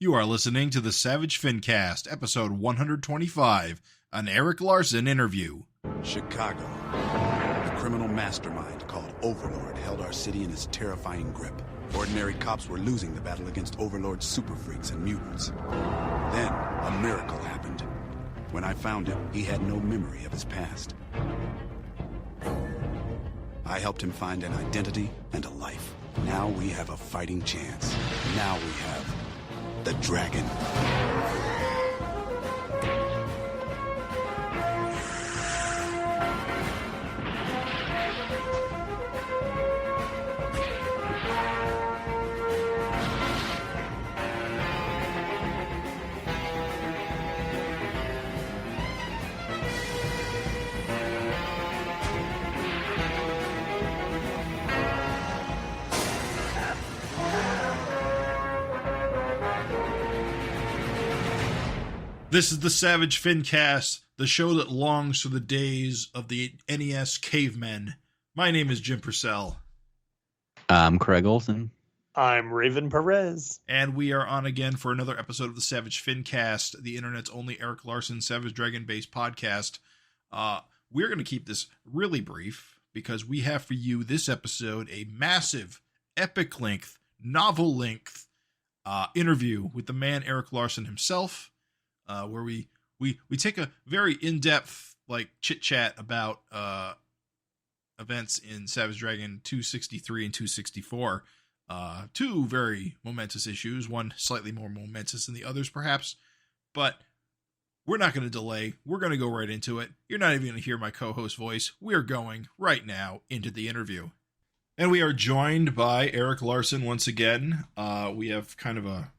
You are listening to the Savage FINcast, episode 125, an Erik Larsen interview. Chicago. A criminal mastermind called Overlord held our city in his terrifying grip. Ordinary cops were losing the battle against Overlord's super freaks and mutants. Then, a miracle happened. When I found him, he had no memory of his past. I helped him find an identity and a life. Now we have a fighting chance. Now we have the dragon. This is the Savage FINcast, the show that longs for the days of the NES cavemen. My name is Jim Purcell. I'm Craig Olsen. I'm Raven Perez. And we are on again for another episode of the Savage FINcast, the internet's only Erik Larsen Savage Dragon-based podcast. We're going to keep this really brief because we have for you this episode a massive, epic-length, novel-length interview with the man Erik Larsen himself. Where we take a very in-depth chit-chat about events in Savage Dragon 263 and 264. Two very momentous issues, one slightly more momentous than the others perhaps, but we're not going to delay. We're going to go right into it. You're not even going to hear my co-host voice. We're going right now into the interview. And we are joined by Erik Larsen once again. We have kind of a,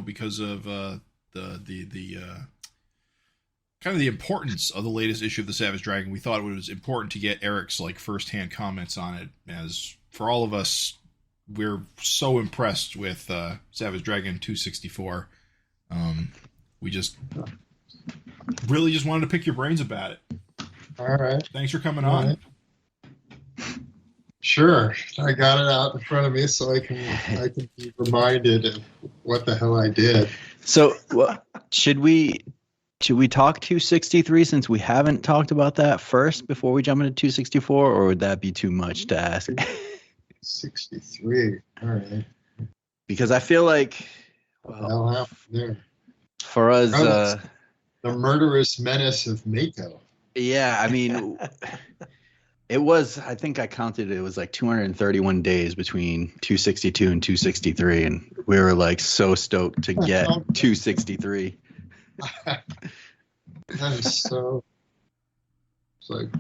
because of the kind of the importance of the latest issue of the Savage Dragon, we thought it was important to get Erik's first-hand comments on it, as for all of us, we're so impressed with Savage Dragon 264. We just really just wanted to pick your brains about it. All right. Thanks for coming on. Sure. I got it out in front of me so I can be reminded of what the hell I did. So, should we talk 263 since we haven't talked about that first before we jump into 264, or would that be too much to ask? 63. All right. Because I feel like, what the hell happened there? For us, the murderous menace of Mako. Yeah, I mean, it was, I think I counted, it was 231 days between 262 and 263, and we were so stoked to get 263. That is so, it's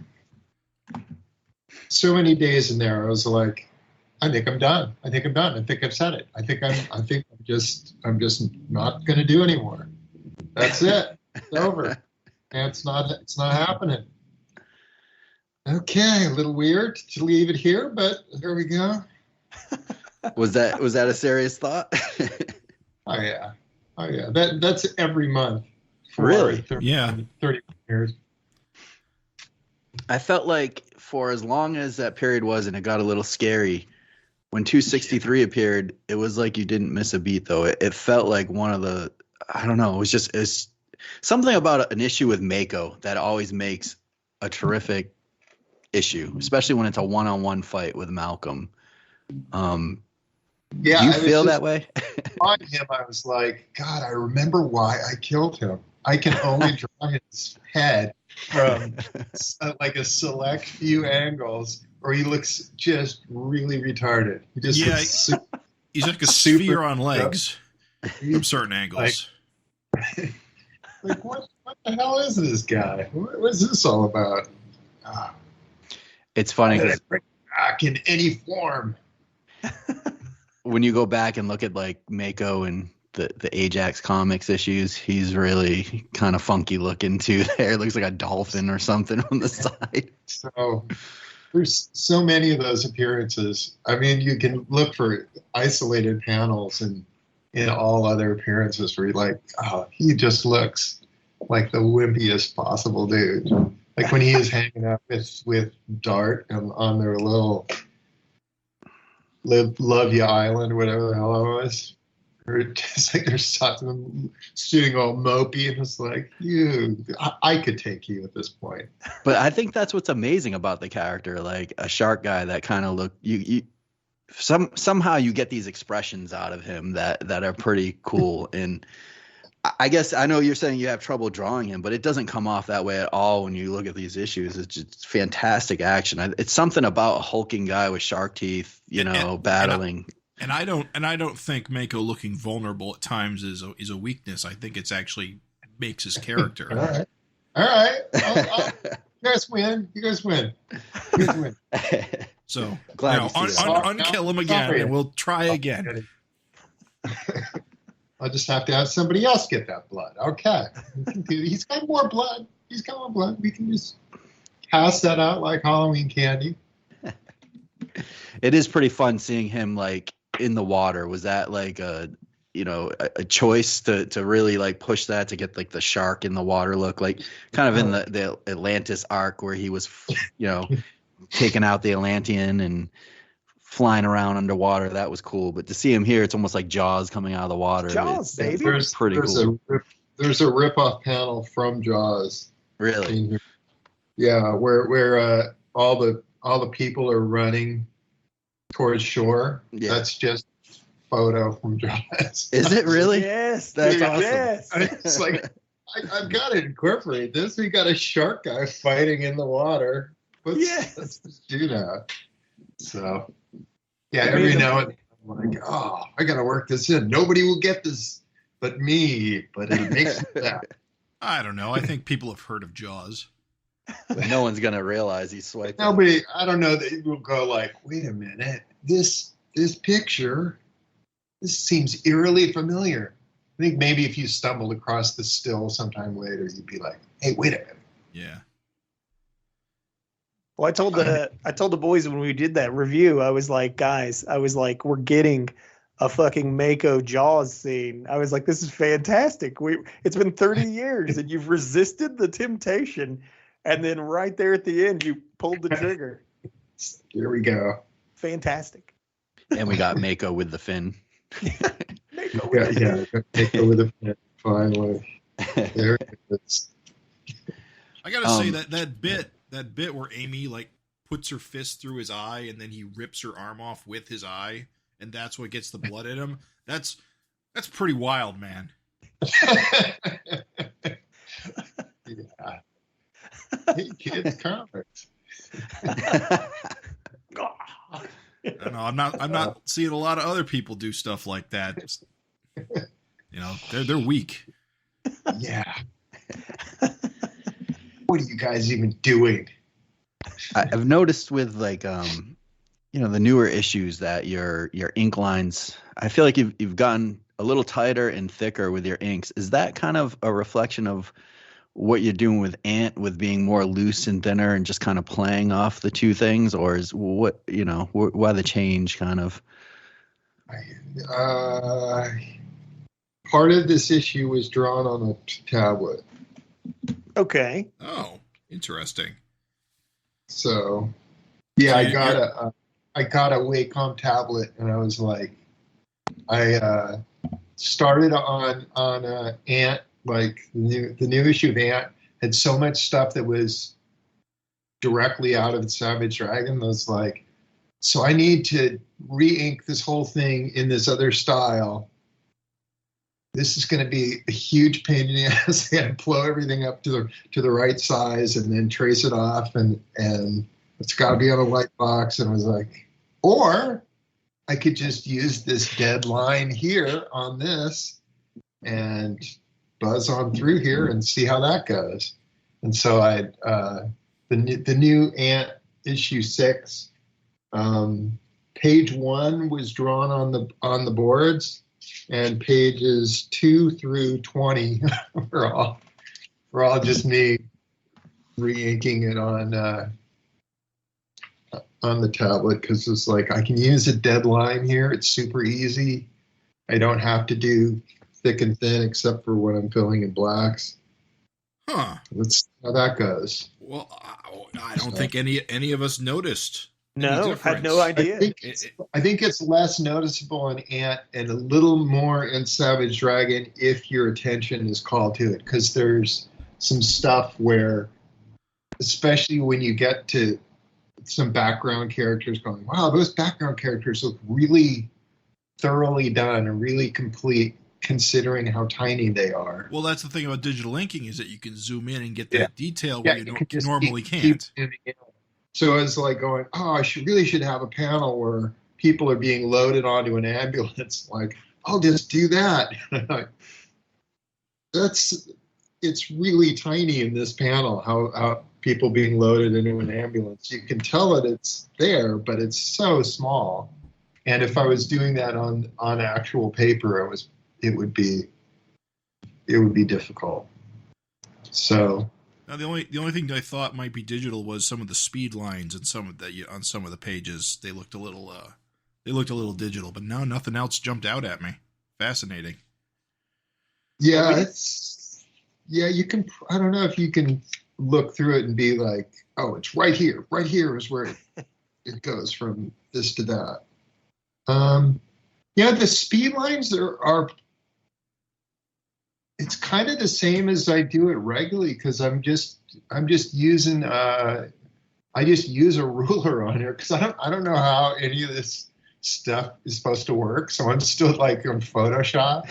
so many days in there. I was like, I think I'm done. I think I've said it. I'm just not going to do anymore. That's it. It's over. And it's not happening. Okay, a little weird to leave it here, but here we go. Was that a serious thought? Oh yeah. That's every month. Really? 30 years. I felt like for as long as that period was, and it got a little scary, when 263 appeared, it was like you didn't miss a beat, though. It felt like one of the, I don't know, it's something about an issue with Mako that always makes a terrific issue, especially when it's a one-on-one fight with Malcolm. Yeah, do you feel that way? On him, I was like, God, I remember why I killed him. I can only draw his head from a select few angles, or he looks just really retarded. He just he's like a sphere on legs from certain angles. What the hell is this guy? What is this all about? It's funny because bring back in any form. When you go back and look at Mako and the Ajax comics issues, he's really kind of funky looking too. There, it looks like a dolphin or something on the side. So there's so many of those appearances. I mean, you can look for isolated panels and in all other appearances where you're he just looks like the wimpiest possible dude. Like when he is hanging out with Dart and on their little Love Ya Island, whatever the hell it was. Or it's like there's something sitting all mopey, and it's like, I could take you at this point. But I think that's what's amazing about the character, like a shark guy that kind of look somehow you get these expressions out of him that are pretty cool. And I guess I know you're saying you have trouble drawing him, but it doesn't come off that way at all when you look at these issues. It's just fantastic action. It's something about a hulking guy with shark teeth, battling. And I don't think Mako looking vulnerable at times is a weakness. I think it's actually makes his character. All right. You guys win. So unkill him again, and we'll try again. I'll just have to have somebody else get that blood. Okay. He's got more blood. We can just pass that out like Halloween candy. It is pretty fun seeing him like in the water. Was that like a choice to really like push that to get like the shark in the water look, like kind of in the Atlantis arc where he was taking out the Atlantean and flying around underwater? That was cool. But to see him here, it's almost like Jaws coming out of the water. Jaws, baby. There's cool. There's a rip-off panel from Jaws. Really? Yeah, where all the people are running towards shore. Yeah. That's just a photo from Jaws. Is it really? Yes, That's dude, awesome. yes. It's like I've got to incorporate this. We got a shark guy fighting in the water. Let's just do that. So yeah, every now and then I'm like, I got to work this in. Nobody will get this but me. But it makes that. I don't know. I think people have heard of Jaws. No one's gonna realize he's swiping. Nobody. I don't know. They will go like, wait a minute. This picture. This seems eerily familiar. I think maybe if you stumbled across the still sometime later, you'd be like, hey, wait a minute. Yeah. Well, I told the boys when we did that review, I was like, guys, we're getting a fucking Mako Jaws scene. I was like, this is fantastic. It's been 30 years and you've resisted the temptation, and then right there at the end, you pulled the trigger. Here we go. Fantastic. And we got Mako with the fin. Mako with the fin. Finally. There it is. I gotta say that bit where Amy like puts her fist through his eye and then he rips her arm off with his eye, and that's what gets the blood in him. That's pretty wild, man. Yeah. Hey, kids, comics. I know, I'm not seeing a lot of other people do stuff like that. They're weak. Yeah. What are you guys even doing? I've noticed with like the newer issues that your ink lines, I feel like you've gotten a little tighter and thicker with your inks. Is that kind of a reflection of what you're doing with Ant, with being more loose and thinner and just kind of playing off the two things, or is why the change kind of? Part of this issue was drawn on a tablet. Okay. Oh, interesting. So, yeah, I got a Wacom tablet, and I was like, I started on Ant. Like the new issue of Ant had so much stuff that was directly out of Savage Dragon. I was like, so I need to re-ink this whole thing in this other style. This is going to be a huge pain in the ass. I had to blow everything up to the right size and then trace it off, and it's got to be on a white box. And I was like, or I could just use this dead line here on this and buzz on through here and see how that goes. And so the new Ant issue 6, page 1 was drawn on the boards, and pages 2 through 20 were all just me re-inking it on the tablet, because it's like I can use a dead line here. It's super easy. I don't have to do thick and thin except for when I'm filling in blacks. Huh. Let's see how that goes. Well, I don't think any of us noticed No, had no idea. I think it's less noticeable in Ant and a little more in Savage Dragon if your attention is called to it, because there's some stuff where, especially when you get to some background characters going, wow, those background characters look really thoroughly done and really complete considering how tiny they are. Well, that's the thing about digital inking, is that you can zoom in and get that detail where you just normally keep can't. So it's like going, oh, I really should have a panel where people are being loaded onto an ambulance. Like, I'll just do that. It's really tiny in this panel, how people being loaded into an ambulance. You can tell that it's there, but it's so small. And if I was doing that on actual paper, it would be difficult. So now the only thing I thought might be digital was some of the speed lines and on some of the pages. They looked a little digital, but no, nothing else jumped out at me. Fascinating. Yeah, you can. I don't know if you can look through it and be like, oh, it's right here. Right here is where it goes from this to that. The speed lines are it's kind of the same as I do it regularly, because I'm just using I just use a ruler on here, because I don't know how any of this stuff is supposed to work. So I'm still like on Photoshop.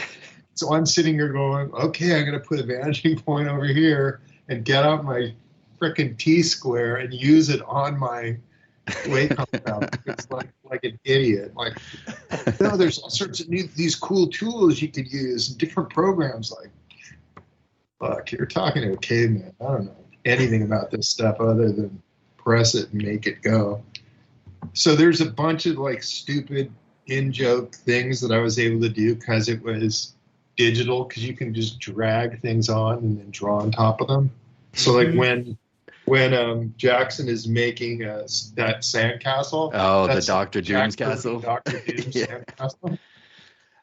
So I'm sitting here going, okay, I'm going to put a vanishing point over here and get out my frickin' T-square and use it on my Wacom tablet. It's like an idiot. Like, no, there's all sorts of these cool tools you could use and different programs. Like, fuck, you're talking to a caveman. I don't know anything about this stuff other than press it and make it go. So there's a bunch of like stupid in-joke things that I was able to do because it was digital, because you can just drag things on and then draw on top of them. So like when Jackson is making that sandcastle. Oh, the Dr. Doom's castle. Dr. Doom's sandcastle.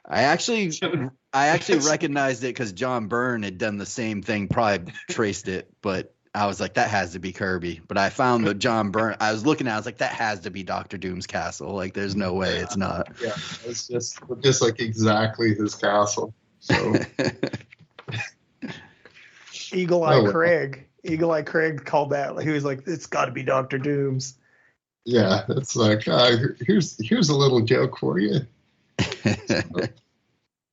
I actually recognized it because John Byrne had done the same thing, probably traced it, but I was like, that has to be Kirby. But I found the John Byrne. I was looking at it, I was like, that has to be Dr. Doom's castle. Like, there's no way it's not. Yeah, it's just like exactly his castle. So Eagle Eye Craig called that. He was like, it's got to be Dr. Doom's. Yeah, it's like, here's a little joke for you.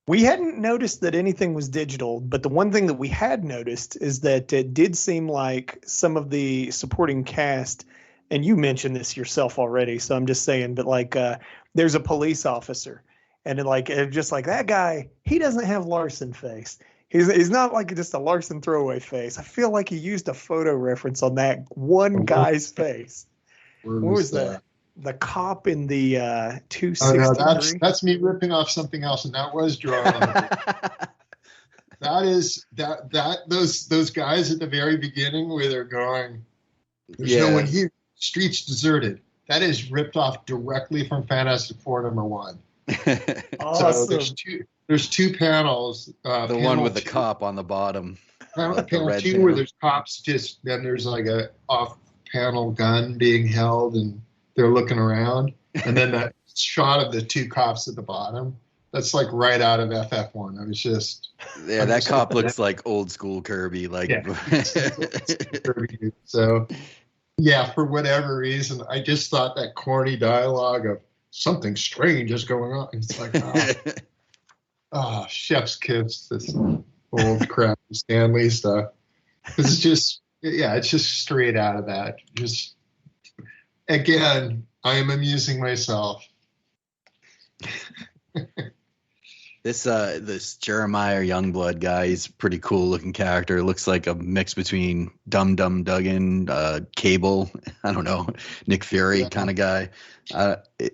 We hadn't noticed that anything was digital, but the one thing that we had noticed is that it did seem like some of the supporting cast, and you mentioned this yourself already, so I'm just saying, but like there's a police officer, and just like that guy, he doesn't have Larsen face. He's not like just a Larsen throwaway face. I feel like he used a photo reference on that one guy's face. What was that? The cop in the 263. Oh, no, that's me ripping off something else, and that was drawn. Those guys at the very beginning where they're going, there's no one here, streets deserted. That is ripped off directly from Fantastic Four #1. Awesome. So there's two panels. The one with the cop on the bottom. Panel 2 where there's cops, then there's like a off-panel gun being held, and they're looking around, and then that shot of the two cops at the bottom, that's like right out of FF1. I was just that cop looks like old school Kirby, like Kirby. So yeah, for whatever reason, I just thought that corny dialogue of something strange is going on. It's like, chef's kiss, this old crap Stan Lee stuff. It's just straight out of that. Just again, I am amusing myself. This Jeremiah Youngblood guy, he's a pretty cool looking character. Looks like a mix between Dum Dum Dugan, Cable, I don't know, Nick Fury kind of guy.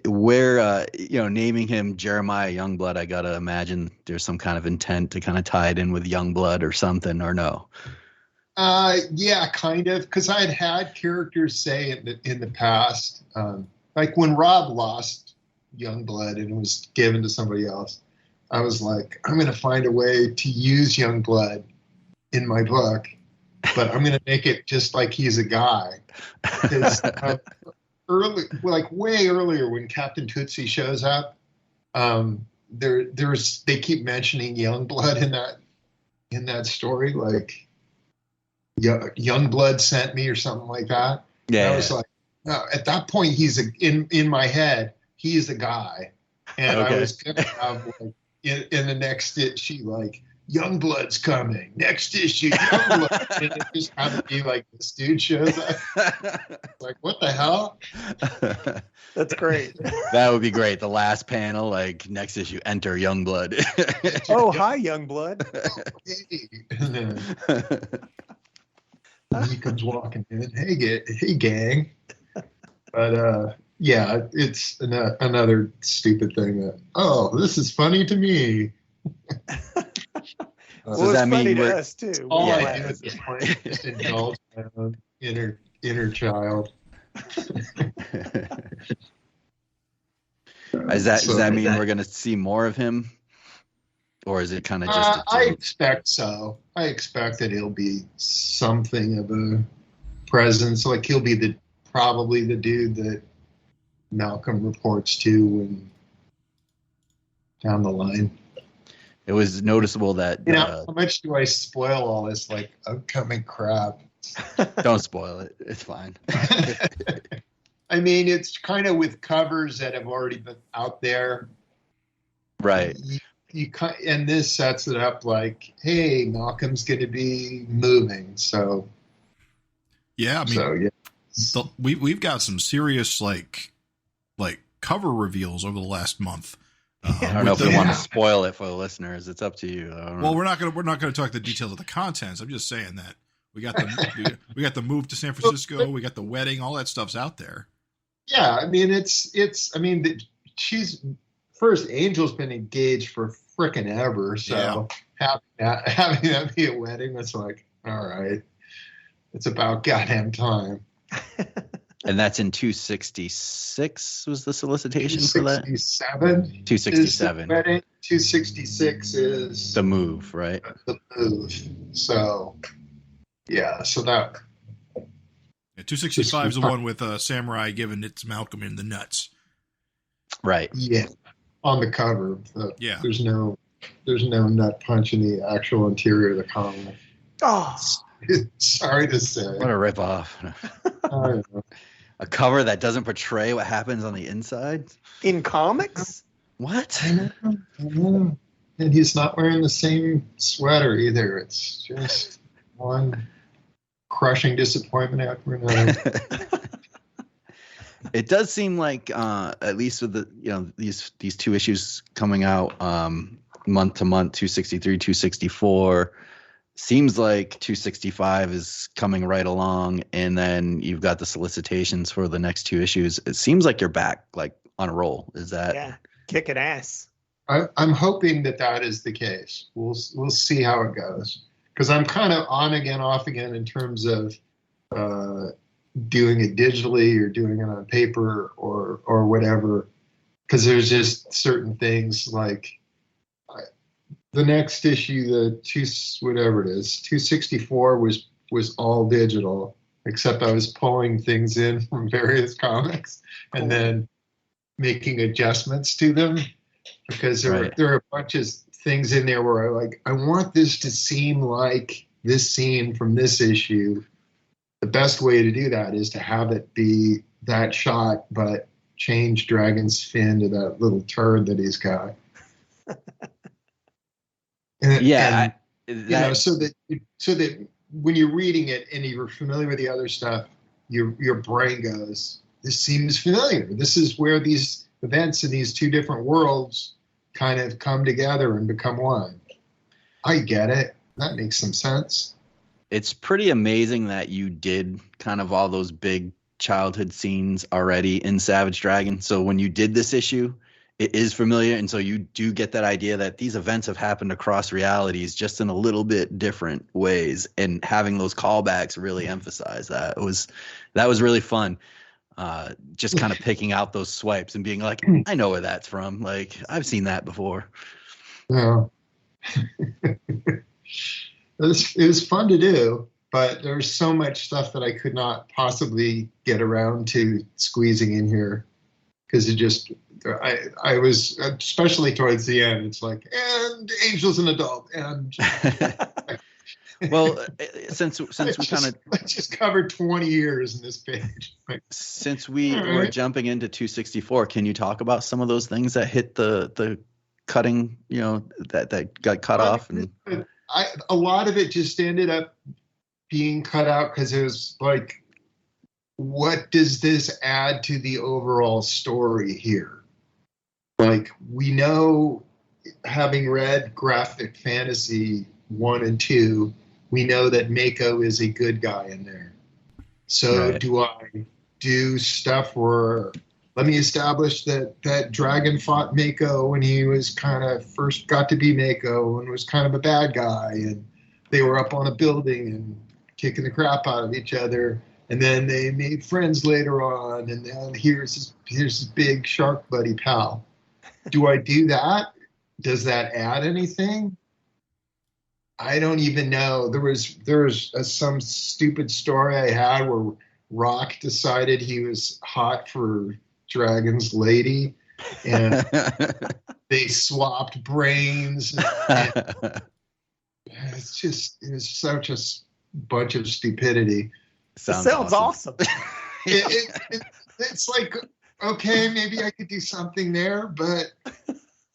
Naming him Jeremiah Youngblood, I gotta imagine there's some kind of intent to kind of tie it in with Youngblood or something, or no? Yeah, kind of, because I'd had characters say in the past, like when Rob lost Youngblood and it was given to somebody else, I was like, I'm going to find a way to use Youngblood in my book, but I'm going to make it just like he's a guy. early, like way earlier when Captain Tootsie shows up, they keep mentioning Youngblood in that story, like Youngblood sent me or something like that. Yeah. And I was like, no, at that point in my head, he's a guy. And I was gonna have like in the next issue, like Youngblood's coming. Next issue, Youngblood. And it just had to be like this dude shows up. Like, what the hell? That's great. That would be great. The last panel, like next issue, enter Youngblood. Oh, hi, Youngblood. And then he comes walking in. Hey, gang. But yeah, it's another stupid thing that, oh, this is funny to me. Well, does that it's mean funny to we're- us too. All Yeah. I do at this point is just indulge my own inner child. Does that mean we're going to see more of him? Or is it kind of just a I joke? expect so. I expect that he'll be something of a presence. Like he'll be probably the dude that Malcolm reports to when down the line. It was noticeable that How much do I spoil all this like upcoming crap? don't spoil it. It's fine. I mean, it's kind of with covers that have already been out there. Right. And this sets it up like, hey, Malcolm's going to be moving. So Yeah, I mean, so yeah. we've got some serious like cover reveals over the last month. I don't know if we want to spoil it for the listeners. It's up to you. I don't know. Well, we're not gonna talk the details of the contents. I'm just saying that we got the move to San Francisco. We got the wedding. All that stuff's out there. Yeah, I mean, she's first. Angel's been engaged for frickin' ever. So having that be a wedding was like, all right, it's about goddamn time. And that's in 266 was the solicitation for that? 267. 267. 266 is The move, right? the move. So, yeah. So that. Yeah, 265 is the one with Samurai giving its Malcolm in the nuts. Right. Yeah. On the cover. Yeah. There's no nut punch in the actual interior of the comic. Oh, Sorry to say. What a ripoff. I know. A cover that doesn't portray what happens on the inside? in comics? What? I know. And he's not wearing the same sweater either. It's just one crushing disappointment after another. It does seem like, at least with the these two issues coming out month to month, 263, 264, seems like 265 is coming right along, and then you've got the solicitations for the next two issues. It seems like you're back like on a roll. Is that? Yeah, kicking ass. I'm hoping that is the case. We'll see how it goes, because I'm kind of on again, off again in terms of doing it digitally or doing it on paper or whatever, because there's just certain things like the next issue, whatever it is, 264 was all digital, except I was pulling things in from various comics and then making adjustments to them, because there are a bunch of things in there where I want this to seem like this scene from this issue. The best way to do that is to have it be that shot, but change Dragon's fin to that little turd that he's got. So that when you're reading it and you're familiar with the other stuff, your brain goes, this seems familiar. This is where these events in these two different worlds kind of come together and become one. I get it. That makes some sense. It's pretty amazing that you did kind of all those big childhood scenes already in Savage Dragon. So when you did this issue, it is familiar, and so you do get that idea that these events have happened across realities, just in a little bit different ways, and having those callbacks really emphasize that. That was really fun. Just kind of picking out those swipes and being like, I know where that's from. Like, I've seen that before. Yeah. It was fun to do. but there's so much stuff that I could not possibly get around to squeezing in here because it just, I was, especially towards the end, it's like, and Angel's an adult, and Well, since we kind of just covered 20 years in this page. Since we were jumping into 264, can you talk about some of those things that hit the cutting, that got cut off? And a lot of it just ended up being cut out because it was like, what does this add to the overall story here? Like, we know, having read Graphic Fantasy 1 and 2, we know that Mako is a good guy in there. So right. Do I do stuff where, let me establish that Dragon fought Mako when he was kind of first got to be Mako and was kind of a bad guy, and they were up on a building and kicking the crap out of each other, and then they made friends later on, and then here's his big shark buddy pal. Do I do that? Does that add anything? I don't even know. There was some stupid story I had where Rock decided he was hot for Dragon's lady, and they swapped brains. And it was such a bunch of stupidity. Sounds awesome. It's like, okay, maybe I could do something there, but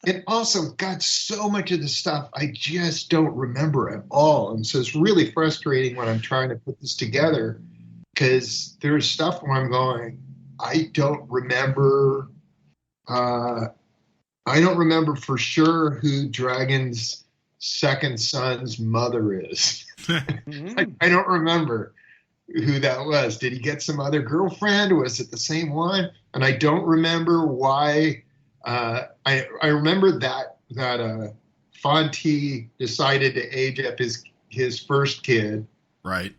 it also got so much of the stuff I just don't remember at all. And so it's really frustrating when I'm trying to put this together, because there's stuff where I'm going, I don't remember for sure who Dragon's second son's mother is. I don't remember who that was. Did he get some other girlfriend? Was it the same one? And I don't remember why. I remember that Fonte decided to age up his first kid, right?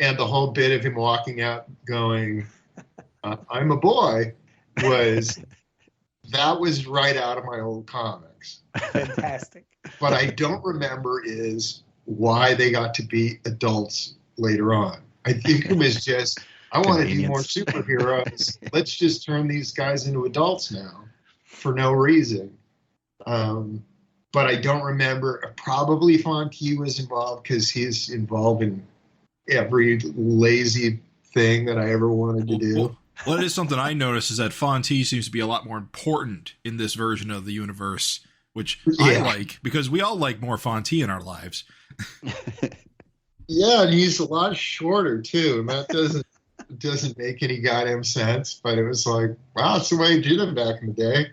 And the whole bit of him walking out going, "I'm a boy," was right out of my old comics. Fantastic. What I don't remember is why they got to be adults later on. I think it was just, I want to do more superheroes. Let's just turn these guys into adults now for no reason. But I don't remember. Probably Fonte was involved because he's involved in every lazy thing that I ever wanted to do. Well, it is something I noticed is that Fonte seems to be a lot more important in this version of the universe, which I like, because we all like more Fonte in our lives. Yeah, and he's a lot shorter too, and that doesn't make any goddamn sense. But it was like, wow, that's the way he did him back in the day.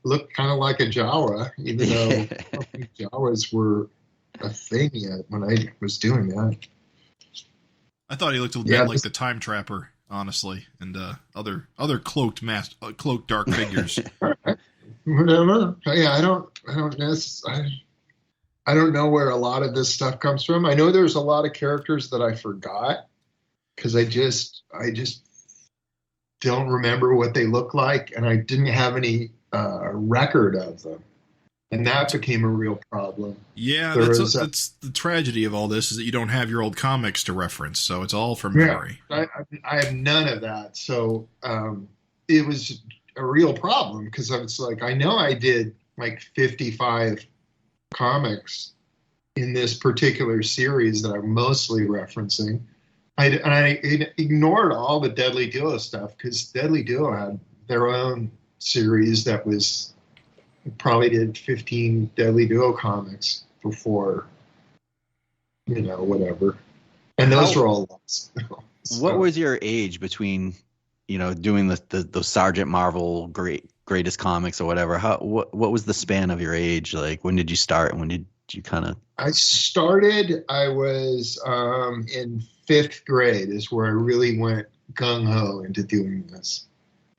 Looked kind of like a Jawa, even though I don't think Jawas were a thing yet when I was doing that. I thought he looked a little bit like the Time Trapper, honestly, and other cloaked dark figures. Whatever. Yeah, I don't know where a lot of this stuff comes from. I know there's a lot of characters that I forgot because I just don't remember what they look like, and I didn't have any record of them, and that became a real problem. Yeah, that's the tragedy of all this, is that you don't have your old comics to reference, so it's all from memory. I have none of that, so it was a real problem because I was like, I know I did like 55 comics in this particular series that I'm mostly referencing. I ignored all the Deadly Duo stuff because Deadly Duo had their own series that was, probably did 15 Deadly Duo comics before, whatever. And those were all lost. So, what was your age between, doing the Sergeant Marvel greatest comics or whatever? What was the span of your age? Like, when did you start and when did you kind of? I was in 5th grade is where I really went gung-ho into doing this.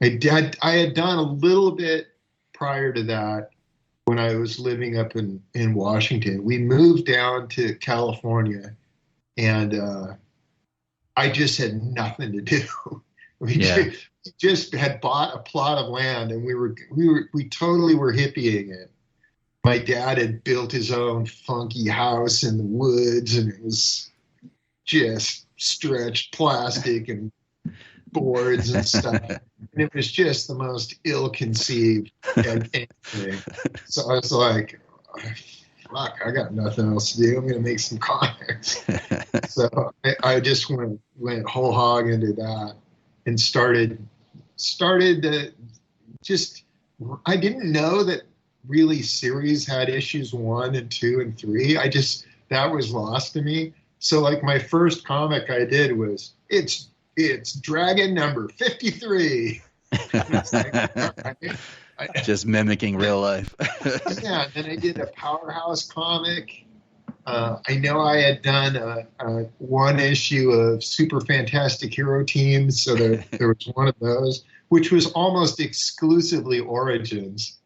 I had done a little bit prior to that when I was living up in Washington. We moved down to California, and I just had nothing to do. We just had bought a plot of land, and we totally were hippieing it. My dad had built his own funky house in the woods, and just stretched plastic and boards and stuff. And it was just the most ill-conceived anything. So I was like, fuck, I got nothing else to do. I'm going to make some comics. So I just went whole hog into that and started to just, I didn't know that really series had issues 1 and 2 and 3. That was lost to me. So like my first comic I did was, it's Dragon number 53. It's like, just mimicking real life. Yeah, and then I did a Powerhouse comic. I know I had done a 1 issue of Super Fantastic Hero Teams, so there was one of those, which was almost exclusively origins,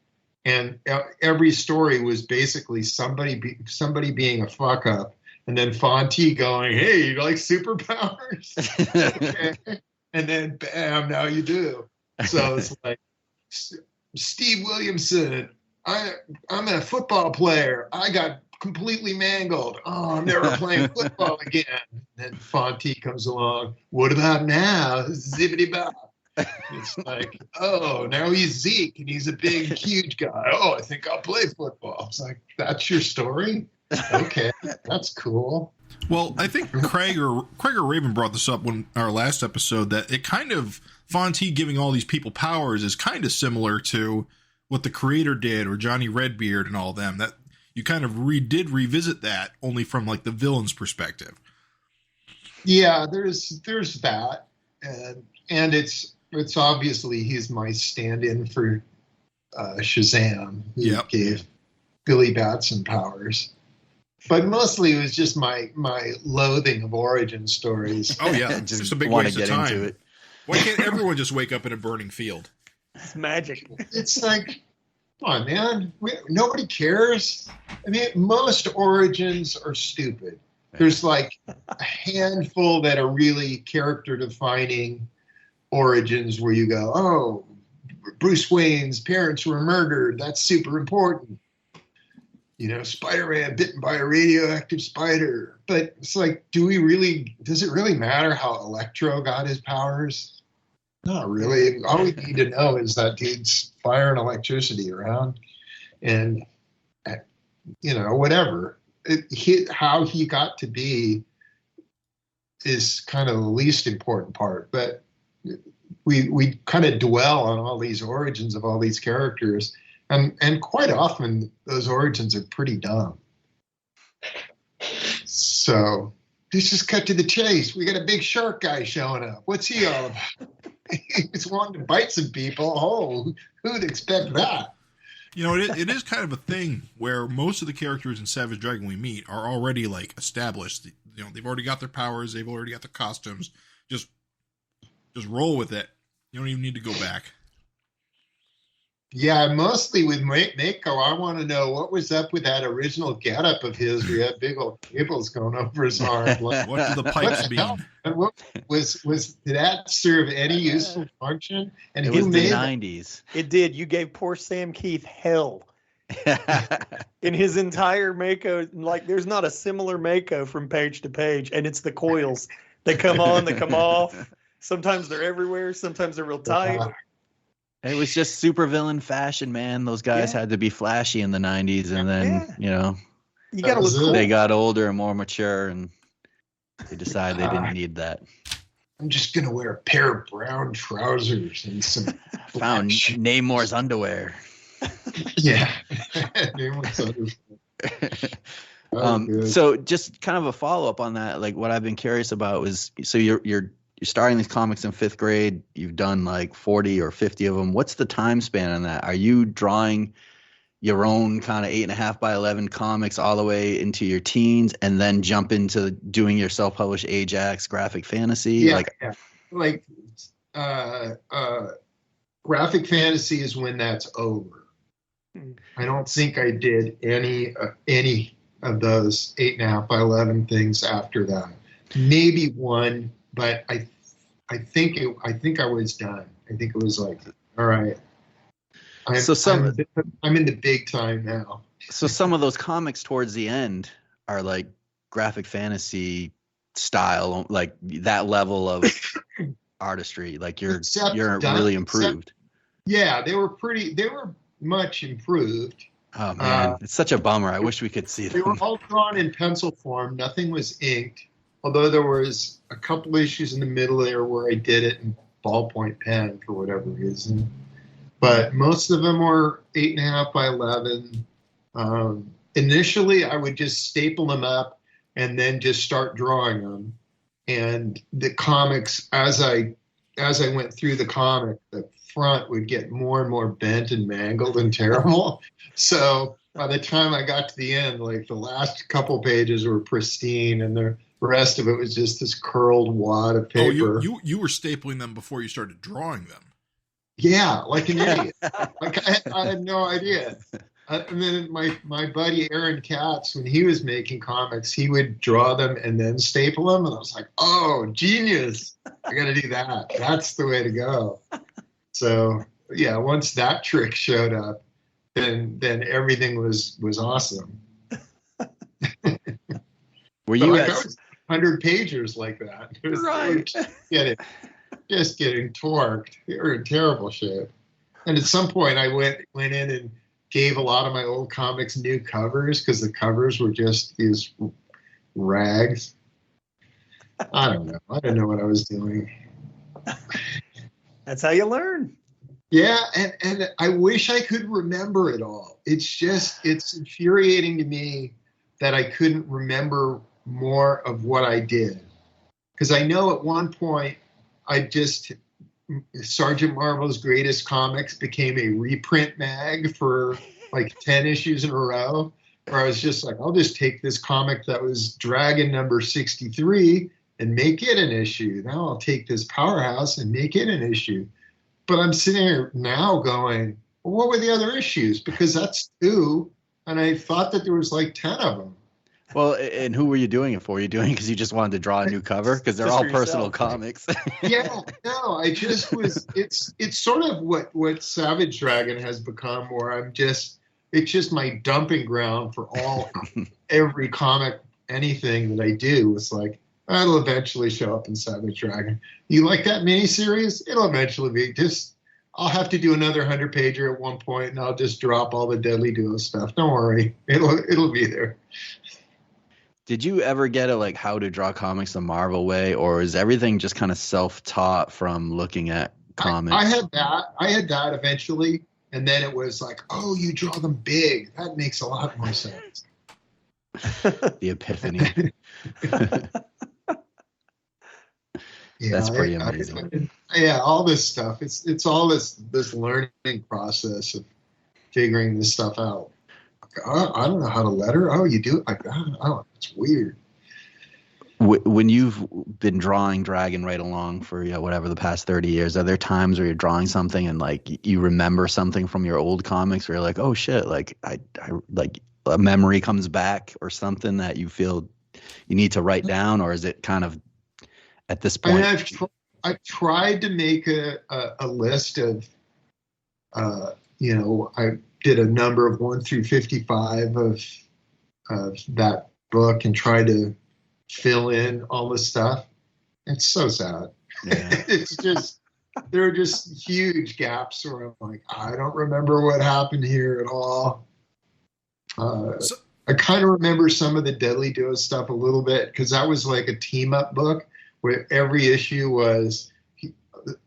and every story was basically somebody being a fuck up, and then Fonte going, "Hey, you like superpowers?" Okay. And then bam, now you do. So it's like, Steve Williamson, I'm a football player. I got completely mangled. Oh, I'm never playing football again. And then Fonte comes along. What about now? Zippity bop. It's like, oh, now he's Zeke and he's a big, huge guy. Oh, I think I'll play football. It's like, that's your story? Okay, that's cool. Well, I think Craig or Raven brought this up when our last episode, that it kind of, Fonte giving all these people powers is kind of similar to what the creator did, or Johnny Redbeard and all them, that you kind of did revisit that, only from like the villain's perspective. Yeah, there's that, and it's obviously he's my stand-in for Shazam, who gave Billy Batson powers. But mostly it was just my loathing of origin stories. Oh yeah, just a big waste of time. Into it. Why can't everyone just wake up in a burning field? It's magic. It's like, come on, man. Nobody cares. I mean, most origins are stupid. There's like a handful that are really character-defining origins where you go, oh, Bruce Wayne's parents were murdered. That's super important. You know, Spider-Man bitten by a radioactive spider. But it's like, does it really matter how Electro got his powers? Not really. All we need to know is that dude's firing electricity around, and, you know, whatever. How he got to be is kind of the least important part. But we kind of dwell on all these origins of all these characters, and quite often those origins are pretty dumb. So let's just cut to the chase. We got a big shark guy showing up. What's he all about? He's wanting to bite some people. Oh, who'd expect that? You know, it is kind of a thing where most of the characters in Savage Dragon we meet are already like established. You know, they've already got their powers. They've already got their costumes. Just roll with it. You don't even need to go back. Yeah, mostly with Mako, I want to know what was up with that original getup of his where he had big old cables going over his arm. What do the pipes mean? And what did that serve any useful function? And it was the 90s. It did. You gave poor Sam Keith hell. In his entire Mako, like there's not a similar Mako from page to page, and it's the coils. They come on, they come off. Sometimes they're everywhere, sometimes they're real tight. It was just supervillain fashion, man. Those guys had to be flashy in the 90s, and then, you know, you gotta look cool. They got older and more mature, and they decided they didn't need that. I'm just going to wear a pair of brown trousers and some... Found Namor's underwear. Yeah. Namor's underwear. So just kind of a follow-up on that, like what I've been curious about was, so you're starting these comics in 5th grade. You've done like 40 or 50 of them. What's the time span on that? Are you drawing your own kind of 8.5 by 11 comics all the way into your teens and then jump into doing your self-published Ajax graphic fantasy? Yeah, like graphic fantasy is when that's over. I don't think I did any of those 8.5 by 11 things after that. Maybe one, but I think I was done. I think it was like, all right. I'm in the big time now. So some of those comics towards the end are like graphic fantasy style, like that level of artistry. Like you're Except really improved. Yeah, they were much improved. Oh man, it's such a bummer. I wish we could see They were them. all drawn in pencil form. Nothing was inked, although there was a couple issues in the middle there where I did it in ballpoint pen for whatever reason. But most of them were 8.5 by 11. Initially, I would just staple them up and then just start drawing them. And the comics, as I went through the comic, the front would get more and more bent and mangled and terrible. So by the time I got to the end, like the last couple pages were pristine, and the rest of it was just this curled wad of paper. Oh, you were stapling them before you started drawing them. Yeah, like an idiot. Like I had no idea. And then my buddy Aaron Katz, when he was making comics, he would draw them and then staple them, and I was like, "Oh, genius! I got to do that. That's the way to go." So yeah, once that trick showed up, then everything was awesome. Were you like 100 pagers like that? Right? Just getting torqued. They were in terrible shape. And at some point, I went in and gave a lot of my old comics new covers because the covers were just these rags. I don't know. I didn't know what I was doing. That's how you learn. Yeah, and I wish I could remember it all. It's infuriating to me that I couldn't remember more of what I did. Because I know at one point Sergeant Marvel's Greatest Comics became a reprint mag for like 10 issues in a row, where I was just like, I'll just take this comic that was Dragon number 63 and make it an issue. Now I'll take this powerhouse and make it an issue. But I'm sitting here now going, well, what were the other issues? Because that's 2, and I thought that there was like 10 of them. Well, and who were you doing it for? Were you doing it because you just wanted to draw a new cover? Because they're all personal comics. Yeah, no, I just was. It's sort of what Savage Dragon has become, where it's just my dumping ground for every comic, anything that I do. It's like, it'll eventually show up in Savage Dragon. You like that miniseries? It'll eventually be I'll have to do another 100-pager at one point, and I'll just drop all the Deadly Duo stuff. Don't worry, it'll be there. Did you ever get like how to draw comics the Marvel way, or is everything just kind of self-taught from looking at comics? I had that eventually, and then it was like, oh, you draw them big. That makes a lot more sense. The epiphany. Yeah, that's pretty amazing. All this stuff. It's all this learning process of figuring this stuff out. I don't know how to letter. Oh, you do it like that? Oh, it's weird. When you've been drawing Dragon right along for whatever the past 30 years, are there times where you're drawing something and like you remember something from your old comics where you're like, oh shit, like I like a memory comes back or something that you feel you need to write down, or is it kind of at this point? I mean, I've tried to make a list of, I did a number of 1 through 55 of that book and tried to fill in all the stuff. It's so sad. Yeah. It's just, there are just huge gaps where I'm like, I don't remember what happened here at all. I kind of remember some of the Deadly Duo stuff a little bit, because that was like a team up book where every issue was,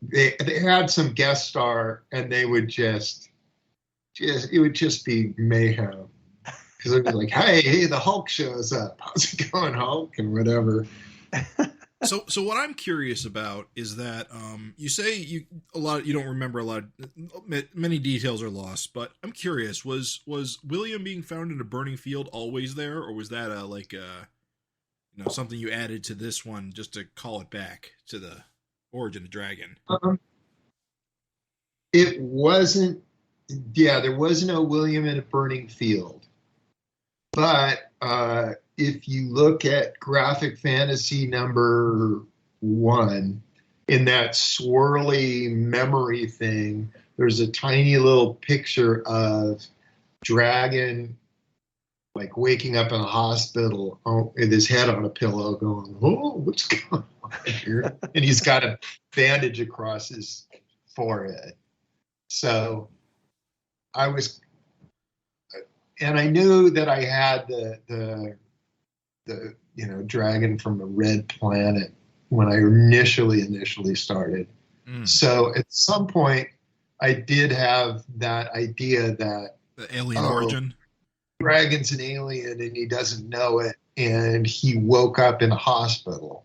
they had some guest star and they would it would just be mayhem, because it was like, hey, the Hulk shows up. How's it going, Hulk? And whatever. So what I'm curious about is that you say you don't remember a lot. Many details are lost, but I'm curious: was William being found in a burning field always there, or was that something you added to this one just to call it back to the origin of Dragon? It wasn't. Yeah, there was no William in a burning field. But if you look at Graphic Fantasy number 1, in that swirly memory thing, there's a tiny little picture of Dragon like waking up in a hospital with his head on a pillow going, oh, what's going on here? And he's got a bandage across his forehead. So and I knew that I had the dragon from a red planet when I initially started. So at some point I did have that idea that the alien origin. Dragon's an alien and he doesn't know it, and he woke up in a hospital.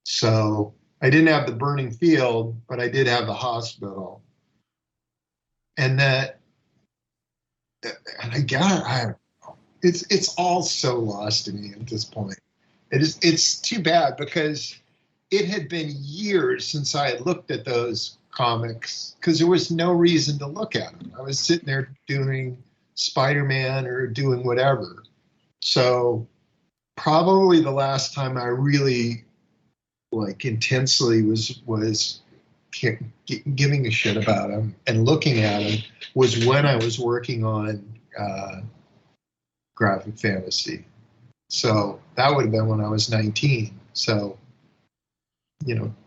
So I didn't have the burning field, but I did have the hospital. And it's all so lost to me at this point. It's too bad because it had been years since I had looked at those comics because there was no reason to look at them. I was sitting there doing Spider-Man or doing whatever. So probably the last time I really like intensely was giving a shit about him and looking at him was when I was working on graphic fantasy. So that would have been when I was 19. So,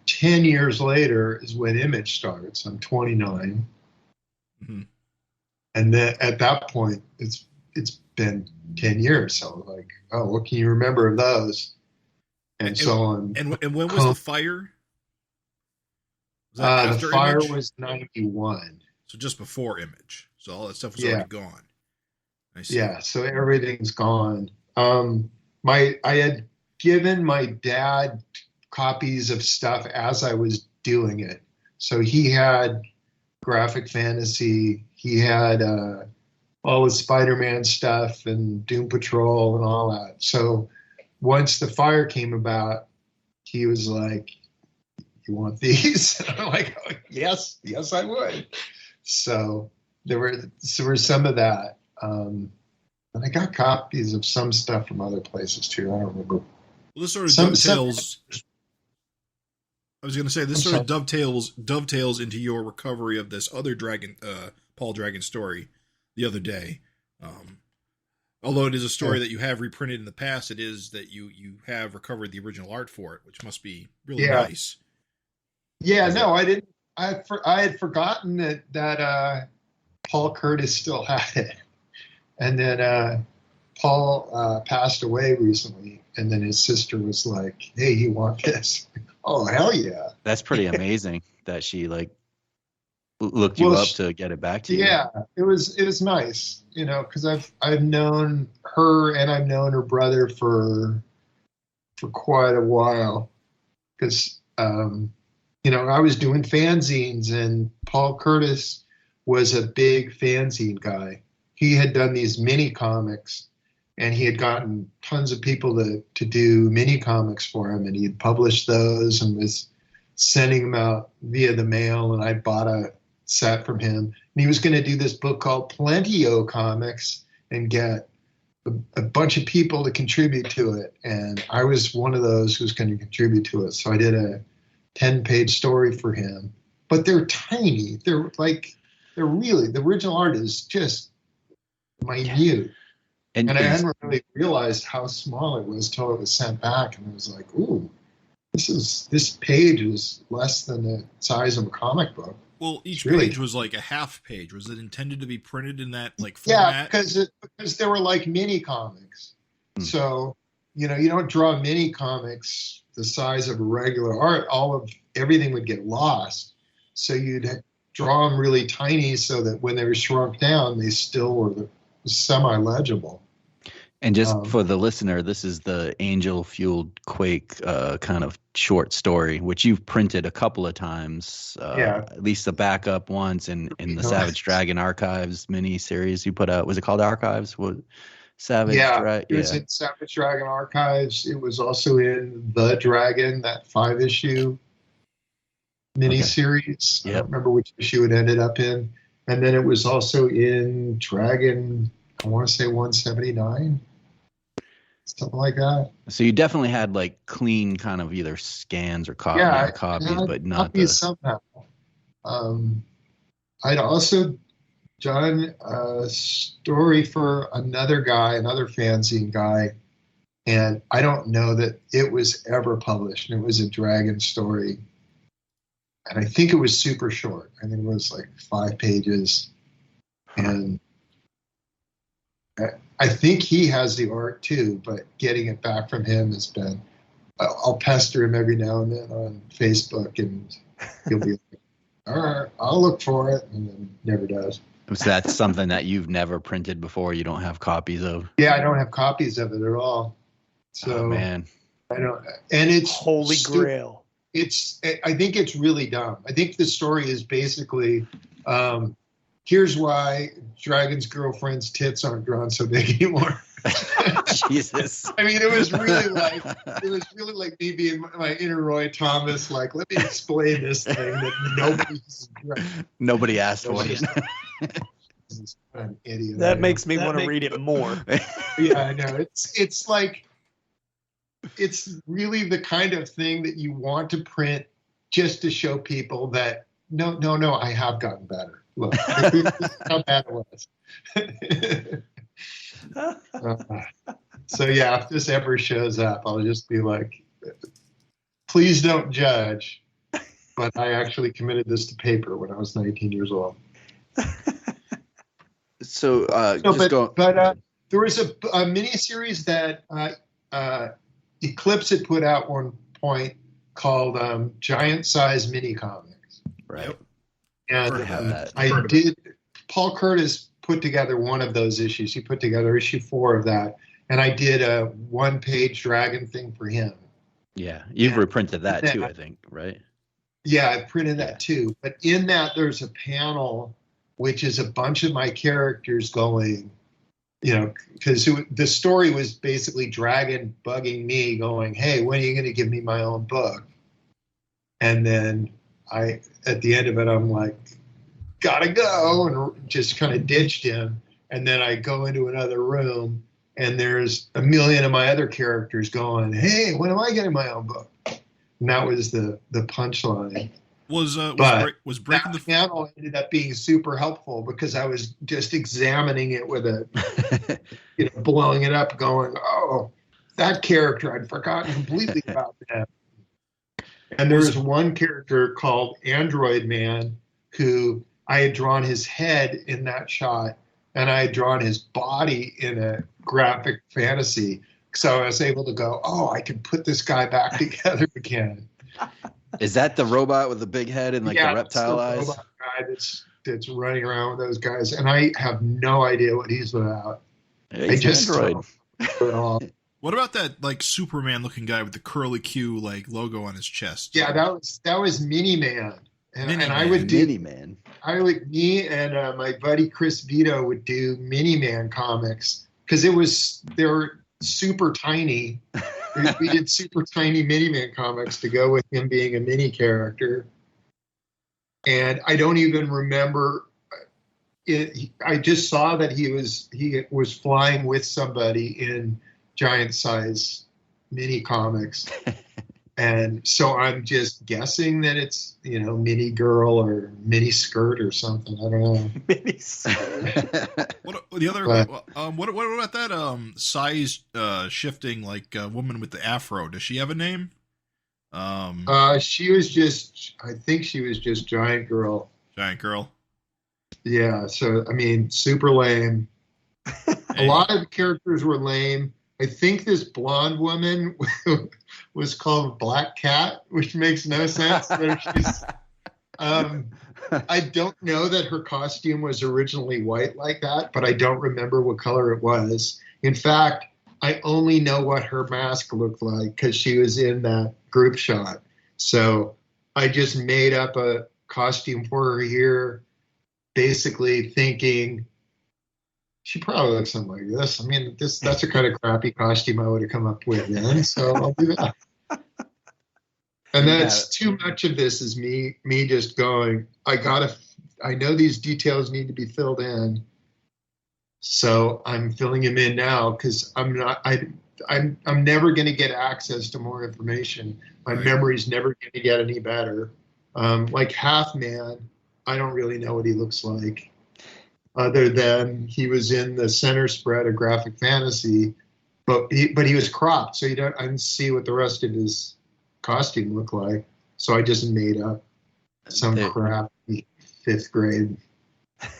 10 years later is when Image starts. I'm 29. Mm-hmm. And then at that point, it's been 10 years. So like, oh, what can you remember of those? And so on. And when was the fire? Was that the fire Image? was 91. So just before Image. So all that stuff was already gone. I see. Yeah, so everything's gone. I had given my dad copies of stuff as I was doing it. So he had graphic fantasy. He had all the Spider-Man stuff and Doom Patrol and all that. So once the fire came about, he was like, you want these? And I'm like, oh, yes, I would. So there was some of that. And I got copies of some stuff from other places too. I don't remember. Well, this sort of dovetails. I was going to say this sort of dovetails into your recovery of this other Paul Dragon story the other day. Although it is a story that you have reprinted in the past, it is that you have recovered the original art for it, which must be really nice. Yeah, no, I didn't. I had forgotten that Paul Curtis still had it, and then Paul passed away recently, and then his sister was like, "Hey, you want this?" Oh, hell yeah! That's pretty amazing that she like looked you up to get it back to you. Yeah, it was nice, because I've known her and I've known her brother for quite a while, because I was doing fanzines and Paul Curtis was a big fanzine guy. He had done these mini comics and he had gotten tons of people to do mini comics for him, and he had published those and was sending them out via the mail, and I bought a set from him. And he was going to do this book called Plenty-O Comics and get a bunch of people to contribute to it. And I was one of those who was going to contribute to it. So I did a 10-page story for him. But they're tiny. They're really, the original art is just minute. And I hadn't really realized how small it was till it was sent back. And I was like, ooh, this page is less than the size of a comic book. Well, each page was like a half page. Was it intended to be printed in that format? Yeah, because they were like mini comics. So, you don't draw mini comics the size of a regular art. Everything would get lost. So you'd draw them really tiny so that when they were shrunk down, they still were semi-legible. And just for the listener, this is the Angel Fueled Quake kind of short story, which you've printed a couple of times, at least the backup once in the Savage Dragon Archives mini series you put out. Was it called Archives? It was in Savage Dragon Archives. It was also in The Dragon, that 5-issue mini series. I don't remember which issue it ended up in. And then it was also in Dragon, I want to say 179. Something like that. So you definitely had like clean kind of either scans or copies, but not copies somehow. I'd also done a story for another guy, another fanzine guy, and I don't know that it was ever published. And it was a dragon story, and I think it was super short. I think it was like 5 pages, and I think he has the art too. But getting it back from him has been. I'll pester him every now and then on Facebook, and he'll be like, all right, I'll look for it, and then never does. So that's something that you've never printed before. You don't have copies of. Yeah, I don't have copies of it at all. So man, I don't, and it's Holy Grail. I think it's really dumb. I think the story is basically, here's why Dragon's girlfriend's tits aren't drawn so big anymore. Jesus. I mean, it was really like me being my inner Roy Thomas. Like, let me explain this thing that nobody asked for it. I'm an idiot. That makes me want to read it more. Yeah, I know. It's like, it's really the kind of thing that you want to print just to show people that no, I have gotten better. Look, this is how bad it was. So yeah, if this ever shows up, I'll just be like, please don't judge, but I actually committed this to paper when I was 19 years old. So, there was a mini-series that Eclipse had put out one point called Giant Size Mini Comics. Right. And Paul Curtis put together one of those issues. He put together issue 4 of that. And I did a 1-page dragon thing for him. Yeah. You've reprinted that too, I think, right? Yeah, I printed that too. But in that, there's a panel, which is a bunch of my characters going, because the story was basically Dragon bugging me going, hey, when are you going to give me my own book? And then at the end of it, I'm like, gotta go, and just kind of ditched him. And then I go into another room, and there's a million of my other characters going, hey, when am I getting my own book? And that was the punchline. Was breaking the panel ended up being super helpful because I was just examining it with blowing it up, going, oh, that character, I'd forgotten completely about that. And there was one character called Android Man who I had drawn his head in that shot, and I had drawn his body in a graphic fantasy. So I was able to go, oh, I can put this guy back together again. Is that the robot with the big head and the reptile eyes? Robot guy that's running around with those guys, and I have no idea what he's about. Yeah, he's I just Android. What about that like Superman looking guy with the curly Q like logo on his chest? Yeah, that was Mini Man, and I would do Mini Man. Me and my buddy Chris Vito would do Mini Man comics because they were super tiny. We did super tiny Mini Man comics to go with him being a mini character. And I don't even remember it. I just saw that he was flying with somebody in giant size mini comics. And so I'm just guessing that it's, mini girl or mini skirt or something. I don't know. Mini skirt. What about that size shifting like woman with the afro? Does she have a name? She was just, I think she was just Giant Girl. Giant Girl. Yeah. So, I mean, super lame. A lot of the characters were lame. I think this blonde woman was called Black Cat, which makes no sense. I don't know that her costume was originally white like that, but I don't remember what color it was. In fact, I only know what her mask looked like because she was in that group shot. So I just made up a costume for her here, basically thinking, she probably looks something like this. I mean, that's a kind of crappy costume I would have come up with then, so I'll do that. And that's too much of this is me just going, I know these details need to be filled in, so I'm filling them in now because I'm never going to get access to more information. My memory's never going to get any better. Like Half Man, I don't really know what he looks like. other than he was in the center spread of Graphic Fantasy, but he was cropped, so I didn't see what the rest of his costume looked like. So I just made up some crappy 5th grade.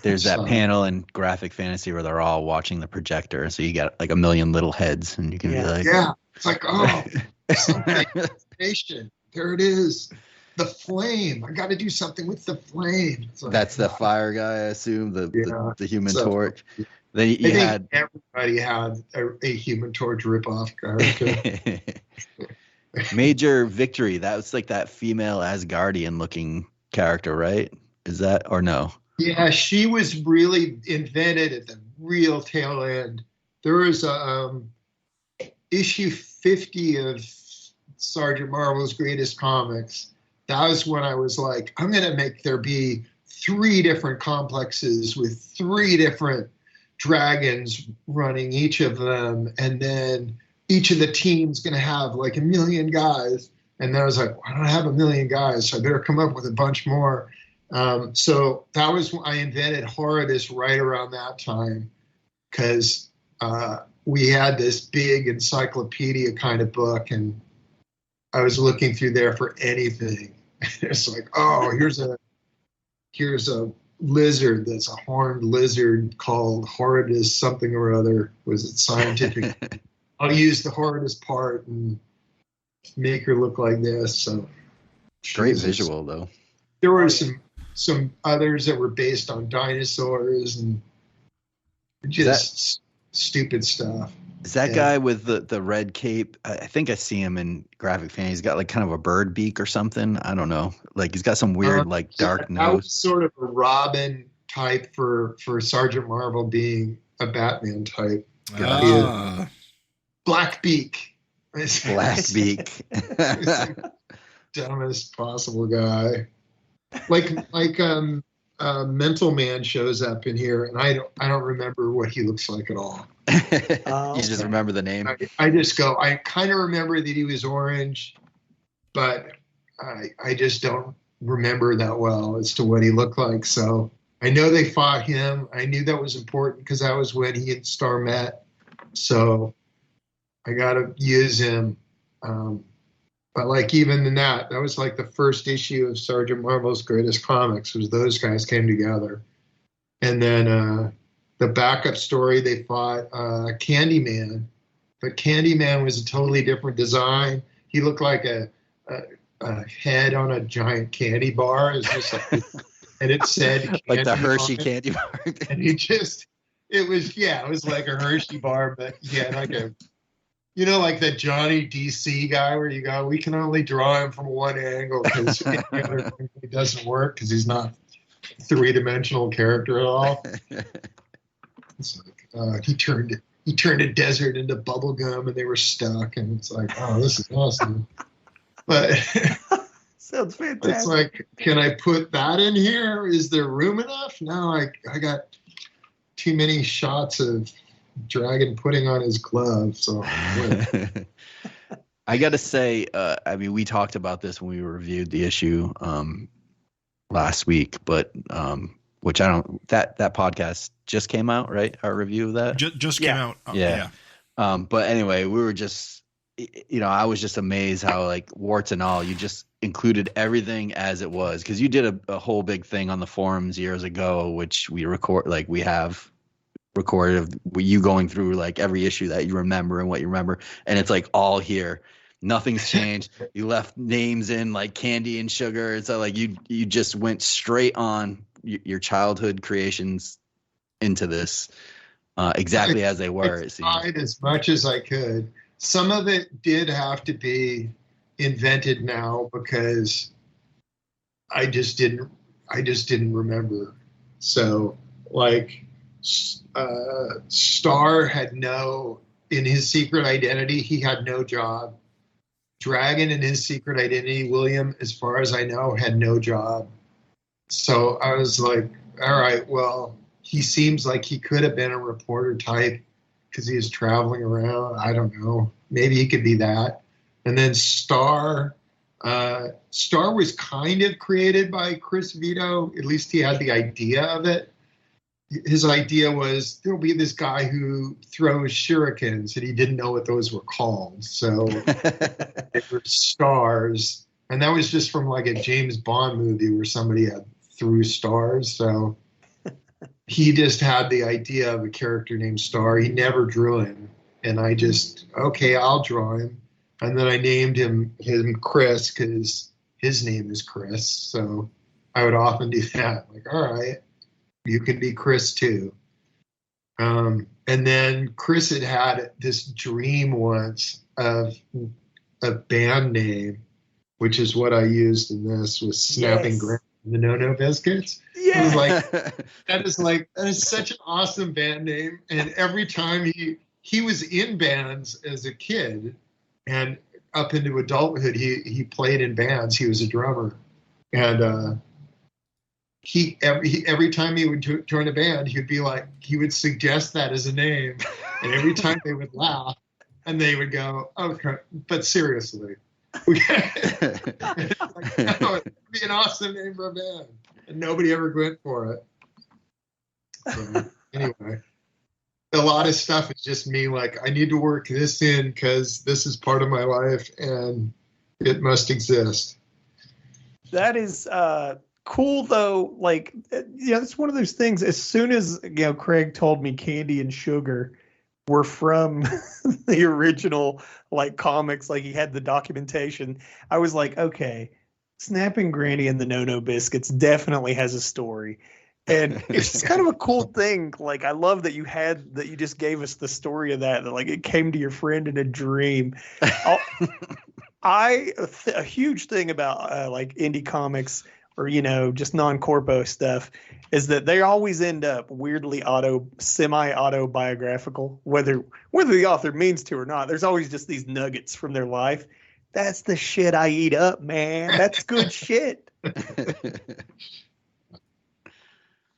There's that panel in Graphic Fantasy where they're all watching the projector, so you got like a million little heads, and you can be like, yeah, it's like, oh, something. There it is. The flame. I got to do something with the flame. Like, that's the fire guy, I assume, the Human Torch. Then everybody had a Human Torch ripoff character. Major Victory. That was like that female Asgardian looking character, right? Is that, or no? Yeah, she was really invented at the real tail end. There was issue 50 of Sergeant Marvel's Greatest Comics. That was when I was like, I'm going to make there be 3 different complexes with 3 different dragons running each of them. And then each of the teams going to have like 1 million guys. And then I was like, I don't have 1 million guys, so I better come up with a bunch more. So that was when I invented Horridus right around that time, because we had this big encyclopedia kind of book, and I was looking through there for anything. It's like, oh, here's a lizard that's a horned lizard called Horridus something or other. Was it scientific? I'll use the Horridus part and make her look like this. So great visual though. There were some others that were based on dinosaurs and just stupid stuff. Is that guy with the red cape? I think I see him in Graphic Fantasy. He's got like kind of a bird beak or something. I don't know. Like he's got some weird like dark nose. That was sort of a Robin type for Sergeant Marvel being a Batman type. Black beak. Black beak. Dumbest possible guy. Like Mental Man shows up in here, and I don't remember what he looks like at all. You just remember the name. I kind of remember that he was orange, but I just don't remember that well as to what he looked like. So I know they fought him. I knew that was important because that was when he and Star met. So I got to use him. But like even in that was like the first issue of Sergeant Marvel's Greatest Comics was those guys came together. And then the backup story, they fought Candyman. But Candyman was a totally different design. He looked like a head on a giant candy bar. It's just like, and it said like the Hershey candy bar. And it was like a Hershey bar, but yeah, like a, like the Johnny DC guy where you go, we can only draw him from one angle because the other it doesn't work because he's not a 3-dimensional character at all. It's like he turned a desert into bubble gum and they were stuck, and it's like, oh, this is awesome. But sounds fantastic. It's like, can I put that in here? Is there room enough? No, I got too many shots of Dragon putting on his glove. So I got to say, I mean, we talked about this when we reviewed the issue last week, but which that podcast just came out, right? Our review of that just came out. Yeah. But anyway, we were just, I was just amazed how like warts and all, you just included everything as it was. Cause you did a whole big thing on the forums years ago, which we have recorded of you going through like every issue that you remember and what you remember. And it's like all here. Nothing's changed. You left names in like candy and sugar. So like you just went straight on your childhood creations into this exactly as they were. I tried as much as I could. Some of it did have to be invented now because I just didn't remember. So like Star had in his secret identity, he had no job. Dragon in his secret identity, William, as far as I know, had no job. So I was like, all right, well, he seems like he could have been a reporter type because he was traveling around. I don't know. Maybe he could be that. And then Star was kind of created by Chris Vito. At least he had the idea of it. his idea was there'll be this guy who throws shurikens, and he didn't know what those were called. So they were stars. And that was just from like a James Bond movie where somebody had threw stars. So he just had the idea of a character named Star. He never drew him. And I just, okay, I'll draw him. And then I named him Chris because his name is Chris. So I would often do that. Like, all right, you can be Chris too. And then Chris had this dream once of a band name, which is what I used in this, was Snapping Granny and the No-No Biscuits. Yeah. It was like, that is such an awesome band name. And every time he was in bands as a kid, and up into adulthood, he played in bands. He was a drummer. And every time he would join a band, he would suggest that as a name. And every time they would laugh, and they would go, okay, but seriously. Like, no, it'd be an awesome name for a band. And nobody ever went for it. So, anyway, a lot of stuff is just me like, I need to work this in because this is part of my life and it must exist. That is cool, though. Like, it's one of those things. As soon as, Craig told me Candy and Sugar were from the original like comics, like he had the documentation, I was like, okay, Snapping Granny and the No-No Biscuits definitely has a story. And it's just kind of a cool thing. Like, I love that you just gave us the story of that like it came to your friend in a dream. A huge thing about like indie comics or, just non-corpo stuff is that they always end up weirdly semi-autobiographical, whether the author means to or not. There's always just these nuggets from their life. That's the shit I eat up, man. That's good shit.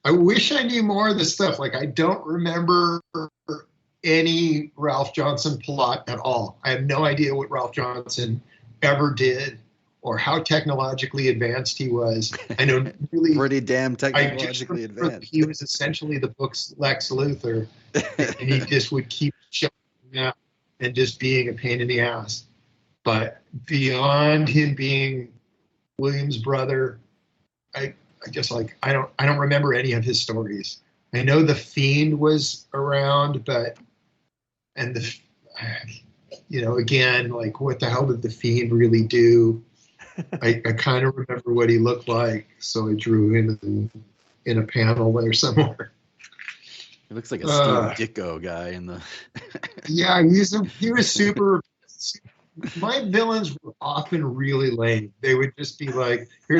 I wish I knew more of this stuff. Like, I don't remember any Ralph Johnson plot at all. I have no idea what Ralph Johnson ever did or how technologically advanced he was. I know really pretty damn technologically advanced. He was essentially the book's Lex Luthor, and he just would keep showing up and just being a pain in the ass. But beyond him being William's brother, I don't remember any of his stories. I know the Fiend was around, again, like, what the hell did the Fiend really do? I kind of remember what he looked like, so I drew him in a panel there somewhere. He looks like a Steve Ditko guy in the. Yeah, he was super. My villains were often really lame. They would just be like, they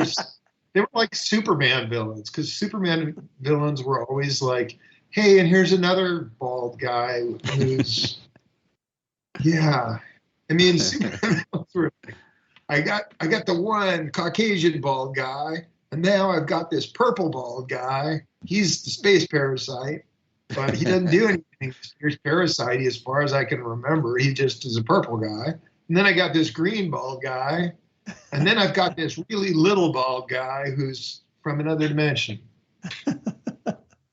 were like Superman villains, because Superman villains were always like, hey, and here's another bald guy who's, yeah. I mean, Superman villains were like, I got the one Caucasian bald guy, and now I've got this purple bald guy. He's the space parasite, but he doesn't do anything space parasite as far as I can remember. He just is a purple guy. And then I got this green bald guy, and then I've got this really little bald guy who's from another dimension.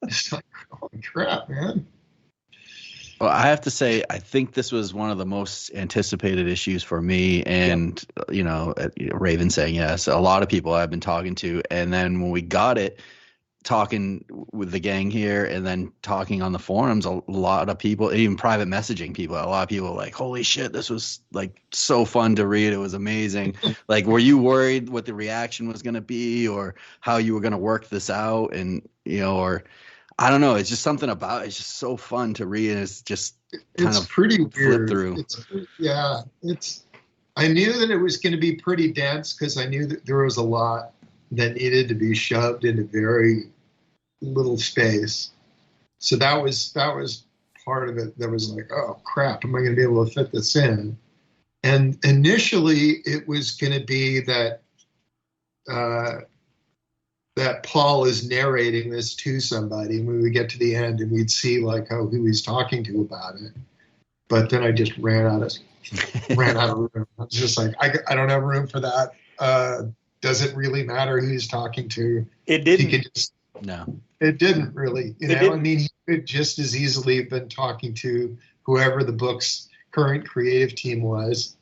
It's like, holy crap, man. Well, I have to say, I think this was one of the most anticipated issues for me, and Raven saying yes. A lot of people I've been talking to, and then when we got it, talking with the gang here, and then talking on the forums, a lot of people, even private messaging people, a lot of people were like, "Holy shit, this was like so fun to read. It was amazing." Like, were you worried what the reaction was going to be, or how you were going to work this out, and or I don't know. It's just something about it's just so fun to read. And it's just kind of pretty weird. Through. I knew that it was going to be pretty dense because I knew that there was a lot that needed to be shoved into very little space. So that was part of it. That was like, oh crap, am I going to be able to fit this in? And initially, it was going to be that. That Paul is narrating this to somebody, and we would get to the end and we'd see like who he's talking to about it. But then I just ran out of room. I was just like, I don't have room for that. Does it really matter who he's talking to? It didn't. He could just No. It didn't really. You It know, didn't. I mean, he could just as easily have been talking to whoever the book's current creative team was.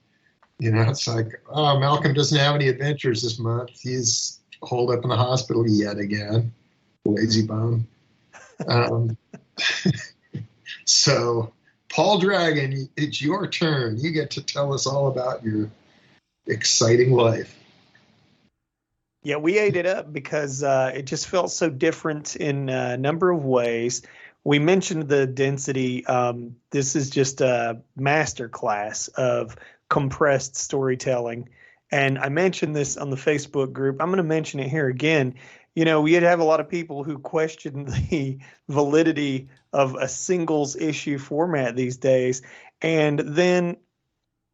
You know, it's like, oh, Malcolm doesn't have any adventures this month. He's holed up in the hospital yet again. Lazy bum. So, Paul Dragon, it's your turn. You get to tell us all about your exciting life. Yeah, we ate it up because it just felt so different in a number of ways. We mentioned the density. This is just a master class of compressed storytelling. And I mentioned this on the Facebook group. I'm going to mention it here again. You know, we'd have a lot of people who question the validity of a singles issue format these days. And then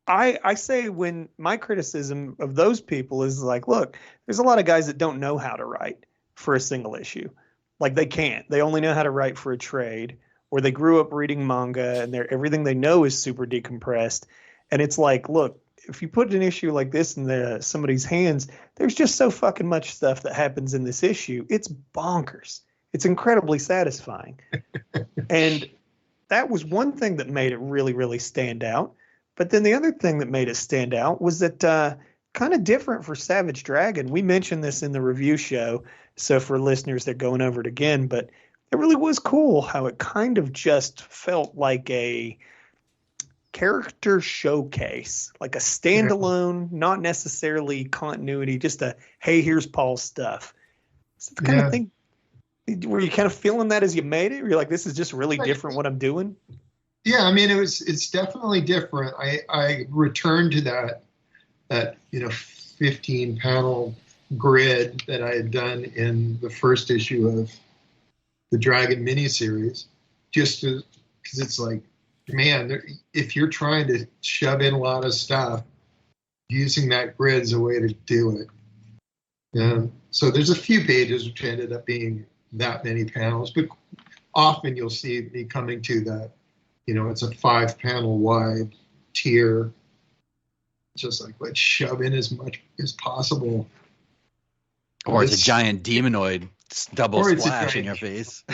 I say, when my criticism of those people is like, look, there's a lot of guys that don't know how to write for a single issue. Like, they can't. They only know how to write for a trade, or they grew up reading manga and everything they know is super decompressed. And it's like, look, if you put an issue like this in somebody's hands, there's just so fucking much stuff that happens in this issue. It's bonkers. It's incredibly satisfying. And that was one thing that made it really, really stand out. But then the other thing that made it stand out was that kind of different for Savage Dragon. We mentioned this in the review show, so for listeners, they're going over it again. But it really was cool how it kind of just felt like a character showcase, like a standalone, not necessarily continuity, just a, hey, here's Paul's stuff. So the kind of thing, were you kind of feeling that as you made it? Were you like, this is just really different what I'm doing? Yeah, I mean, it's definitely different. I returned to that 15 panel grid that I had done in the first issue of the Dragon miniseries, just because it's like, man, if you're trying to shove in a lot of stuff, using that grid is a way to do it. And so there's a few pages which ended up being that many panels, but often you'll see me coming to that. It's a 5-panel wide tier. Just like, let's shove in as much as possible. Or it's a giant demonoid double splash in your face.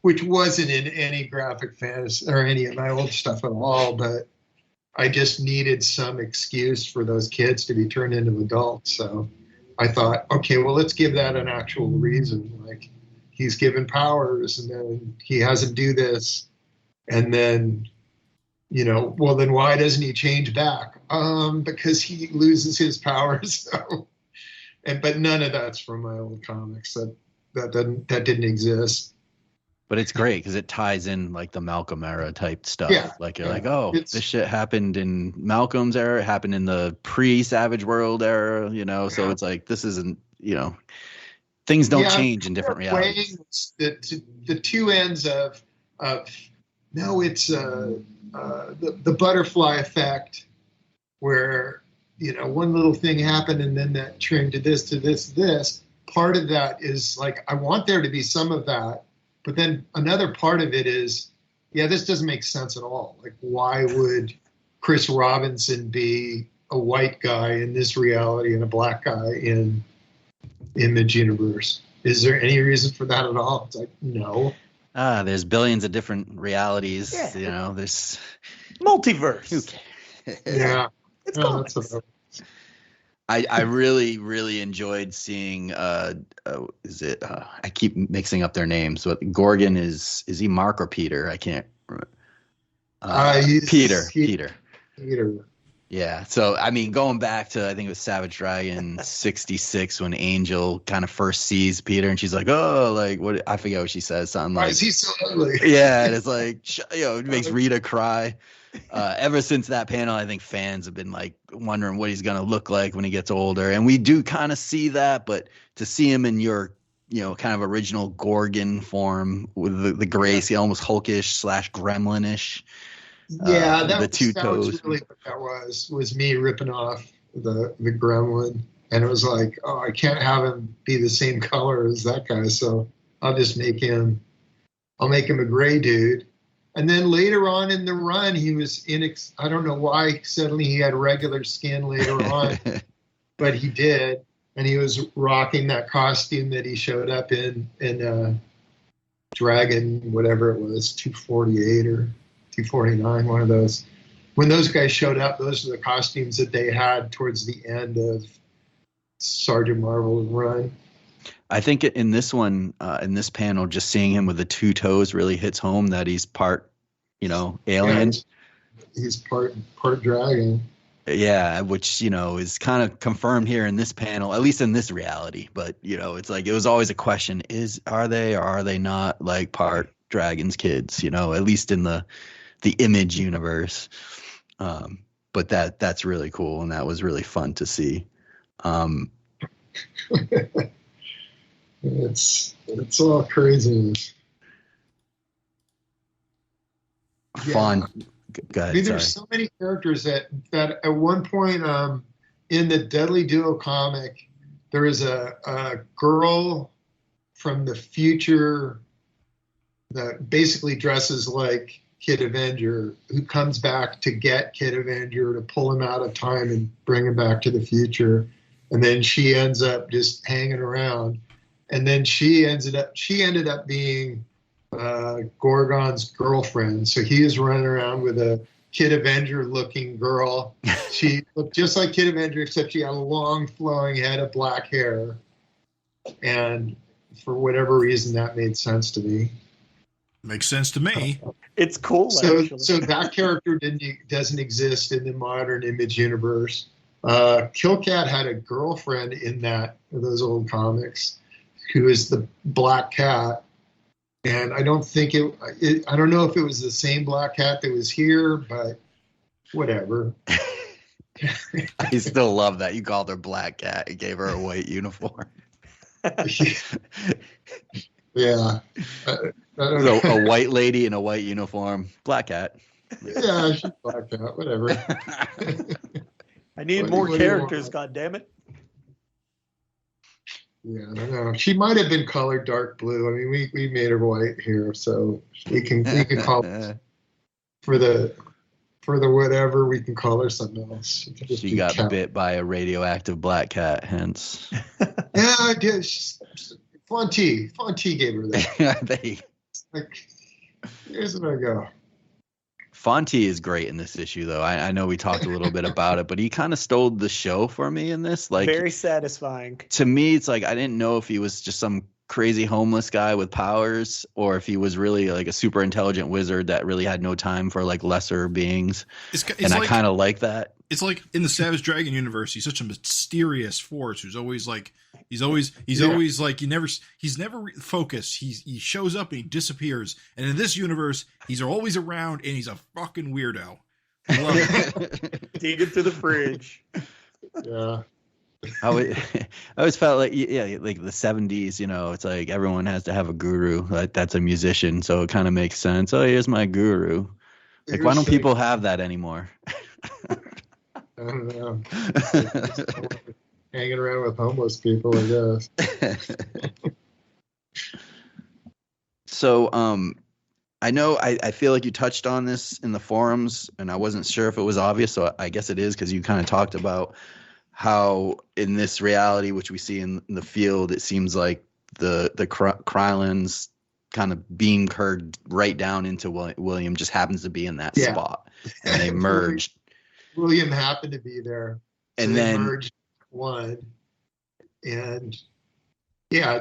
Which wasn't in any graphic fantasy or any of my old stuff at all, but I just needed some excuse for those kids to be turned into adults. So I thought, okay, well, let's give that an actual reason. Like, he's given powers, and then he has to do this, and then, well, then why doesn't he change back? Because he loses his powers. But none of that's from my old comics. That didn't exist. But it's great because it ties in like the Malcolm era type stuff. Yeah, like you're like, oh, this shit happened in Malcolm's era, it happened in the pre-Savage World era, So it's like, this isn't, things don't change in different realities. The two ends of no, it's the butterfly effect, where one little thing happened and then that turned to this, to this, this. Part of that is like, I want there to be some of that, but then another part of it is, this doesn't make sense at all. Like, why would Chris Robinson be a white guy in this reality and a black guy in Image universe? Is there any reason for that at all? It's like, no. There's billions of different realities. There's multiverse. Yeah, it's comics. I really, really enjoyed seeing. I keep mixing up their names. But Gorgon is he Mark or Peter? I can't remember. Peter. Yeah. So, I mean, going back to, I think it was Savage Dragon 66 when Angel kind of first sees Peter and she's like, oh, like, what? I forget what she says. Something like, is he so ugly? Yeah. And it's like, it makes Rita cry. Ever since that panel, I think fans have been like wondering what he's going to look like when he gets older. And we do kind of see that, but to see him in your, kind of original Gorgon form with the grace, almost hulkish / gremlinish. Yeah, the two toes. Was really what that was me ripping off the gremlin, and it was like, oh, I can't have him be the same color as that guy, so I'll just make him a gray dude. And then later on in the run, he was I don't know why suddenly he had regular skin later on, but he did. and he was rocking that costume that he showed up in Dragon, whatever it was, 248 or 249, one of those. When those guys showed up, those are the costumes that they had towards the end of Sergeant Marvel's run. I think in this one, in this panel, just seeing him with the two toes really hits home that he's part, alien. Yeah, he's part dragon. Yeah, which, is kind of confirmed here in this panel, at least in this reality. But, it's like it was always a question, are they or are they not like part dragon's kids, at least in the Image universe. But that's really cool, and that was really fun to see. It's all craziness. Fun. Go ahead, there's so many characters that at one point in the Deadly Duo comic, there is a girl from the future that basically dresses like Kid Avenger, who comes back to get Kid Avenger to pull him out of time and bring him back to the future. And then she ends up just hanging around. And then she ended up being Gorgon's girlfriend. So he is running around with a Kid Avenger looking girl. She looked just like Kid Avenger, except she had a long flowing head of black hair. And for whatever reason, that made sense to me. Makes sense to me. It's cool. So actually. So that character doesn't exist in the modern Image universe. Killcat had a girlfriend in those old comics, who is the Black Cat, and I don't think I don't know if it was the same Black Cat that was here, but whatever. I still love that you called her Black Cat and gave her a white uniform. Yeah. A white lady in a white uniform. Black Cat. Yeah, she's Black Cat, whatever. I need more characters, goddammit. Yeah, I don't know. She might have been colored dark blue. I mean, we made her white here, so we can call her for the whatever, we can call her something else. She got bit by a radioactive black cat, hence. Yeah, I did. Fonte gave her that. Like, here's what I go. Fonte is great in this issue, though. I know we talked a little bit about it, but he kind of stole the show for me in this. Like, very satisfying. To me, it's like I didn't know if he was just some crazy homeless guy with powers, or if he was really like a super intelligent wizard that really had no time for like lesser beings. And I kind of like that. It's like in the Savage Dragon universe, he's such a mysterious force who's always like always like he's never focused. He shows up and he disappears. And in this universe, he's always around and he's a fucking weirdo. I love it. Dig it to the fridge. Yeah. I always felt like, like the 70s, it's like everyone has to have a guru. Like that's a musician, so it kind of makes sense. Oh, here's my guru. Like, why don't people have that anymore? I don't know. Hanging around with homeless people, I guess. So, I know I feel like you touched on this in the forums, and I wasn't sure if it was obvious, so I guess it is, because you kind of talked about how in this reality, which we see in the field, it seems like the Krylons kind of beam curved right down into William, just happens to be in that spot, and they merged. William happened to be there, so and then merged one, and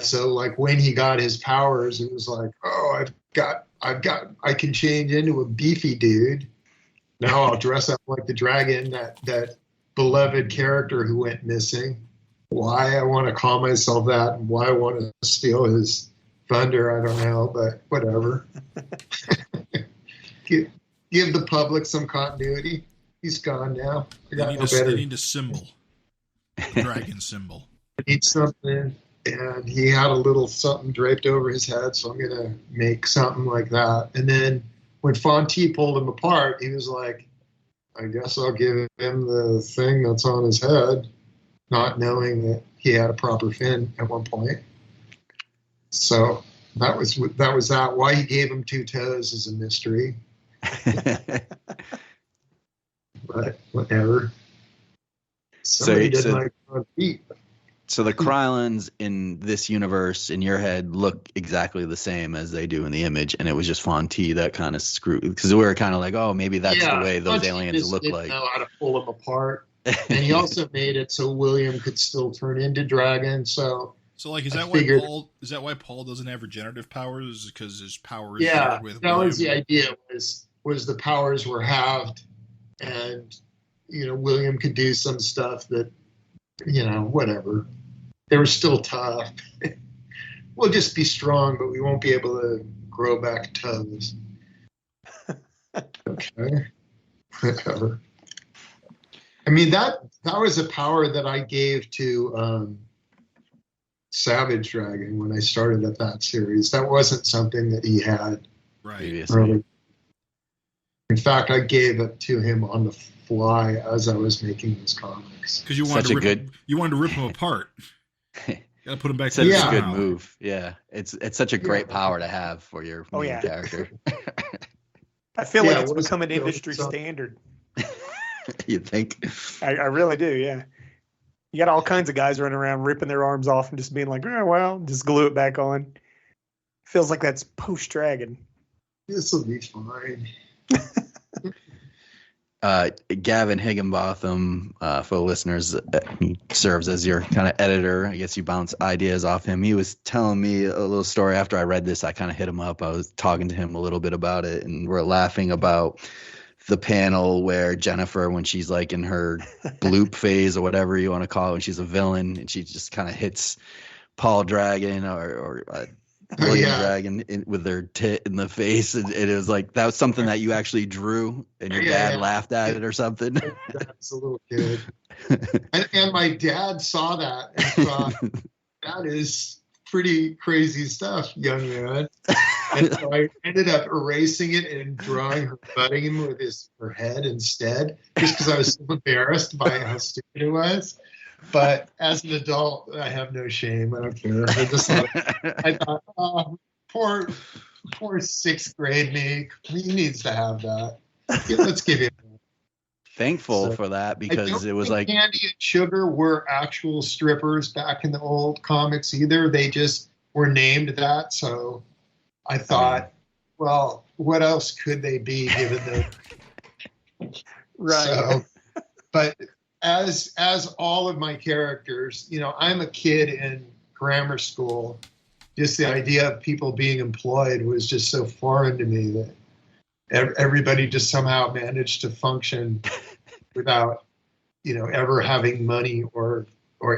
so like when he got his powers, it was like, oh, I can change into a beefy dude. Now I'll dress up like the dragon, that beloved character who went missing. Why I want to call myself that, and why I want to steal his thunder, I don't know, but whatever. give the public some continuity. He's gone now. They need a symbol, a dragon symbol. I need something, and he had a little something draped over his head, so I'm gonna make something like that. And then when Fonte pulled him apart, he was like, I guess I'll give him the thing that's on his head, not knowing that he had a proper fin at one point. So that was that. Why he gave him two toes is a mystery. But whatever. Somebody didn't like front feet. So the Krylons in this universe, in your head, look exactly the same as they do in the image, and it was just Fonte that kind of screwed, because we were kind of like, oh, maybe that's the way those aliens look didn't like. Know how to pull them apart, and he also made it so William could still turn into Dragon. So like, is that why Paul doesn't have regenerative powers? Because his powers shared with that William? was the idea. Was the powers were halved, and William could do some stuff that whatever. They were still tough. We'll just be strong, but we won't be able to grow back toes. Okay. Whatever. I mean, that was a power that I gave to Savage Dragon when I started at that series. That wasn't something that he had early. In fact, I gave it to him on the fly as I was making his comics. Because you wanted to rip him apart. Gotta put him back. Such a good move. Yeah, it's such a great power to have for your main character. I feel like it's become an industry standard. You think? I really do. Yeah. You got all kinds of guys running around ripping their arms off and just being like, oh, well, just glue it back on. Feels like that's post-Dragon. This will be fine. Gavin Higginbotham, for the listeners, he serves as your kind of editor. I guess you bounce ideas off him. He was telling me a little story after I read this. I kind of hit him up. I was talking to him a little bit about it, and we're laughing about the panel where Jennifer, when she's like in her bloop phase or whatever you want to call it, when she's a villain, and she just kind of hits Paul Dragon or William Dragon with their tit in the face, and it was like that was something that you actually drew, and your dad laughed at it or something. That's a little kid, and my dad saw that and thought that is pretty crazy stuff, young man. And so I ended up erasing it and drawing her butting him with her head instead, just because I was so embarrassed by how stupid it was. But as an adult, I have no shame. I don't care. I thought, oh, poor sixth grade me. He needs to have that. Yeah, let's give him that. Thankful for that, because it was like Candy and Sugar were actual strippers back in the old comics either. They just were named that. So I thought, well, what else could they be given the right? So, but as all of my characters, I'm a kid in grammar school. Just the idea of people being employed was just so foreign to me that everybody just somehow managed to function without, ever having money or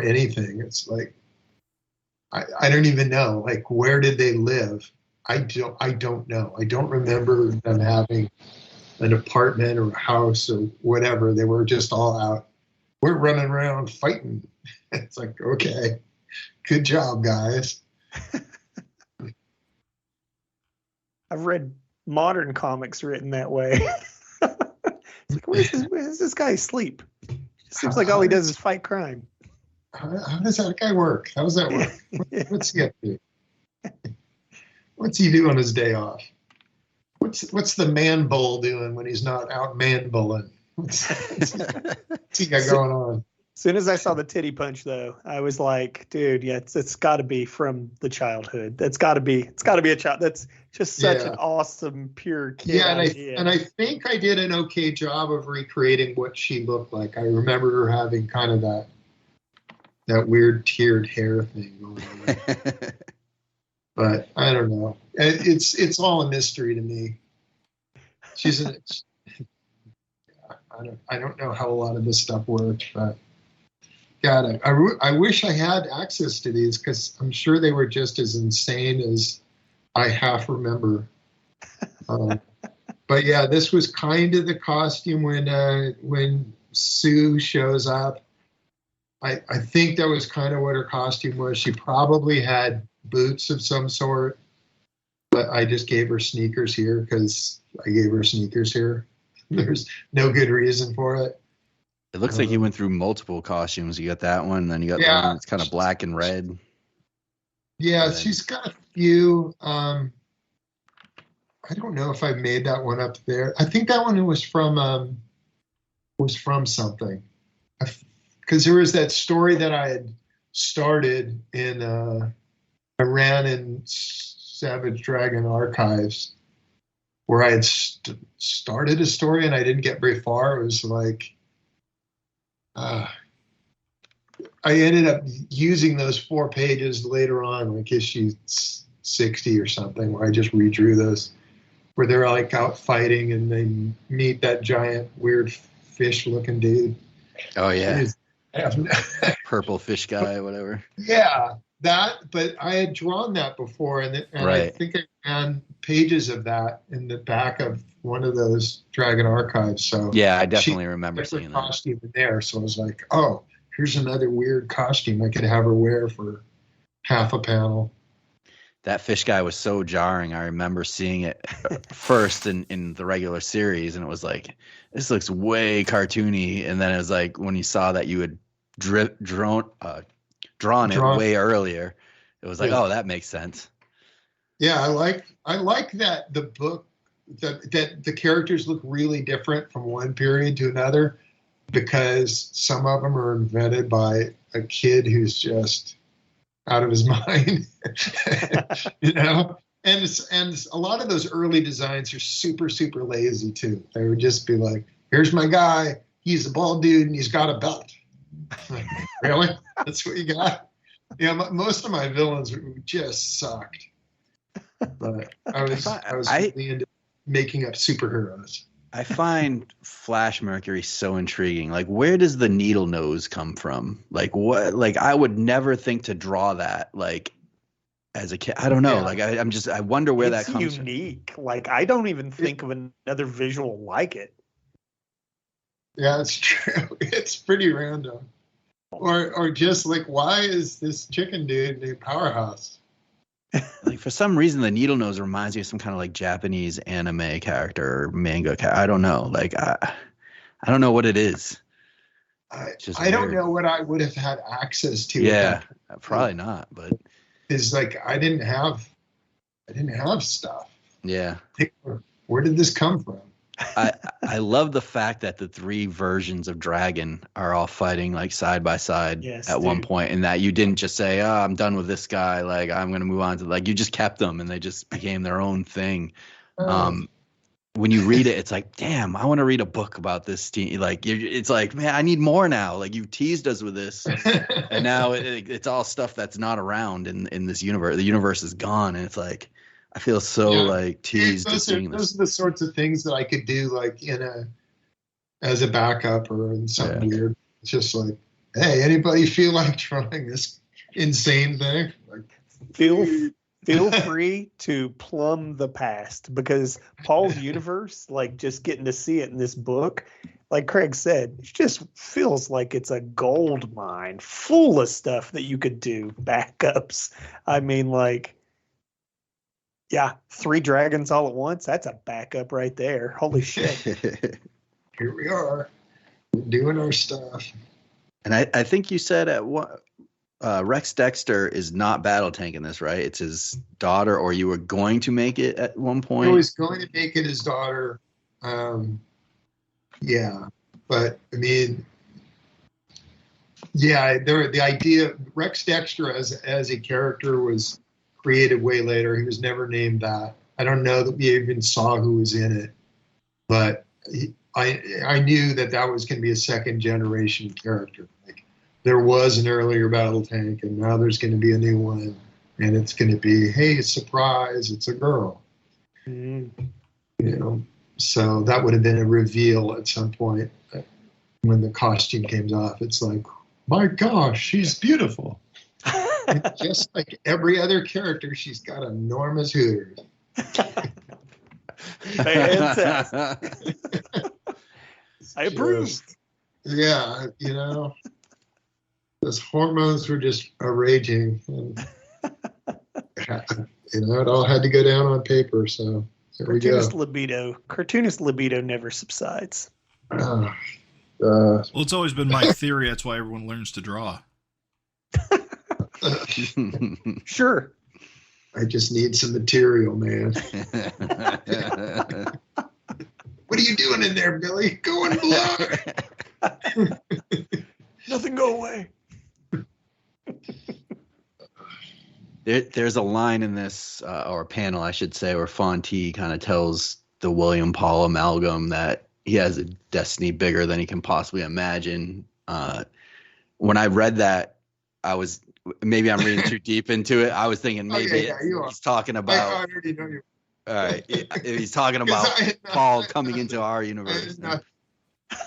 anything. It's like, I don't even know, like, where did they live? I don't know. I don't remember them having an apartment or a house or whatever. They were just all out. We're running around fighting. It's like, okay, good job, guys. I've read modern comics written that way. It's like, where does this guy sleep? It seems like all he does is fight crime. How does that guy work? How does that work? What's he up to? What's he do on his day off? What's the man bull doing when he's not out man bulling? What's he got going on? As soon as I saw the titty punch, though, I was like, dude, yeah, it's got to be from the childhood. It's got to be a child. That's just such an awesome, pure kid. Yeah, idea. and I think I did an okay job of recreating what she looked like. I remember her having kind of that weird tiered hair thing going on. But I don't know. It's all a mystery to me. I don't know how a lot of this stuff works, but God, I wish I had access to these, because I'm sure they were just as insane as I half remember. But yeah, this was kind of the costume when Sue shows up. I think that was kind of what her costume was. She probably had boots of some sort, but I just gave her sneakers here because I gave her sneakers here. There's no good reason for it. It looks like you went through multiple costumes. You got that one, then you got the one that's kind of black and red. Yeah, she's got a few. I don't know if I made that one up there. I think that one was from something. Because there was that story that I had started in I ran in Savage Dragon Archives, where I had started a story and I didn't get very far. It was like I ended up using those 4 pages later on, like issue 60 or something, where I just redrew those, where they're like out fighting and they meet that giant weird fish-looking dude. Oh yeah, purple fish guy, whatever. Yeah, that. But I had drawn that before, and Right. I think I ran pages of that in the back of one of those Dragon Archives. So Yeah, I definitely remember seeing that. Costume in there, so I was like, oh, here's another weird costume I could have her wear for half a panel. That fish guy was so jarring. I remember seeing it first in the regular series, and it was like, this looks way cartoony. And then it was like, when you saw that you had drawn it way earlier, it was like, oh, that makes sense. Yeah, I like that the book, that the characters look really different from one period to another, because some of them are invented by a kid who's just out of his mind, you know. And a lot of those early designs are super, super lazy too. They would just be like, "Here's my guy. He's a bald dude and he's got a belt." Like, really? That's what you got? Yeah, most of my villains just sucked. But I was really into making up superheroes. I find Flash Mercury so intriguing. Like, where does the needle nose come from? Like, what? Like, I would never think to draw that. Like, as a kid, I don't know. Yeah. Like, I wonder where that comes from. It's unique. Like, I don't even think of another visual like it. Yeah, it's true. It's pretty random. Or just like, why is this chicken dude named Powerhouse? Like, for some reason, the needle nose reminds me of some kind of like Japanese anime character or manga character. I don't know. Like, I don't know what it is. I don't know what I would have had access to. Yeah, probably not. But it's like I didn't have stuff. Yeah. Where did this come from? I love the fact that the 3 versions of Dragon are all fighting like side by side one point, and that you didn't just say, "Oh, I'm done with this guy. Like, I'm gonna move on to," like, you just kept them and they just became their own thing. When you read it, it's like, damn, I want to read a book about this team. Like, it's like, man, I need more now. Like, you've teased us with this, and now it's all stuff that's not around in this universe. The universe is gone, and it's like, I feel so like teased. Those are the sorts of things that I could do, like as a backup or in something weird. It's just like, hey, anybody feel like drawing this insane thing? Like, feel free to plumb the past, because Paul's universe, like, just getting to see it in this book, like Craig said, it just feels like it's a gold mine full of stuff that you could do, backups. I mean, like, yeah, 3 dragons all at once. That's a backup right there. Holy shit. Here we are. We're doing our stuff. And I think you said at what Rex Dexter is not battle tanking this, right? It's his daughter, or you were going to make it at one point? He was going to make it his daughter. Yeah. But, I mean, yeah, the idea, Rex Dexter as a character was created way later. He was never named that. I don't know that we even saw who was in it, but I knew that was going to be a second generation character. Like, there was an earlier battle tank, and now there's going to be a new one, and it's going to be, hey, surprise, it's a girl. You know, so that would have been a reveal at some point when the costume came off. It's like, my gosh, she's beautiful. Just like every other character, she's got enormous hooters. I approve. Yeah, you know, those hormones were just raging. And, you know, it all had to go down on paper. So there we go. Cartoonist libido never subsides. Well, it's always been my theory. That's why everyone learns to draw. Sure. I just need some material, man. What are you doing in there, Billy? Go and blow. Nothing, go away. There's a line in this, or a panel, I should say, where Fonte kind of tells the William Paul amalgam that he has a destiny bigger than he can possibly imagine. When I read that, maybe I'm reading too deep into it. I was thinking maybe he's talking about. I already know you. All right, he's talking about Paul coming into our universe.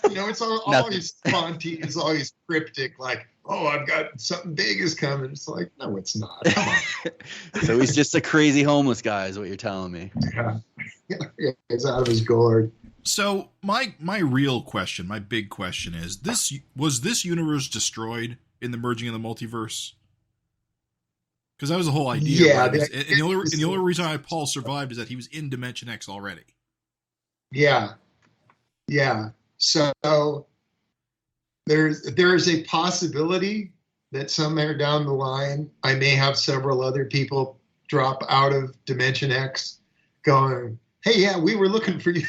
It's always Fonte is always cryptic, like, "Oh, I've got something big is coming." It's like, no, it's not. Come on. So he's just a crazy homeless guy, is what you're telling me. Yeah, he's out of his gourd. So my real question, my big question is: was this universe destroyed in the merging of the multiverse? Because that was the whole idea. Yeah, right? And the only reason why Paul survived is that he was in Dimension X already. Yeah. So there's a possibility that somewhere down the line, I may have several other people drop out of Dimension X going, "Hey, yeah, we were looking for you."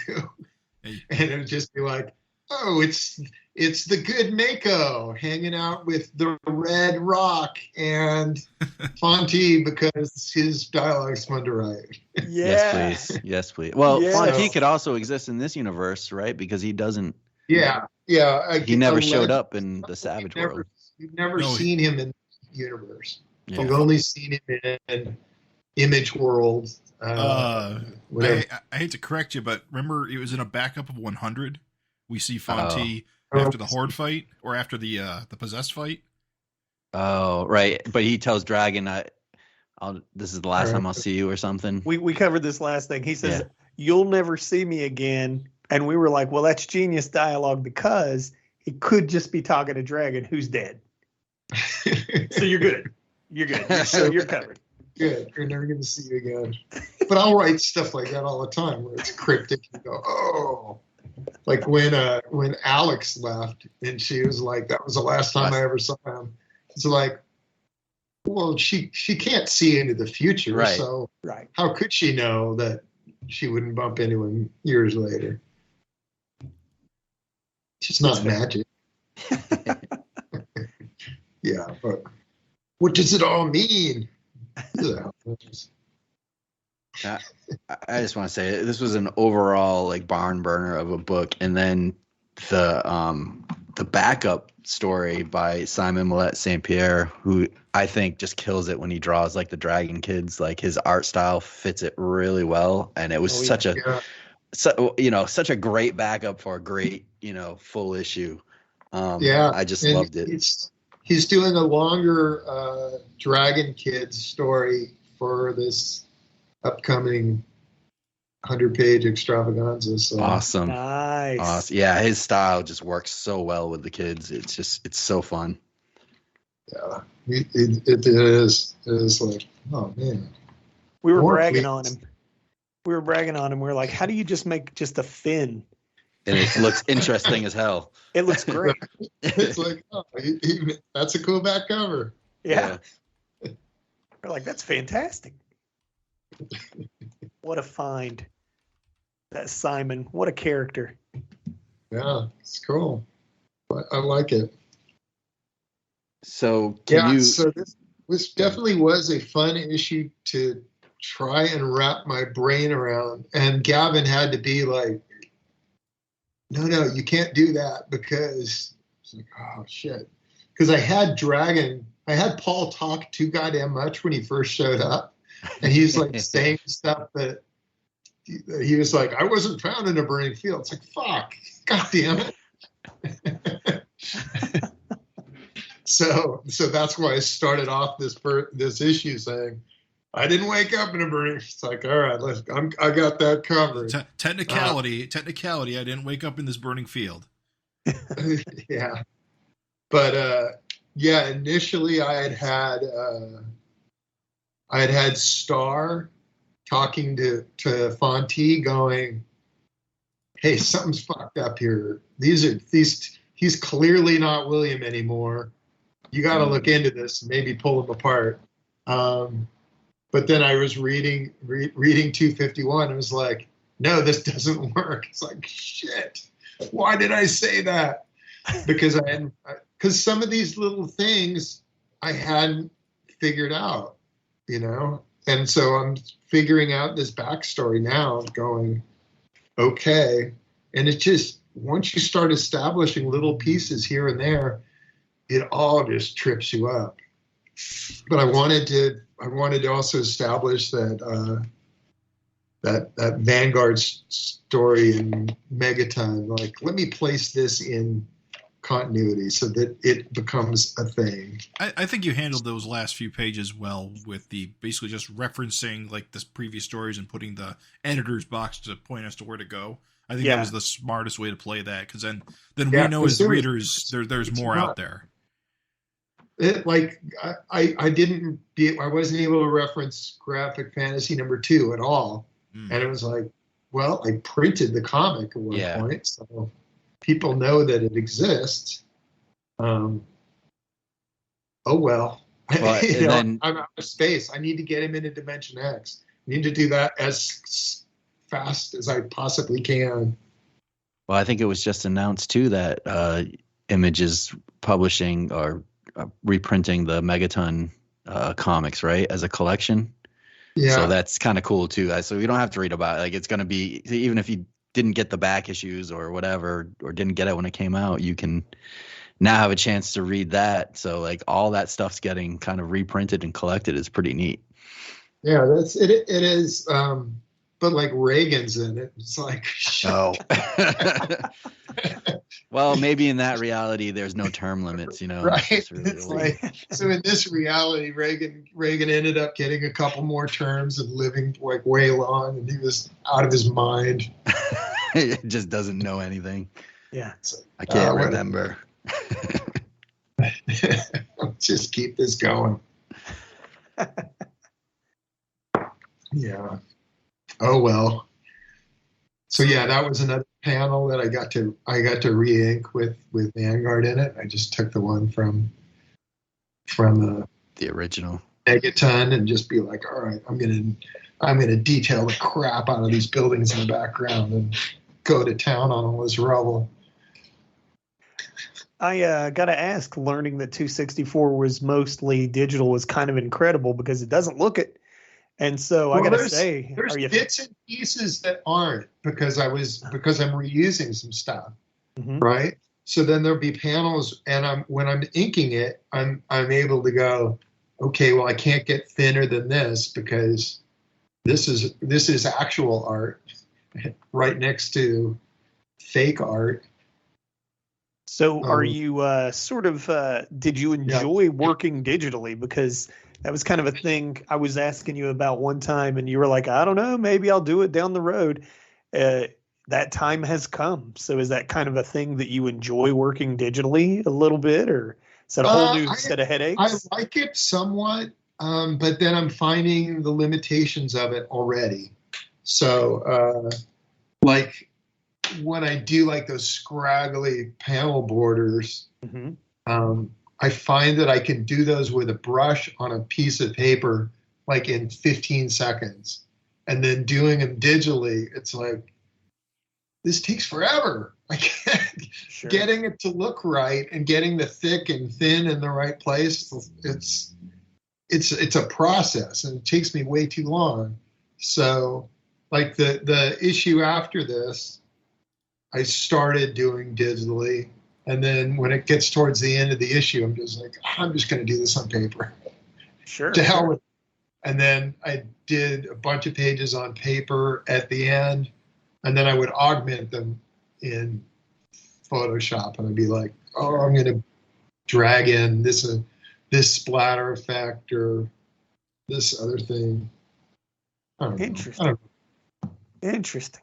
Hey. And it would just be like, "Oh, it's the good Mako hanging out with the Red Rock and Fonte because his dialogue's fun to write." Yeah. Yes, please. Well, Yeah. Fonte could also exist in this universe, right? Because he doesn't. Yeah. He never showed up in the Savage world. You've never seen him in the universe. Yeah. You've only seen him in Image World. Whatever. I hate to correct you, but remember it was in a backup of 100. We see Fonte after the Horde fight or after the Possessed fight. Oh, right. But he tells Dragon, "This is the last time I'll see you," or something. We covered this last thing. He says, Yeah. "You'll never see me again." And we were like, well, that's genius dialogue because he could just be talking to Dragon, who's dead. So you're good. You're covered. Good. You're never going to see you again. But I'll write stuff like that all the time where it's cryptic. You go, "Oh." Like when Alex left and she was like, "That was the last time I ever saw him." It's like, well, she can't see into the future. Right. So Right. how could she know that she wouldn't bump into him years later? It's not magic. Yeah, but what does it all mean? I just want to say this was an overall like barn burner of a book, and then the backup story by Simon Millette St. Pierre, who I think just kills it when he draws like the Dragon Kids. Like his art style fits it really well, and it was such a great backup for a great full issue. I just loved it. He's doing a longer Dragon Kids story for this upcoming 100-page extravaganza. So. Awesome. Nice. Awesome. Yeah, his style just works so well with the kids. It's so fun. Yeah, it is. It is like, oh man. We were bragging on him. We were like, how do you just make just a fin? And it looks interesting as hell. It looks great. It's like, oh, that's a cool back cover. Yeah. We're like, that's fantastic. What a find. That Simon. What a character. Yeah, it's cool. I like it. So so this definitely was a fun issue to try and wrap my brain around. And Gavin had to be like, no, you can't do that, because it's like, oh shit. Because I had Paul talk too goddamn much when he first showed up. And he's like saying stuff that he was like, I wasn't found in a burning field. It's like, fuck, god damn it. So that's why I started off this issue saying, I didn't wake up in a burning. It's like, all right, I got that covered. Technicality. I didn't wake up in this burning field. Yeah, but initially I had Star talking to Fonte, going, "Hey, something's fucked up here. He's clearly not William anymore. You got to look into this and maybe pull him apart." But then I was reading 251 and was like, no, this doesn't work. It's like, shit, why did I say that? Because some of these little things I hadn't figured out. you know? And so I'm figuring out this backstory now, going, okay. And it just, once you start establishing little pieces here and there, it all just trips you up. But I wanted to also establish that that Vanguard story in Megaton. Like, let me place this in continuity so that it becomes a thing. I think you handled those last few pages well with the basically just referencing like the previous stories and putting the editor's box to point us to where to go. I think that was the smartest way to play that, because then we know as readers there's more out there. It, like I wasn't able to reference Graphic Fantasy #2 at all, and it was like, well, I printed the comic at one point, so people know that it exists. Oh well. I'm out of space. I need to get him into Dimension X. I need to do that as fast as I possibly can. Well, I think it was just announced too that Image is publishing or reprinting the Megaton comics, right, as a collection. Yeah. So that's kind of cool too. So you don't have to read about it. Like, it's going to be, even if you didn't get the back issues or whatever, or didn't get it when it came out, you can now have a chance to read that. So like all that stuff's getting kind of reprinted and collected is pretty neat. Yeah, it is. But like Reagan's in it. It's like, oh. Well, maybe in that reality, there's no term limits, you know. Right. It's like, so in this reality, Reagan ended up getting a couple more terms and living like way long, and he was out of his mind. He just doesn't know anything. Yeah. Like, I can't remember. Just keep this going. Yeah. Oh well. So yeah, that was another panel that I got to re-ink with Vanguard in it. I just took the one from the original Megaton and just be like, all right, I'm gonna detail the crap out of these buildings in the background and go to town on all this rubble. I gotta ask, learning that 264 was mostly digital was kind of incredible, because it doesn't look it. And so I gotta say, there's bits and pieces that aren't, because I'm reusing some stuff, right? So then there'll be panels, and when I'm inking it, I'm able to go, okay, well, I can't get thinner than this because this is actual art right next to fake art. So are you did you enjoy working digitally? Because that was kind of a thing I was asking you about one time, and you were like, I don't know, maybe I'll do it down the road. That time has come. So is that kind of a thing that you enjoy, working digitally a little bit, or is that a whole new set of headaches? I like it somewhat, but then I'm finding the limitations of it already. So like when I do like those scraggly panel borders, I find that I can do those with a brush on a piece of paper, like in 15 seconds. And then doing them digitally, it's like, this takes forever. Like getting it to look right and getting the thick and thin in the right place, it's a process, and it takes me way too long. So like the issue after this, I started doing digitally. And then when it gets towards the end of the issue, I'm just like, I'm just going to do this on paper. Sure. To hell with it. And then I did a bunch of pages on paper at the end, and then I would augment them in Photoshop, and I'd be like, oh, I'm going to drag in this splatter effect or this other thing. I don't know. Interesting.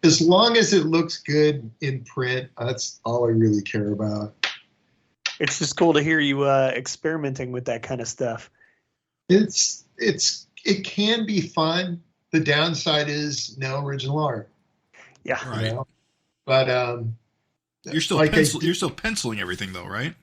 As long as it looks good in print, that's all I really care about. It's just cool to hear you experimenting with that kind of stuff. It can be fun. The downside is no original art. Yeah, right. You know? But you're still you're still penciling everything though, right?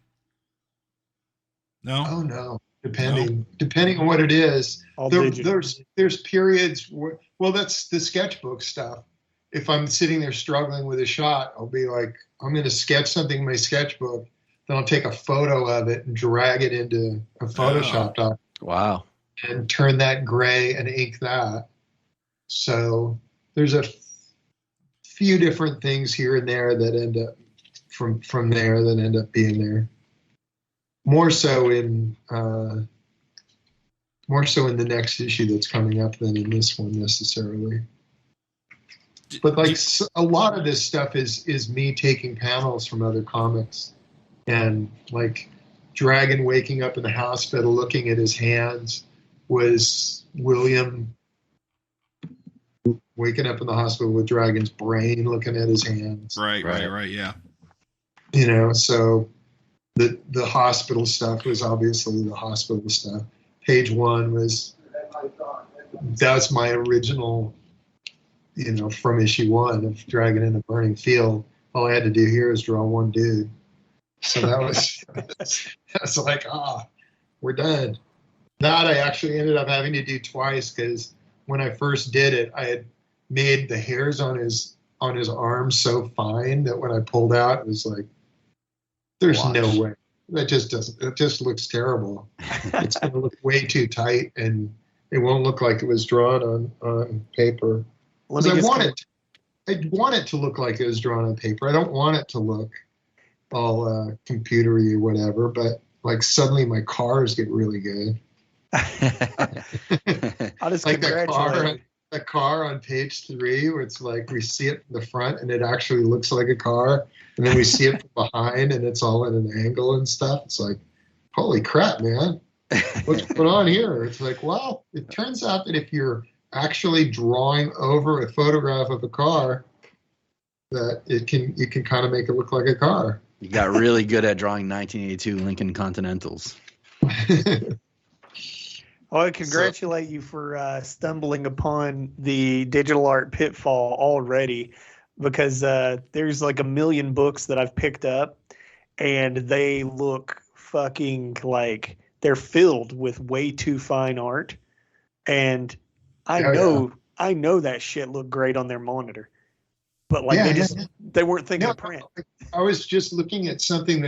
No. Oh no. Depending on what it is, there's periods where, well, that's the sketchbook stuff. If I'm sitting there struggling with a shot, I'll be like, I'm going to sketch something in my sketchbook. Then I'll take a photo of it and drag it into a Photoshop doc. Wow. and turn that gray and ink that. So there's a few different things here and there that end up from there that end up being there. More so in the next issue that's coming up than in this one necessarily. But like a lot of this stuff is me taking panels from other comics, and like Dragon waking up in the hospital looking at his hands was William waking up in the hospital with Dragon's brain looking at his hands. Right, yeah. You know, so the hospital stuff was obviously the hospital stuff. Page 1 that's my original, you know, from issue 1 of Dragon in a Burning Field. All I had to do here is draw one dude. So that was, that's like, we're done. That I actually ended up having to do twice, because when I first did it, I had made the hairs on his arms so fine that when I pulled out, it was like, there's no way. That just doesn't, it just looks terrible. It's going to look way too tight, and it won't look like it was drawn on paper. I want it to look like it was drawn on paper. I don't want it to look all computery or whatever, but like suddenly my cars get really good. I'll just like congratulate the car on page 3, where it's like we see it from the front and it actually looks like a car, and then we see it from behind and it's all at an angle and stuff. It's like, holy crap, man, what's going on here? It's like, well, it turns out that if you're actually drawing over a photograph of a car, that you can kind of make it look like a car. You got really good at drawing 1982 Lincoln Continentals. Well, I congratulate you for stumbling upon the digital art pitfall already, because there's like a million books that I've picked up, and they look fucking like they're filled with way too fine art. And I know that shit looked great on their monitor, but like they weren't thinking of print. I was just looking at something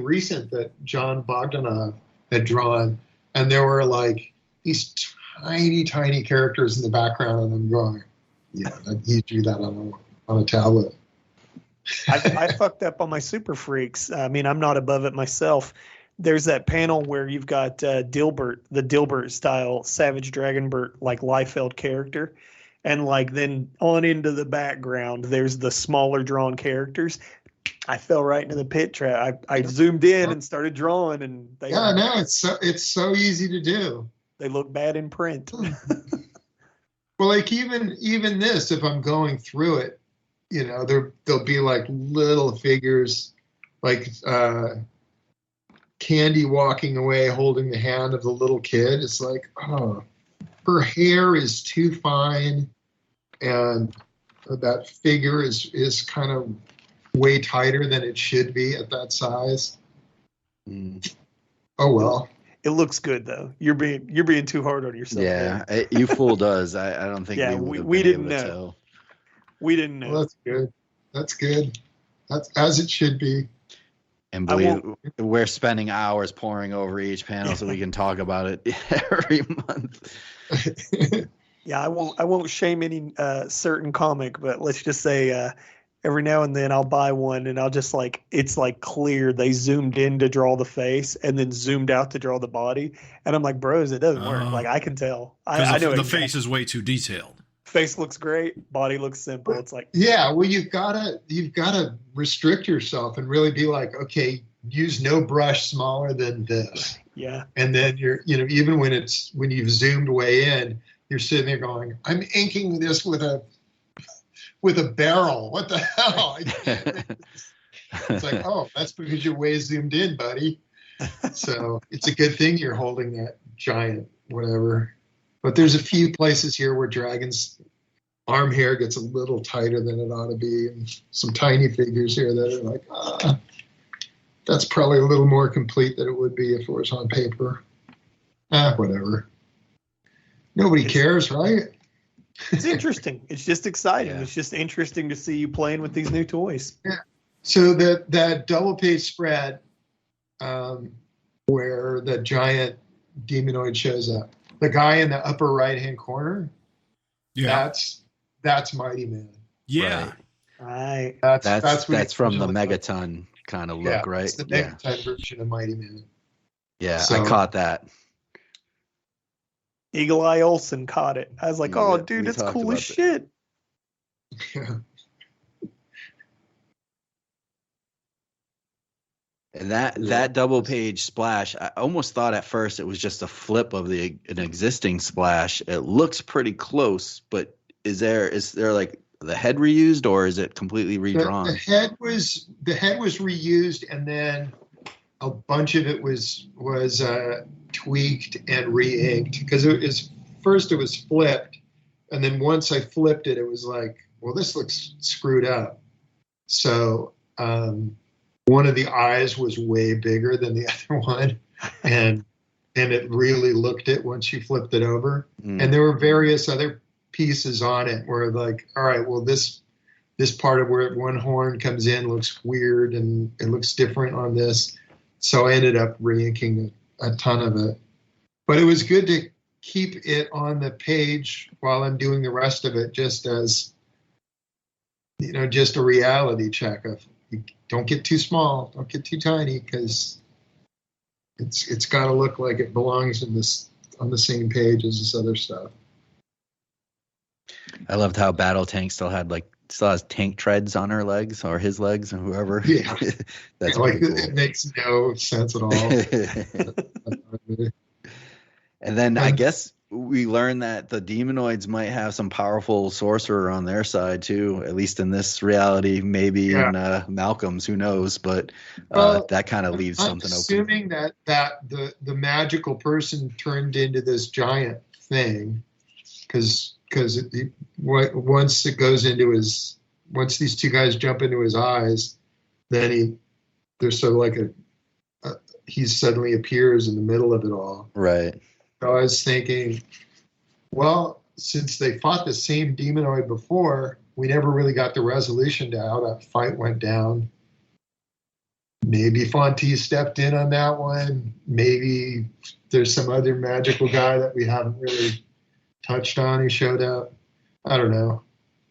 recent that John Bogdanov had drawn, and there were like these tiny, tiny characters in the background, and I'm going, yeah, he drew that on a tablet. I fucked up on my Super Freaks. I mean, I'm not above it myself. There's that panel where you've got Dilbert, the Dilbert style Savage Dragonbert, like Liefeld character. And like then on into the background, there's the smaller drawn characters. I fell right into the pit trap. I zoomed in and started drawing, and it's so easy to do. They look bad in print. Well, like even this, if I'm going through it, you know, there'll be like little figures, like Candy walking away holding the hand of the little kid. It's like, oh, her hair is too fine, and that figure is kind of way tighter than it should be at that size. Oh well. It looks good though. You're being too hard on yourself. Yeah, you fooled us. I don't think. Yeah, we didn't know. We didn't know. Well, that's good. That's good. That's as it should be. And believe we're spending hours poring over each panel so we can talk about it every month. Yeah, I won't shame any certain comic, but let's just say every now and then I'll buy one and I'll just like, it's like clear they zoomed in to draw the face and then zoomed out to draw the body, and I'm like, bros, it doesn't work. Like I can tell. I know the face is way too detailed. Face looks great, body looks simple. It's like, yeah, well, you've gotta restrict yourself and really be like, okay, use no brush smaller than this. Yeah. And then even when you've zoomed way in, you're sitting there going, I'm inking this with a barrel. What the hell? It's like, oh, that's because you're way zoomed in, buddy. So it's a good thing you're holding that giant whatever. But there's a few places here where Dragon's arm hair gets a little tighter than it ought to be, and some tiny figures here that are like, that's probably a little more complete than it would be if it was on paper. Whatever. Nobody cares, right? It's interesting. It's just exciting. Yeah. It's just interesting to see you playing with these new toys. Yeah. So that double page spread, where the giant Demonoid shows up. The guy in the upper right-hand corner, Yeah. that's Mighty Man. Yeah. Right. Right. That's from the originally looked. Megaton kind of look, right? It's the Yeah. Megaton version of Mighty Man. Yeah, So- I caught that. Eagle Eye Olsen caught it. I was like, Yeah, oh, dude, we that's talked cool as about shit. Yeah. And that double page splash, I almost thought at first it was just a flip of an existing splash. It looks pretty close, but is there like the head reused, or is it completely redrawn? The head was reused, and then a bunch of it was tweaked and re-inked, because first it was flipped, and then once I flipped it, it was like, well, this looks screwed up. So one of the eyes was way bigger than the other one, and it really looked it once you flipped it over. And there were various other pieces on it where, like, all right, well, this part of where one horn comes in looks weird, and it looks different on this. So I ended up re-inking a ton of it. But it was good to keep it on the page while I'm doing the rest of it, just as, just a reality check of, don't get too small, don't get too tiny, because it's got to look like it belongs on the same page as this other stuff. I loved how Battle Tank still has tank treads on her legs, or his legs, or whoever. Yeah. That's like, pretty cool. it makes no sense at all. And then I guess we learned that the Demonoids might have some powerful sorcerer on their side too, at least in this reality, maybe in Malcolm's, who knows, but that kind of leaves something open. Assuming that the magical person turned into this giant thing, because once these two guys jump into his eyes, then there's sort of like he suddenly appears in the middle of it all. Right. So I was thinking, well, since they fought the same demonoid before, we never really got the resolution to how that fight went down. Maybe Fonte stepped in on that one. Maybe there's some other magical guy that we haven't really touched on who showed up. I don't know.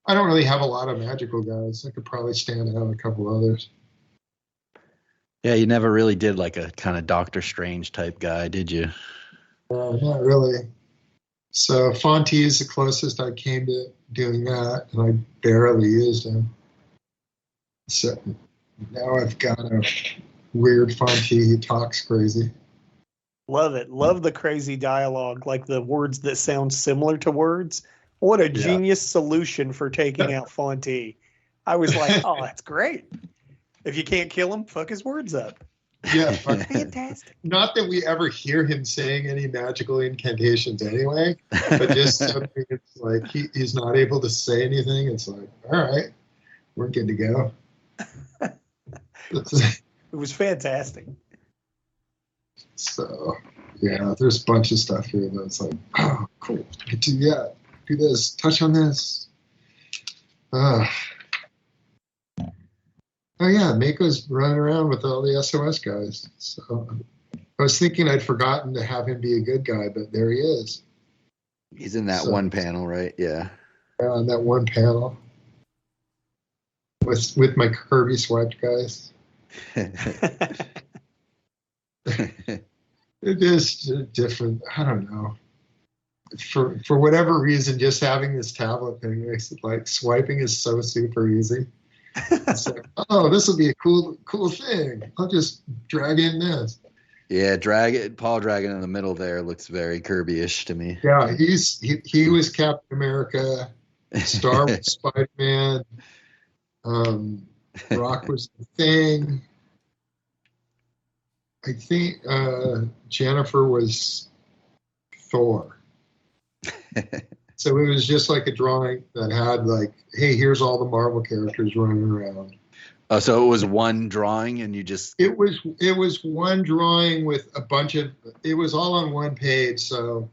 I don't really have a lot of magical guys. I could probably stand out a couple others. Yeah, you never really did like a kind of Doctor Strange type guy, did you? Not really. So Fonte is the closest I came to doing that, and I barely used him. So now I've got a weird Fonte who talks crazy. Love it. Love the crazy dialogue, like the words that sound similar to words. What a genius solution for taking out Fonte. I was like, oh, that's great. If you can't kill him, fuck his words up. Yeah, Fantastic. Not that we ever hear him saying any magical incantations anyway, but just something, it's like he's not able to say anything. It's like, all right, we're good to go. It was fantastic. So, yeah, there's a bunch of stuff here that's like, oh, cool. I can do that. Do this. Touch on this. Oh, yeah, Mako's running around with all the SOS guys. So I was thinking I'd forgotten to have him be a good guy, but there he is. He's in that one panel, right? Yeah. On that one panel with my Kirby swiped guys. It is different. I don't know. For whatever reason, just having this tablet thing makes it like swiping is so super easy. It's like, oh, this will be a cool thing. I'll just drag in this. Yeah, Paul Dragon in the middle there looks very Kirby-ish to me. Yeah, he was Captain America, Star was Spider-Man, Rock was the Thing. I think Jennifer was Thor. So it was just like a drawing that had like, hey, here's all the Marvel characters running around. Oh, so it was one drawing, and you just... It was one drawing with a bunch of... It was all on one page, so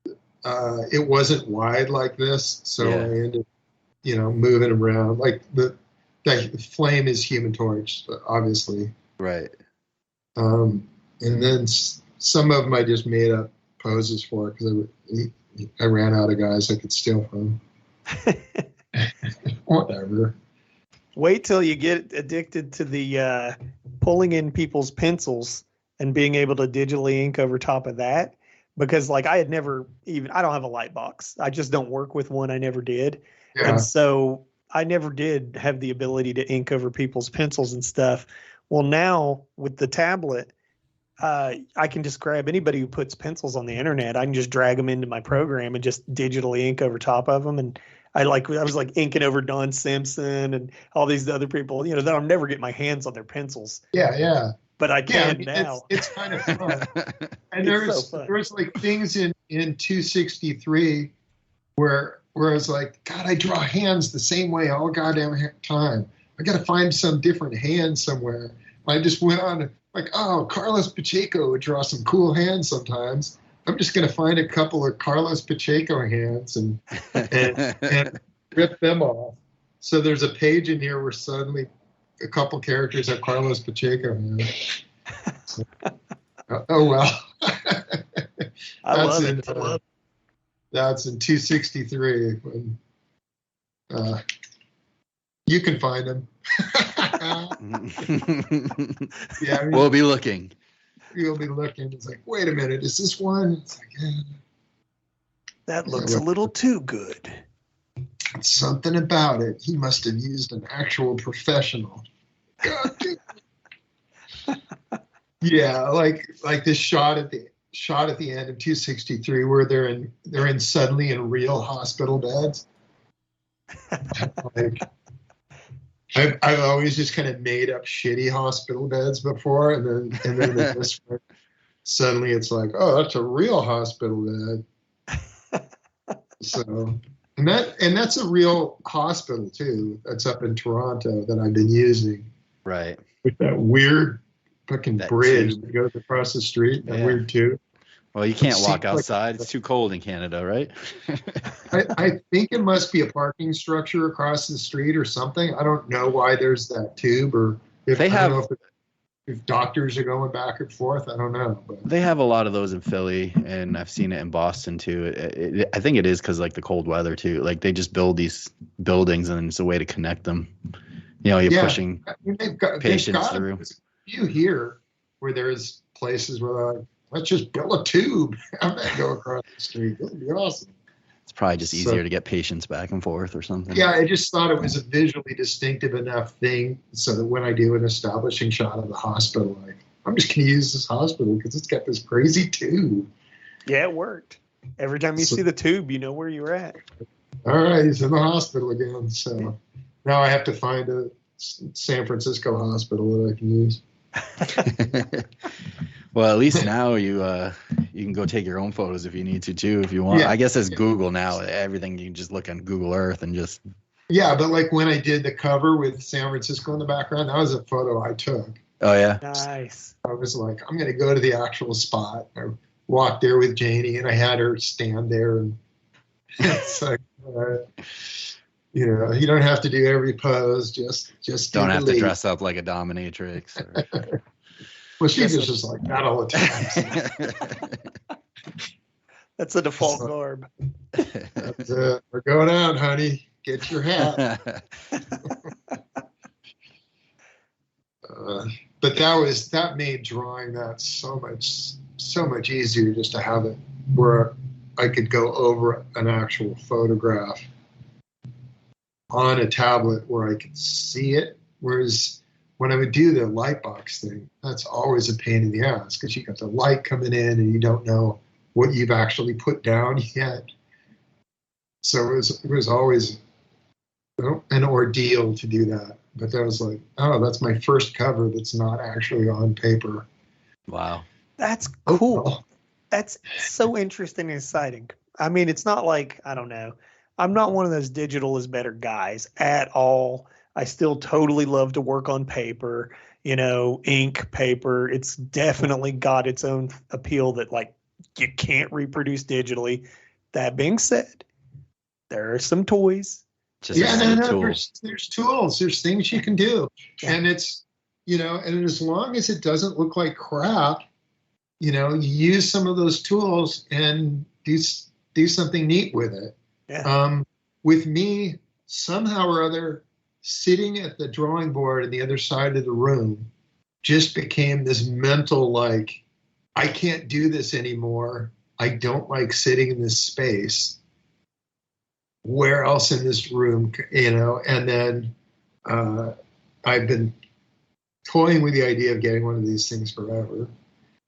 it wasn't wide like this. So I ended, moving around. Like the Flame is Human Torch, obviously. Right. And then Some of them I just made up poses for because I ran out of guys I could steal from. Whatever. Wait till you get addicted to the pulling in people's pencils and being able to digitally ink over top of that. Because like I don't have a light box. I just don't work with one. I never did. Yeah. And so I never did have the ability to ink over people's pencils and stuff. Well, now with the tablet, I can just grab anybody who puts pencils on the internet. I can just drag them into my program and just digitally ink over top of them. And I was like inking over Don Simpson and all these other people, that I'll never get my hands on their pencils. Yeah. But I can now. It's kind of fun. And there's like things in 263 where I was like, God, I draw hands the same way all goddamn time. I got to find some different hand somewhere. I just went on like, oh, Carlos Pacheco would draw some cool hands sometimes. I'm just going to find a couple of Carlos Pacheco hands and rip them off. So there's a page in here where suddenly a couple characters have Carlos Pacheco hands. So, oh well. I love it. That's in 263. When, you can find them. Yeah, I mean, we'll be looking. You'll be looking. It's like, wait a minute, is this one? It's like, yeah. That looks a little too good. Something about it. He must have used an actual professional. God, yeah, like this shot at the end of 263 where they're in suddenly in real hospital beds. Like, I've always just kind of made up shitty hospital beds before, and then this one, suddenly it's like, oh, that's a real hospital bed. So, and that's a real hospital too. That's up in Toronto that I've been using. Right. With that weird fucking bridge that goes across the street. That weird tube. Well, you can't walk outside. It's too cold in Canada, right? I think it must be a parking structure across the street or something. I don't know why there's that tube, or if if doctors are going back and forth. I don't know. But they have a lot of those in Philly, and I've seen it in Boston too. I think it is because like the cold weather too. Like they just build these buildings, and it's a way to connect them. You're pushing patients through. There's a few here where there's places where they're like, let's just build a tube and then go across the street. That would be awesome. It's probably just easier to get patients back and forth or something. Yeah, I just thought it was a visually distinctive enough thing so that when I do an establishing shot of the hospital, like, I'm just going to use this hospital because it's got this crazy tube. Yeah, it worked. Every time you see the tube, you know where you're at. All right, he's in the hospital again. So now I have to find a San Francisco hospital that I can use. Well, at least now you can go take your own photos if you need to too, if you want. Yeah. I guess it's Google now. Everything you can just look on Google Earth and just. Yeah, but like when I did the cover with San Francisco in the background, that was a photo I took. Oh yeah. Nice. I was like, I'm going to go to the actual spot. I walked there with Janie, and I had her stand there, and it's like, you don't have to do every pose. Just don't have to dress up like a dominatrix. Or... Well, she was just like that all the time. That's a default garb. That's it. We're going out, honey. Get your hat. But that made drawing that so much easier just to have it where I could go over an actual photograph on a tablet where I could see it. Whereas when I would do the light box thing, that's always a pain in the ass because you got the light coming in and you don't know what you've actually put down yet. So it was always an ordeal to do that. But that was like, oh, that's my first cover that's not actually on paper. Wow. That's cool. That's so interesting and exciting. I mean, it's not like, I don't know. I'm not one of those digital is better guys at all. I still totally love to work on paper, ink, paper. It's definitely got its own appeal that like you can't reproduce digitally. That being said, there are some toys. There's tools. There's things you can do. Yeah. And it's, and as long as it doesn't look like crap, you use some of those tools and do something neat with it. Yeah. With me, somehow or other, sitting at the drawing board on the other side of the room just became this mental, like, I can't do this anymore. I don't like sitting in this space. Where else in this room, And then I've been toying with the idea of getting one of these things forever.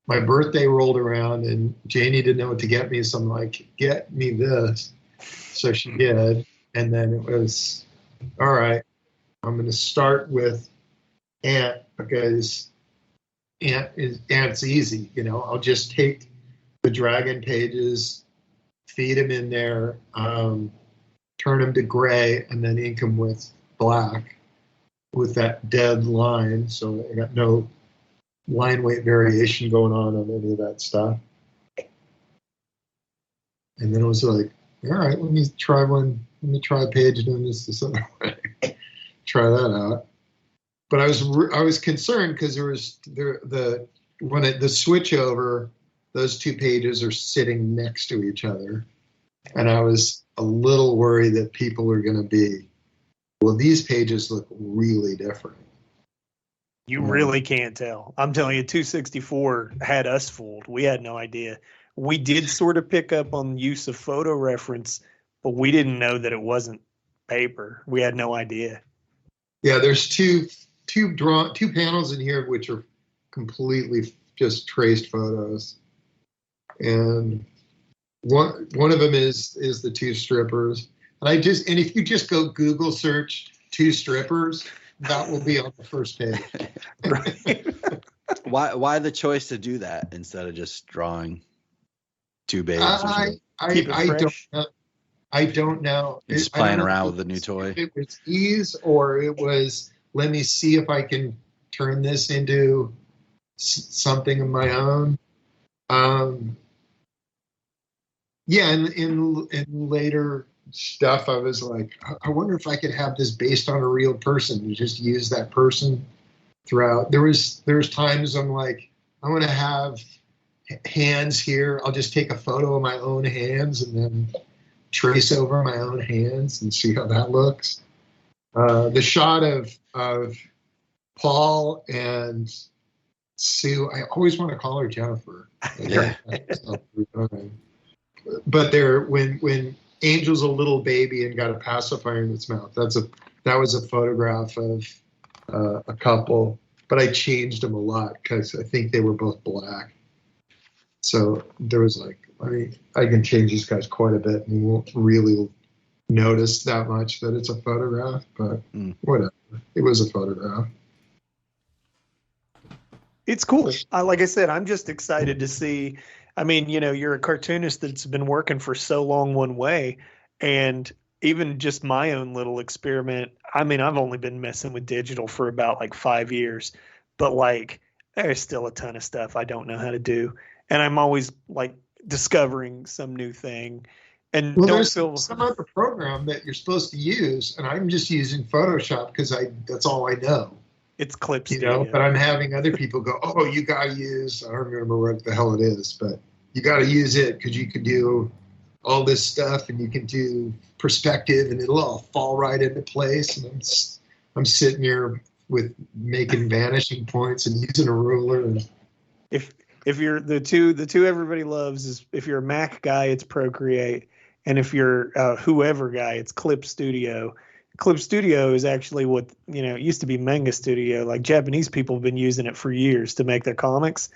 My birthday rolled around and Janie didn't know what to get me, so I'm like, get me this. So she did. And then it was, all right, I'm going to start with Ant because Ant's easy. I'll just take the dragon pages, feed them in there, turn them to gray, and then ink them with black with that dead line. So I got no line weight variation going on any of that stuff. And then it was like, all right, let me try a page doing this other way. Try that out. But I was concerned because there was the switch over, those two pages are sitting next to each other. And I was a little worried that people are going to be, well, these pages look really different. You really can't tell. I'm telling you, 264 had us fooled. We had no idea. We did sort of pick up on use of photo reference, but we didn't know that it wasn't paper. We had no idea. Yeah, there's two panels in here which are completely just traced photos, and one of them is the two strippers. And if you just go Google search two strippers, that will be on the first page. Right. Why the choice to do that instead of just drawing two babes? I don't know. Just playing around with the new toy. It was ease, or it was, let me see if I can turn this into something of my own. Yeah, and in later stuff, I was like, I wonder if I could have this based on a real person and just use that person throughout. There's times I'm like, I want to have hands here. I'll just take a photo of my own hands and then trace over my own hands and see how that looks. The shot of Paul and Sue, I always want to call her Jennifer. Yeah. But when Angel's a little baby and got a pacifier in its mouth, that was a photograph of a couple, but I changed them a lot because I think they were both black. So there was I can change these guys quite a bit, and you won't really notice that much that it's a photograph, but whatever. It was a photograph. It's cool. Like I said, I'm just excited to see. I mean, you're a cartoonist that's been working for so long one way, and even just my own little experiment. I mean, I've only been messing with digital for about 5 years, but there's still a ton of stuff I don't know how to do. And I'm always discovering some new thing. And there's some other program that you're supposed to use, and I'm just using Photoshop because that's all I know. It's Clip Studio. But I'm having other people go, oh, you got to use, I don't remember what the hell it is, but you got to use it because you can do all this stuff and you can do perspective and it'll all fall right into place. And I'm sitting here with making vanishing points and using a ruler. And if you're the two everybody loves is, if you're a Mac guy, it's Procreate. And if you're a whoever guy, it's Clip Studio. Clip Studio is actually what, it used to be Manga Studio. Japanese people have been using it for years to make their comics.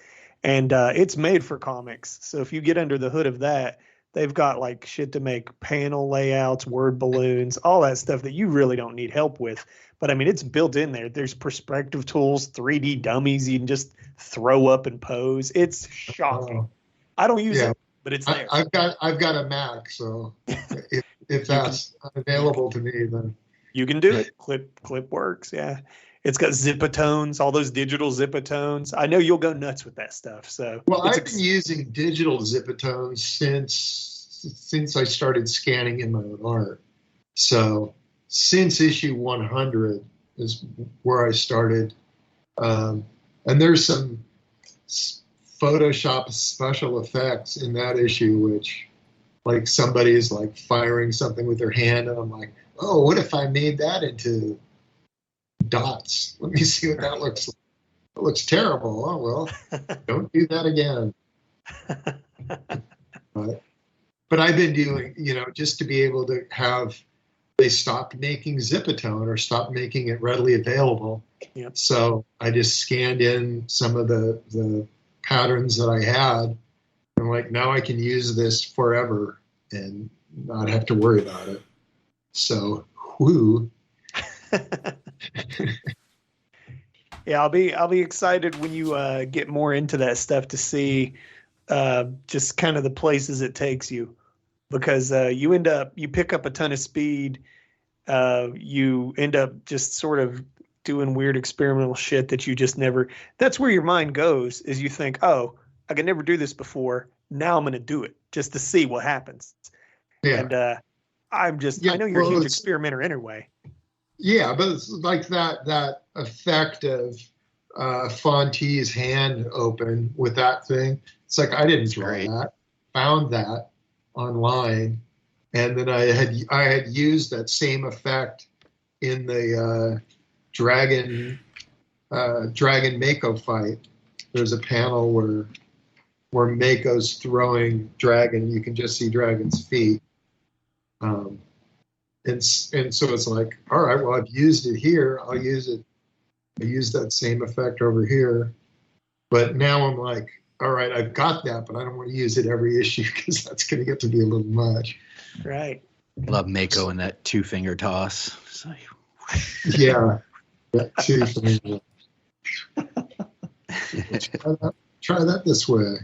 And it's made for comics. So if you get under the hood of that, they've got shit to make panel layouts, word balloons, all that stuff that you really don't need help with. But I mean, it's built in there. There's perspective tools, 3D dummies you can just throw up and pose. It's shocking. I don't use it, but it's there. I've got a Mac, so if that's available to me, then you can do it. Clip works. Yeah. It's got zipatones, all those digital zipatones. I know you'll go nuts with that stuff. So, I've been using digital zipatones since I started scanning in my own art. So, since issue 100 is where I started, and there's some Photoshop special effects in that issue, which like somebody's like firing something with their hand, and I'm like, oh, what if I made that into dots? Let me see what that looks like. It looks terrible. Oh well, don't do that again. But I've been doing, just to be able to have, they stopped making Zipatone or stopped making it readily available. Yep. So I just scanned in some of the patterns that I had. I'm like, now I can use this forever and not have to worry about it. So, whoo. Yeah, I'll be excited when you get more into that stuff to see just kind of the places it takes you, because you pick up a ton of speed. You end up just sort of doing weird experimental shit that you just never. That's where your mind goes. Is you think, oh, I could never do this before. Now I'm going to do it just to see what happens. Yeah. And I know you're a huge experimenter anyway. Yeah, but it's like that effect of Fontee's hand open with that thing. It's like I didn't draw that. Found that online, and then I had used that same effect in the Dragon Mako fight. There's a panel where Mako's throwing Dragon. You can just see Dragon's feet. And so it's like, all right, well, I've used it here. I'll use it. I use that same effect over here. But now I'm like, all right, I've got that, but I don't want to use it every issue because that's going to get to be a little much. Right. Love Mako and that 2-finger toss. It's like, yeah. That 2-finger. Try that this way.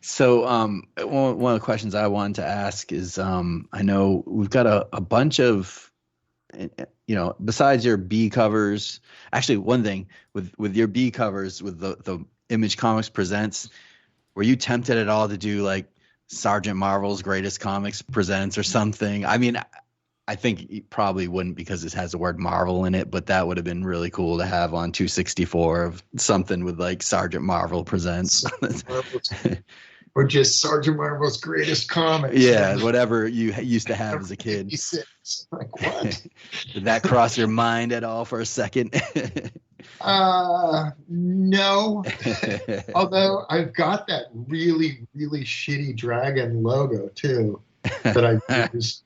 So one of the questions I wanted to ask is, I know we've got a bunch of, besides your B covers, actually one thing with your B covers with the Image Comics Presents, were you tempted at all to do like Sergeant Marvel's Greatest Comics Presents or something? I mean, I think you probably wouldn't because it has the word Marvel in it, but that would have been really cool to have on 264 of something with like Sergeant Marvel Presents. Or just Sergeant Marvel's Greatest Comics. Yeah, whatever you used to have as a kid. 56. Like, what? Did that cross your mind at all for a second? No. Although I've got that really, really shitty dragon logo too that I used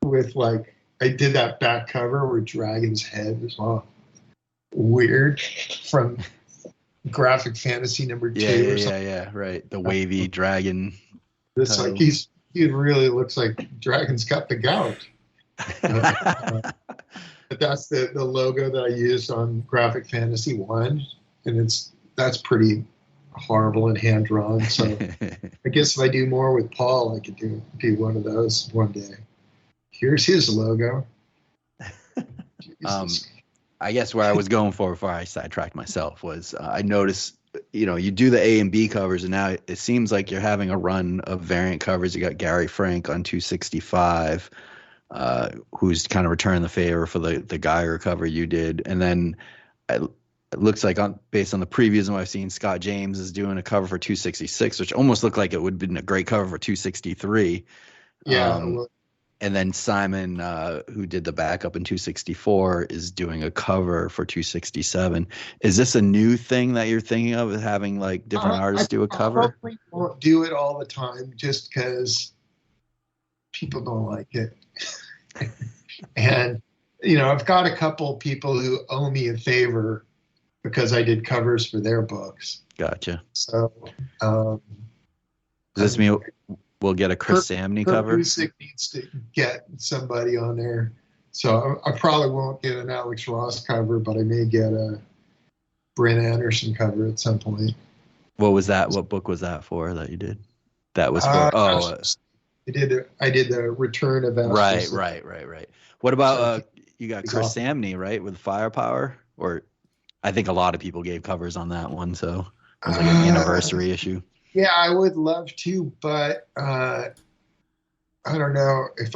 with I did that back cover where Dragon's head was all weird from Graphic Fantasy number 2 or something. Yeah, right. The wavy dragon. It's like he really looks like Dragon's got the gout. But that's the logo that I used on Graphic Fantasy 1, and that's pretty horrible and hand drawn. So I guess if I do more with Paul, I could do one of those one day. Here's his logo. I guess where I was going for before I sidetracked myself was I noticed, you do the A and B covers, and now it seems like you're having a run of variant covers. You got Gary Frank on 265, who's kind of returning the favor for the Geiger cover you did. And then it looks like based on the previews and what I've seen, Scott James is doing a cover for 266, which almost looked like it would have been a great cover for 263. Yeah. And then Simon, who did the backup in 264, is doing a cover for 267. Is this a new thing that you're thinking of, having like different artists do a cover? I probably won't do it all the time just because people don't like it. And, I've got a couple people who owe me a favor because I did covers for their books. Gotcha. So, does this mean we'll get a Chris Samney cover? Music needs to get somebody on there. So I probably won't get an Alex Ross cover, but I may get a Bryn Anderson cover at some point. What was that? What book was that for that you did? That was for I did the Return of Astros. Right. What about you got Chris Samney, right, with Firepower? Or I think a lot of people gave covers on that one, so it was like an anniversary issue. Yeah, I would love to, but I don't know if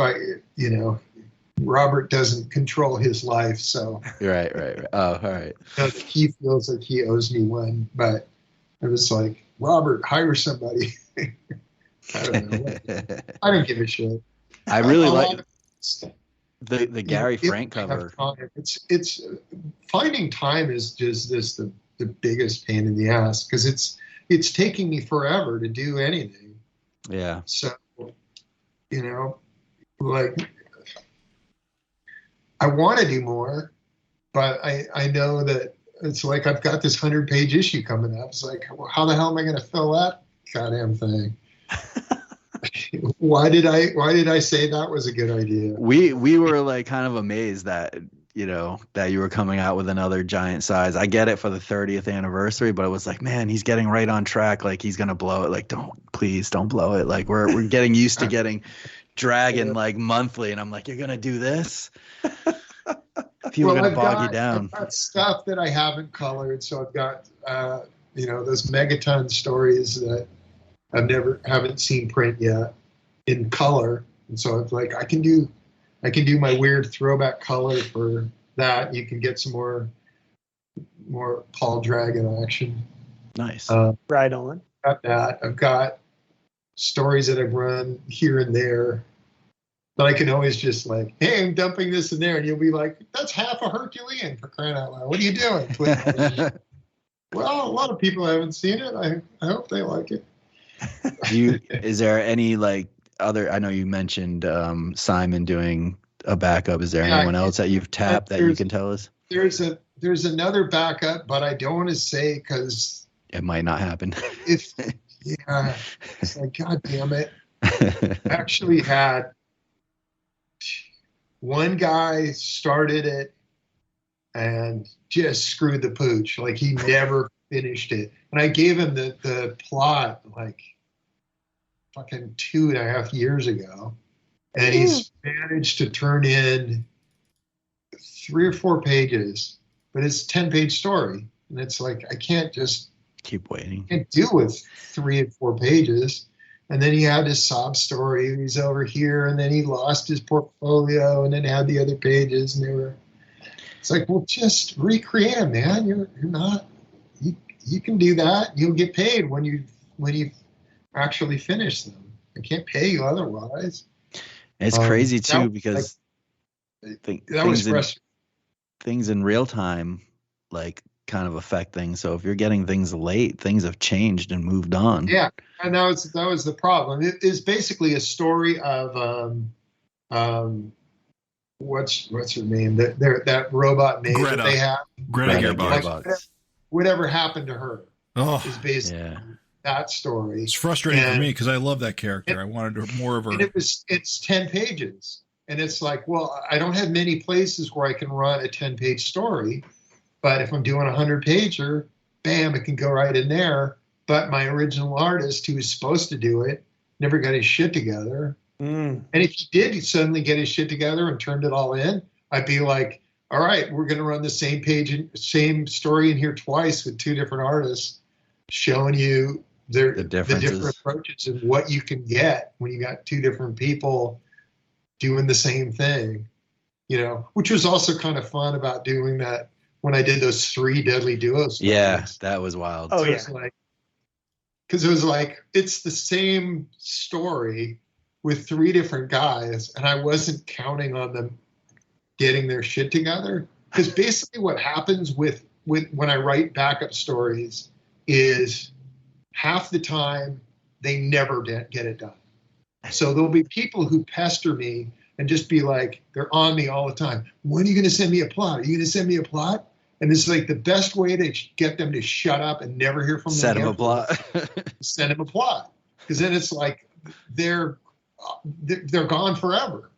Robert doesn't control his life, so Right. Oh, all right. he feels like he owes me one. But I was like, Robert, hire somebody. I don't know. I don't give a shit. I really A like lot of- the Gary if Frank I have cover. time, it's finding time is just the biggest pain in the ass, because it's taking me forever to do anything. Yeah. So, like, I want to do more, but I know that it's like I've got this 100-page issue coming up. It's like, well, how the hell am I going to fill that goddamn thing? Why did I say that was a good idea? We were like kind of amazed that that you were coming out with another giant size. I get it for the 30th anniversary, but it was like, man, he's getting right on track. Like, he's gonna blow it. Like, please don't blow it. Like, we're getting used to getting Dragon like monthly, and I'm like, you're gonna do this? People are gonna bog you down. I've got stuff that I haven't colored, so I've got those megaton stories that haven't seen print yet in color, and so it's like I can do my weird throwback color for that. You can get some more Paul Dragon action. Nice. Right on. Got that. I've got stories that I've run here and there, but I can always just like, hey, I'm dumping this in there, and you'll be like, that's half a Herculean, for crying out loud. What are you doing? Well, a lot of people haven't seen it. I hope they like it. Is there any like other? I know you mentioned Simon doing a backup. Is there anyone else that you've tapped that you can tell us? There's another backup, but I don't want to say because it might not happen. It's like, God damn it. I actually had one guy started it and just screwed the pooch. Like, he never finished it. And I gave him the plot like fucking 2.5 years ago. And he's managed to turn in 3 or 4 pages, but it's a 10-page story. And it's like, I can't just keep waiting. Can't do with 3 and 4 pages. And then he had his sob story. He's over here, and then he lost his portfolio, and then had the other pages, and they were. It's like, well, just recreate them, man. You're not. You can do that. You'll get paid when you actually finish them. I can't pay you otherwise. It's crazy too, because that was frustrating. Things in real time, like, kind of affect things. So if you're getting things late, things have changed and moved on. Yeah, and that was the problem. It is basically a story of what's her name? That robot name Greta. that they have. Greta Gearbox. Like, whatever happened to her is basically that story. It's frustrating for me because I love that character. I wanted more of her. And it's 10 pages. And it's like, well, I don't have many places where I can run a 10-page story. But if I'm doing a 100-pager, bam, it can go right in there. But my original artist, who was supposed to do it, never got his shit together. And if he did suddenly get his shit together and turned it all in, I'd be like, all right, we're going to run the same page and same story in here twice with 2 different artists, showing you the different approaches and what you can get when you got 2 different people doing the same thing, which was also kind of fun about doing that. When I did those 3 Deadly Duos. Yeah, that was wild. Oh, yeah. Because it was like, it's the same story with 3 different guys, and I wasn't counting on them getting their shit together. Because basically what happens with when I write backup stories is half the time they never get it done. So there'll be people who pester me and just be like, they're on me all the time. When are you going to send me a plot? Are you going to send me a plot? And it's like the best way to get them to shut up and never hear from them. Send them a plot. Send them a plot. Because then it's like they're gone forever.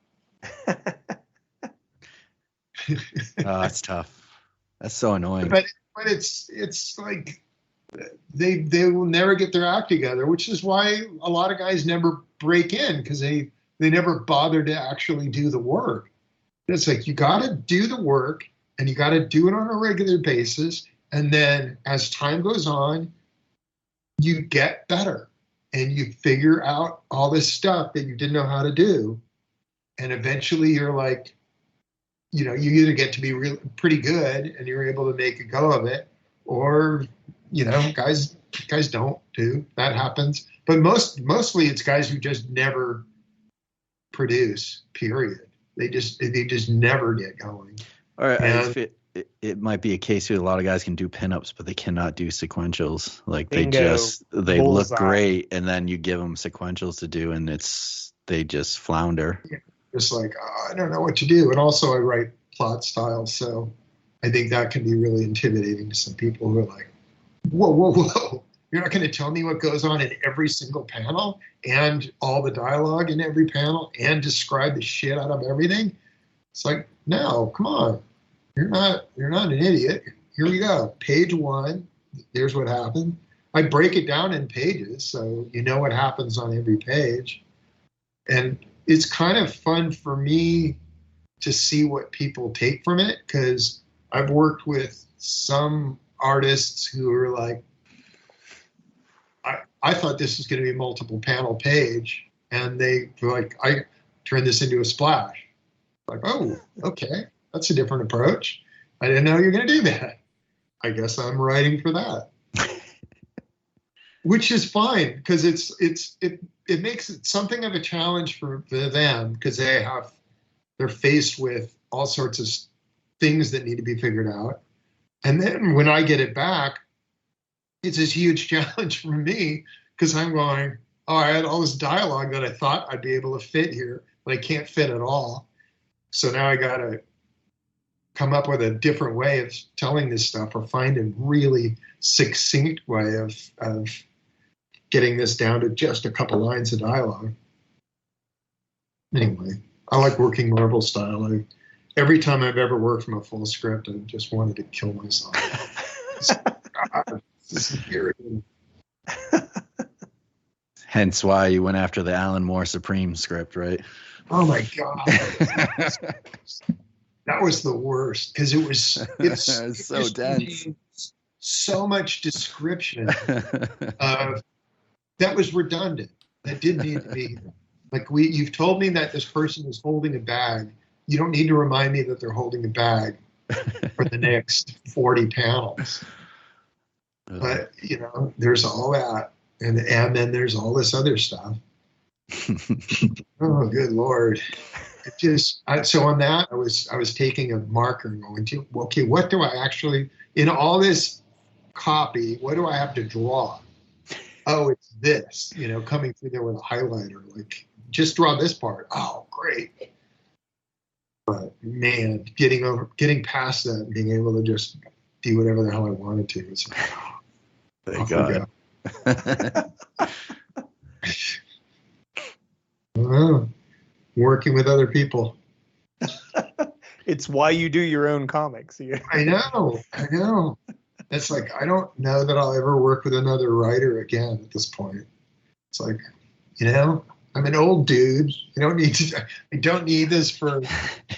It's tough. That's so annoying. But it's like they will never get their act together, which is why a lot of guys never break in, because they never bother to actually do the work. It's like, you got to do the work, and you got to do it on a regular basis. And then as time goes on, you get better and you figure out all this stuff that you didn't know how to do. And eventually you're like, you either get to be pretty good and you're able to make a go of it, or guys don't do that. Happens, but mostly it's guys who just never produce. Period. They just never get going. All right, it might be a case where a lot of guys can do pinups, but they cannot do sequentials. Like Bingo. they look Bullseye. great, and then you give them sequentials to do, and they just flounder. Just like, I don't know what to do. And also I write plot styles, so I think that can be really intimidating to some people who are like, whoa. You're not going to tell me what goes on in every single panel and all the dialogue in every panel and describe the shit out of everything? It's like, no, come on. You're not an idiot. Here we go. Page 1. Here's what happened. I break it down in pages, so you know what happens on every page. And it's kind of fun for me to see what people take from it, because I've worked with some artists who are like, I thought this was going to be a multiple panel page, and they were like, I turned this into a splash. Like, oh, okay, that's a different approach. I didn't know you were going to do that. I guess I'm writing for that. Which is fine, because it makes it something of a challenge for them, because they're faced with all sorts of things that need to be figured out. And then when I get it back, it's this huge challenge for me, because I'm going, oh, I had all this dialogue that I thought I'd be able to fit here, but I can't fit at all. So now I got to come up with a different way of telling this stuff, or find a really succinct way of getting this down to just a couple lines of dialogue. Anyway, I like working Marvel style. Every time I've ever worked from a full script, I've just wanted to kill myself. This is infuriating. Hence why you went after the Alan Moore Supreme script, right? Oh my God. That was the worst, because it's so dense. So much description that was redundant. That didn't need to be. Like, you've told me that this person is holding a bag. You don't need to remind me that they're holding a bag for the next 40 panels. But there's all that, and then there's all this other stuff. Oh, good Lord! So on that, I was taking a marker and going to, okay, what do I actually, in all this copy, what do I have to draw? Oh, it's this, coming through there with a highlighter, like, just draw this part. Oh, great. But man, getting past that and being able to just do whatever the hell I wanted to. It's like, thank God. Working with other people. It's why you do your own comics. Yeah. I know. It's like, I don't know that I'll ever work with another writer again at this point. It's like, I'm an old dude. I don't need this for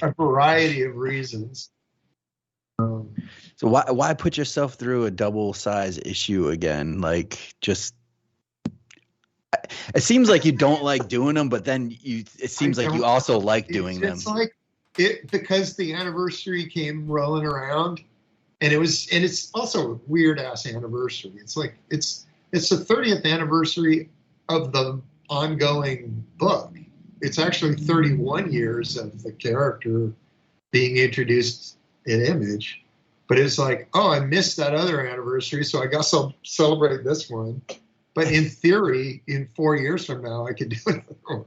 a variety of reasons. So why put yourself through a double size issue again? Like, just, it seems like you don't like doing them, but then it seems like you also like doing them. It's like because the anniversary came rolling around, and it's also a weird ass anniversary. It's like it's the 30th anniversary of the ongoing book. It's actually 31 years of the character being introduced in Image. But it's like, oh, I missed that other anniversary, so I guess I'll celebrate this one. But in theory, in 4 years from now, I could do another one.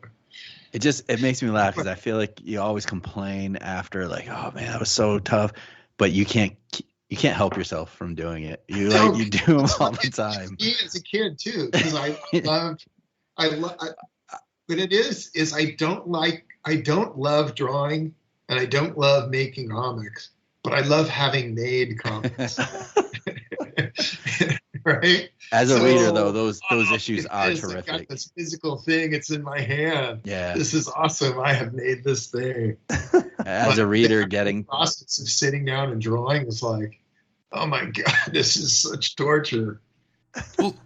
It makes me laugh, because I feel like you always complain after, like, oh man, that was so tough, but you can't help yourself from doing it. You do them all the time. Me as a kid too, because but it is I don't love drawing, and I don't love making comics, but I love having made comics. Right? As a reader, though, those issues are terrific. I got this physical thing. It's in my hand. Yeah. This is awesome. I have made this thing. As a reader, the process of sitting down and drawing is like, oh my God, this is such torture. Well,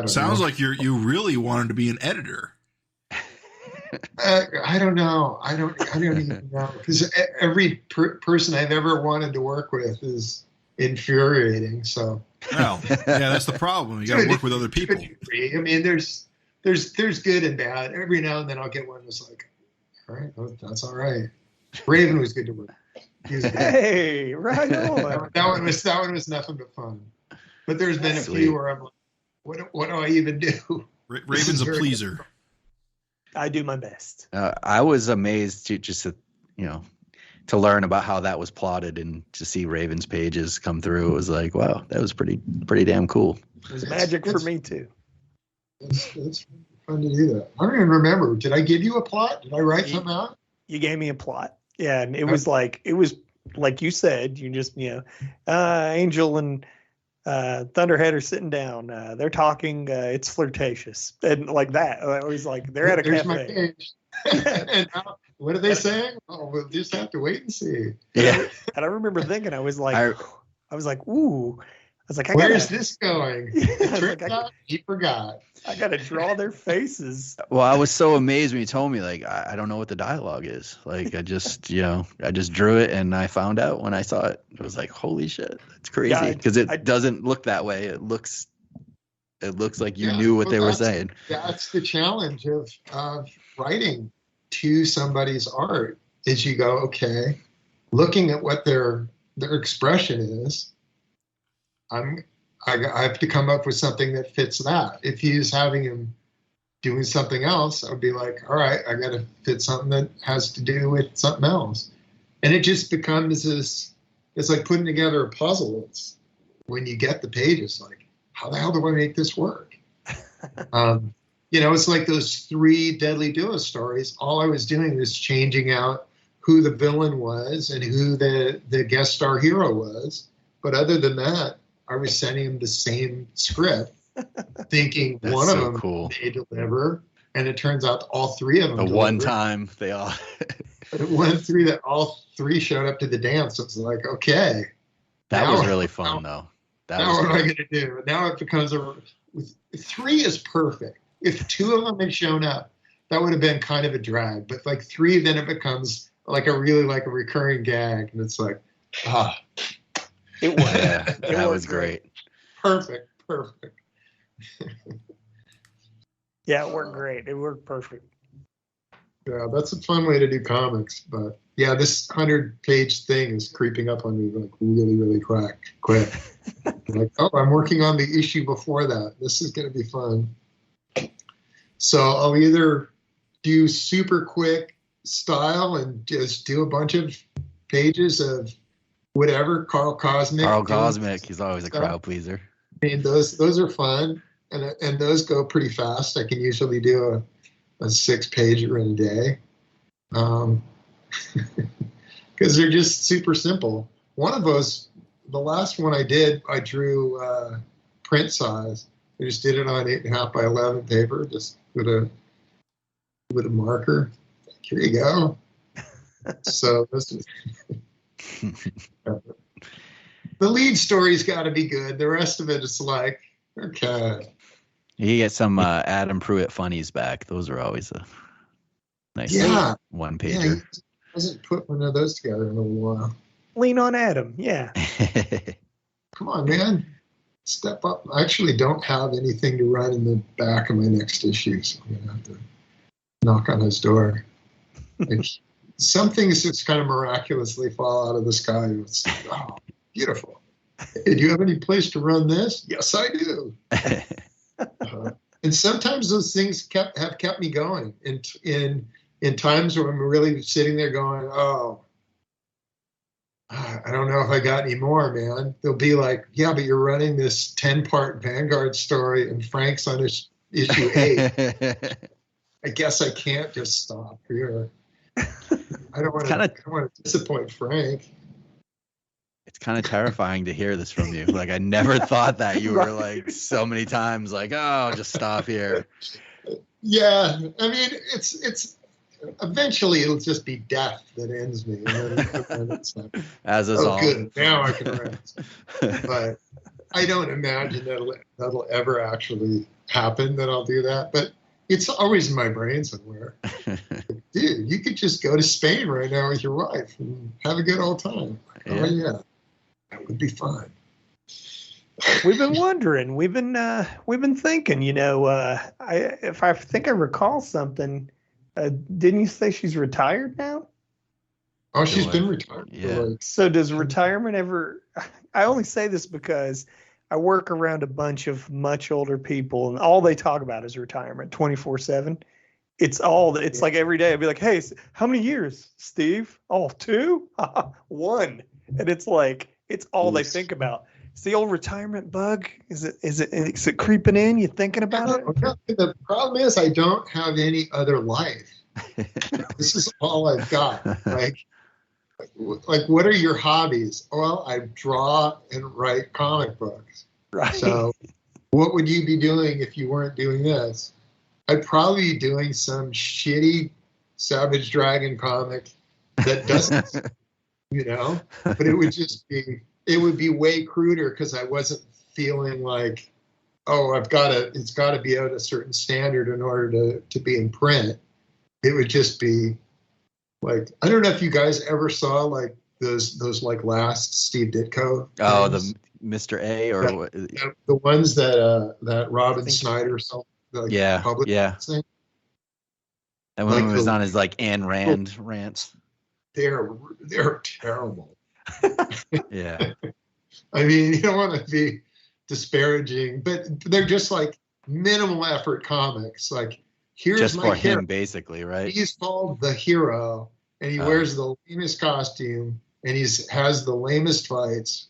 sounds like you really wanted to be an editor. I don't know. I don't even know, because every person I've ever wanted to work with is infuriating. So, Well, yeah, that's the problem. You got to work with other people. I mean, there's good and bad. Every now and then I'll get one that's like, all right, well, that's all right. Raven was good to work. He was good. Hey, right on. That one was nothing but fun. But there's been a few where I'm like, what do I even do? Raven's a pleaser. I do my best. I was amazed to learn about how that was plotted and to see Raven's pages come through. It was like, wow, that was pretty damn cool. It was magic for me too. It's fun to do that. I don't even remember. Did I give you a plot? Did I write something out? You gave me a plot. Yeah, and it was like you said, you just, Angel and Thunderhead are sitting down. They're talking. It's flirtatious, and like that. I was like, they're at a There's cafe. my page. And now, what are they saying? Oh, we'll just have to wait and see. Yeah. And I remember thinking, I was like, ooh. I was like, Where's this going? Yeah, It turns out he forgot. I got to draw their faces. Well, I was so amazed when you told me, like, I don't know what the dialogue is. Like, I just drew it and I found out when I saw it. It was like, holy shit, that's crazy. Because it doesn't look that way. It looks like you knew what they were saying. That's the challenge of writing to somebody's art, is you go, okay, looking at what their expression is, I have to come up with something that fits that. If he's having him doing something else, I'd be like, all right, I got to fit something that has to do with something else. And it just becomes this, it's like putting together a puzzle. It's when you get the pages, like, how the hell do I make this work? It's like those 3 Deadly Duo stories. All I was doing was changing out who the villain was and who the guest star hero was. But other than that, I was sending him the same script, thinking That's one so of them cool. They deliver, and it turns out all 3 of them. The delivered. one time they all. It went through that all 3 showed up to the dance. It was like, okay, That was really fun, though. What am I going to do? Now it becomes 3 is perfect. If 2 of them had shown up, that would have been kind of a drag. But like 3, then it becomes like a recurring gag, and it's like, It was. Yeah, that was great. Perfect. Yeah, it worked great. It worked perfect. Yeah, that's a fun way to do comics. But yeah, this 100-page thing is creeping up on me like really, really quick. Like, oh, I'm working on the issue before that. This is going to be fun. So I'll either do super quick style and just do a bunch of pages of whatever. Carl Cosmic. He's always a crowd pleaser. I mean, those are fun, and those go pretty fast. I can usually do a 6-pager in a day, because they're just super simple. One of those, the last one I did, I drew print size. I just did it on 8.5 by 11 paper, just with a marker. Here you go. So this is. The lead story's got to be good. The rest of it is like, okay. You get some Adam Pruitt funnies back. Those are always a nice one-pager. Yeah, he hasn't put one of those together in a while. Lean on Adam, yeah. Come on, man. Step up. I actually don't have anything to write in the back of my next issue, so I'm going to have to knock on his door. Like, some things just kind of miraculously fall out of the sky. It's beautiful. Hey, do you have any place to run this? Yes, I do. And sometimes those things have kept me going in times where I'm really sitting there going, oh, I don't know if I got any more, man. They'll be like, yeah, but you're running this 10-part Vanguard story and Frank's on issue 8. I guess I can't just stop here. I don't want to disappoint Frank. It's kind of terrifying to hear this from you. Like, I never thought that. You were like so many times like, oh, just stop here. Yeah. I mean, it's eventually it'll just be death that ends me. And then it's like, as is all. Good. Now I can rest. But I don't imagine that'll ever actually happen, that I'll do that. But it's always in my brain somewhere. Dude, you could just go to Spain right now with your wife and have a good old time. Oh yeah, that would be fun. We've been wondering. We've been thinking. If I think I recall something, didn't you say she's retired now? Oh, she's been retired. Yeah. So does retirement ever? I only say this because I work around a bunch of much older people, and all they talk about is retirement 24/7. It's like every day I'd be like, hey, how many years, Steve? Oh, 2? 1. And it's like, it's all they think about. It's the old retirement bug. Is it creeping in? You thinking about it? The problem is I don't have any other life. This is all I've got. Like, what are your hobbies? Well, I draw and write comic books. Right. So what would you be doing if you weren't doing this? I'd probably be doing some shitty Savage Dragon comic that doesn't, but it would be way cruder because I wasn't feeling like, oh, it's got to be at a certain standard in order to be in print. It would just be like, I don't know if you guys ever saw like those like last Steve Ditko. Oh, things. the Mr. A or what? The ones that Robin Snyder saw. Like public thing. And when he was on his like Ayn Rand rants. They're terrible. Yeah. I mean, you don't want to be disparaging, but they're just like minimal effort comics. Like, here's just my for hero. him, basically, right? He's called the hero, and he wears the lamest costume, and has the lamest fights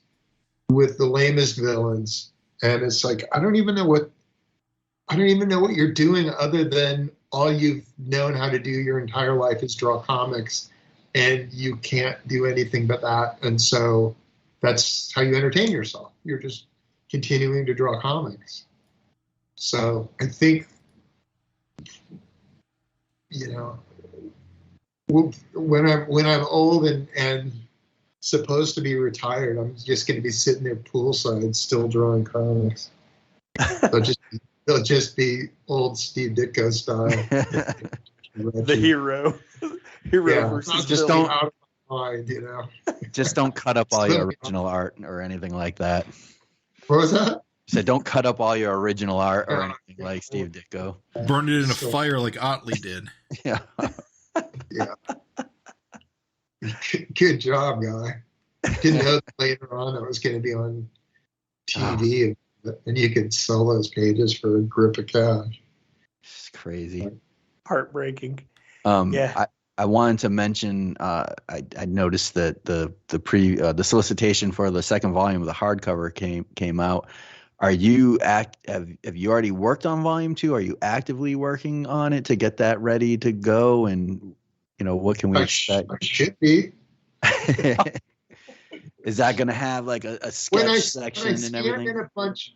with the lamest villains. And it's like, I don't even know what you're doing other than all you've known how to do your entire life is draw comics, and you can't do anything but that. And so that's how you entertain yourself. You're just continuing to draw comics. So I think, when I'm old and supposed to be retired, I'm just going to be sitting there poolside still drawing comics. They'll just be old Steve Ditko style. The hero versus just villain. Out of my mind, Just don't cut up all your original art or anything like that. What was that? So don't cut up all your original art or anything like Steve Ditko. Burn it in a fire like Otley did. Yeah. Yeah. Good job, guy. Didn't know that later on it was going to be on TV, and you could sell those pages for a grip of cash. It's crazy. Heartbreaking. Yeah. I wanted to mention. I noticed that the solicitation for the second volume of the hardcover came out. Are you have you already worked on volume 2? Are you actively working on it to get that ready to go? And what can we expect? I should be. Is that going to have like a sketch section and everything?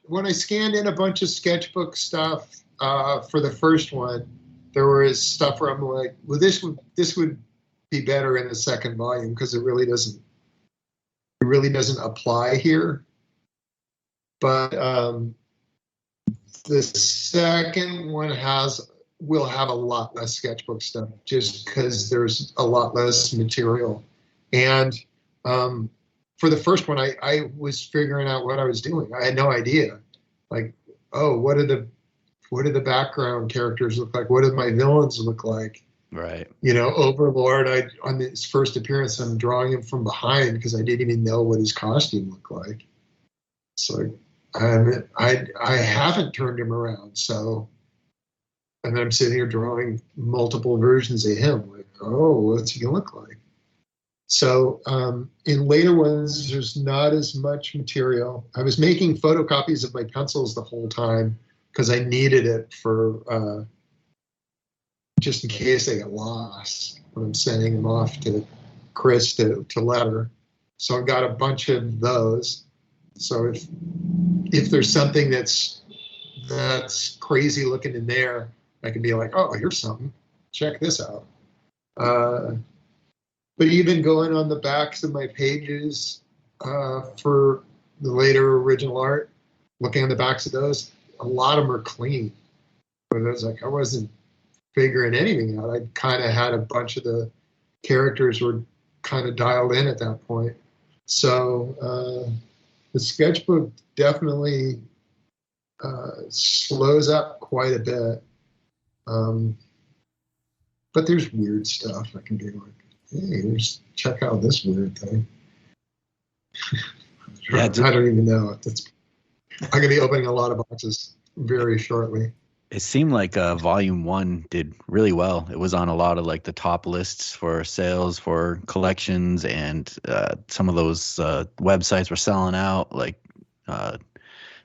When I scanned in a bunch of sketchbook stuff for the first one, there was stuff where I'm like, well, this would be better in the second volume because it really doesn't apply here. But the second one will have a lot less sketchbook stuff just because there's a lot less material. And for the first one, I was figuring out what I was doing. I had no idea. Like, oh, what do the background characters look like? What do my villains look like? Right. Overlord, on his first appearance, I'm drawing him from behind because I didn't even know what his costume looked like. So I haven't turned him around. So, and then I'm sitting here drawing multiple versions of him. Like, oh, what's he gonna look like? So in later ones, there's not as much material. I was making photocopies of my pencils the whole time because I needed it for just in case they get lost when I'm sending them off to Chris to letter. So I've got a bunch of those. So if there's something that's crazy looking in there, I can be like, oh, here's something. Check this out. But even going on the backs of my pages for the later original art, looking on the backs of those, a lot of them are clean. But it was like I wasn't figuring anything out. I kind of had a bunch of the characters were kind of dialed in at that point. So the sketchbook definitely slows up quite a bit. But there's weird stuff I can be like, hey, check out this weird thing. I don't even know. I'm going to be opening a lot of boxes very shortly. It seemed like Volume 1 did really well. It was on a lot of like the top lists for sales for collections, and some of those websites were selling out, like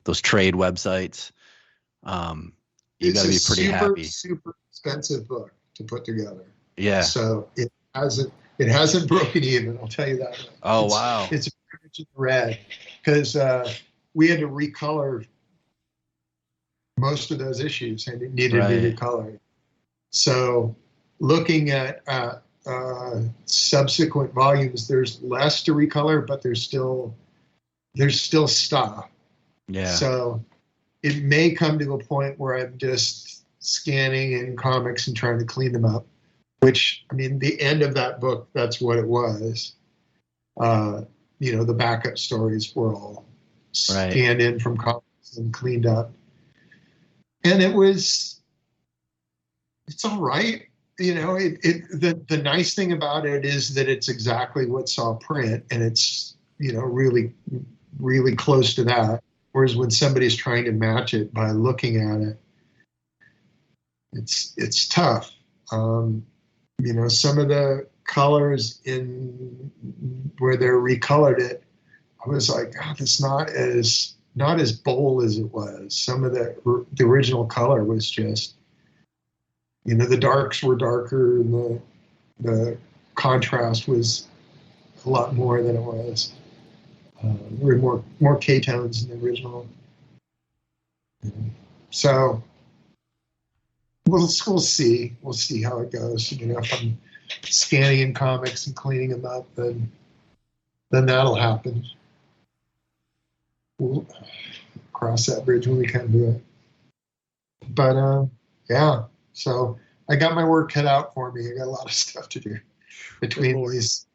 those trade websites. You got to be pretty happy. Super expensive book to put together. Yeah. So it hasn't broken even. I'll tell you that. Wow. It's red because we had to recolor most of those issues, and it needed to be recolored. So looking at subsequent volumes, there's less to recolor, but there's still stuff. Yeah. So it may come to a point where I'm just scanning in comics and trying to clean them up, which, I mean, the end of that book, that's what it was. The backup stories were all scanned in from comics and cleaned up. And it's all right. The nice thing about it is that it's exactly what saw print, and it's, really, really close to that. Whereas when somebody's trying to match it by looking at it, it's tough. Some of the colors in where they're recolored it, I was like, God, it's not as bold as it was. Some of the original color was just, the darks were darker, and the contrast was a lot more than it was. There were more K-tones in the original. So we'll see. We'll see how it goes. If I'm scanning in comics and cleaning them up, then that'll happen. We'll cross that bridge when we come to it. But yeah, so I got my work cut out for me. I got a lot of stuff to do between these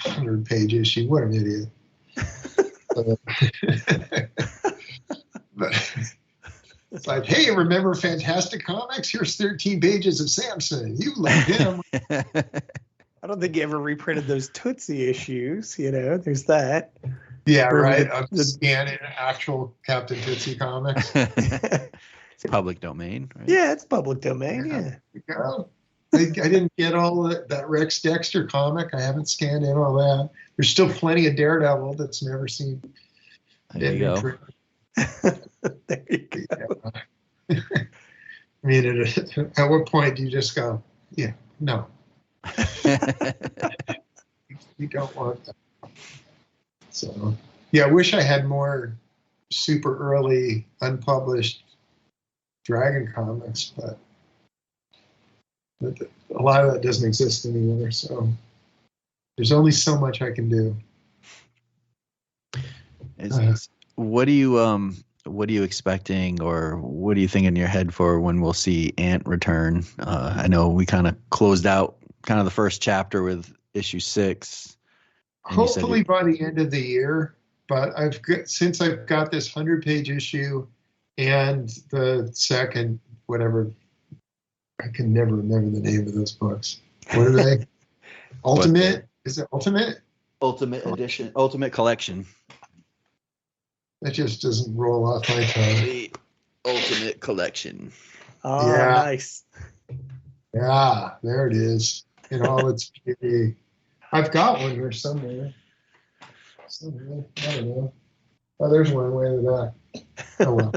100-page issue. What an idiot. But it's like, hey, remember Fantastic Comics? Here's 13 pages of Samson. You love him. I don't think you ever reprinted those Tootsie issues. There's that. Yeah, right. I'm scanning actual Captain Tootsie comics. It's public domain, right? Yeah, it's public domain. Yeah. I didn't get all that Rex Dexter comic. I haven't scanned in all that. There's still plenty of Daredevil that's never seen. There you go. There you go. I mean, at what point do you just go, yeah, no. We don't want that. So, yeah, I wish I had more super early unpublished Dragon comics, but a lot of that doesn't exist anymore. So there's only so much I can do. What are you expecting, or what do you think in your head for when we'll see Ant return? I know we kind of closed out kind of the first chapter with issue 6. Hopefully by the end of the year, but since I've got this 100-page issue and the second, whatever, I can never remember the name of those books. What are they? Ultimate? Is it Ultimate? Ultimate Edition, Ultimate Collection. That just doesn't roll off my tongue. The Ultimate Collection. Oh, yeah. Nice. Yeah, there it is. In all its beauty. I've got one here somewhere. I don't know. Oh, there's one way in the back. Oh, well.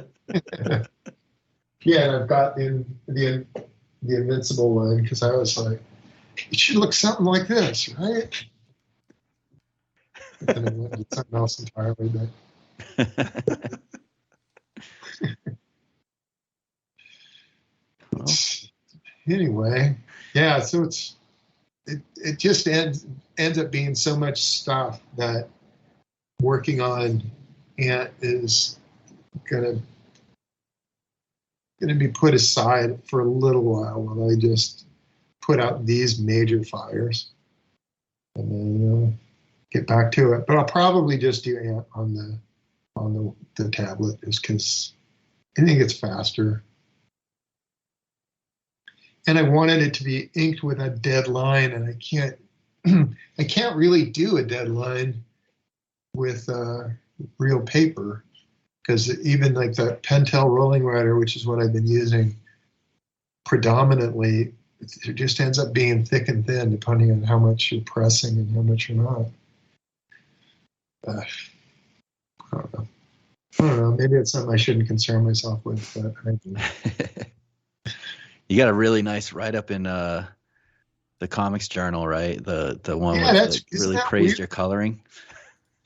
Yeah, and I've got the Invincible one, because I was like, it should look something like this, right? But then I went and did something else entirely. Well, anyway, yeah, so it just ends up being so much stuff that working on Ant is gonna going to be put aside for a little while I just put out these major fires, and then get back to it. But I'll probably just do Ant on the tablet, just because I think it's faster. And I wanted it to be inked with a dead line, and I can't really do a dead line with real paper, because even like the Pentel rolling writer, which is what I've been using predominantly, it just ends up being thick and thin depending on how much you're pressing and how much you're not. I don't know. Maybe it's something I shouldn't concern myself with, but I do. You got a really nice write-up in the Comics Journal, right? The one that really praised your coloring.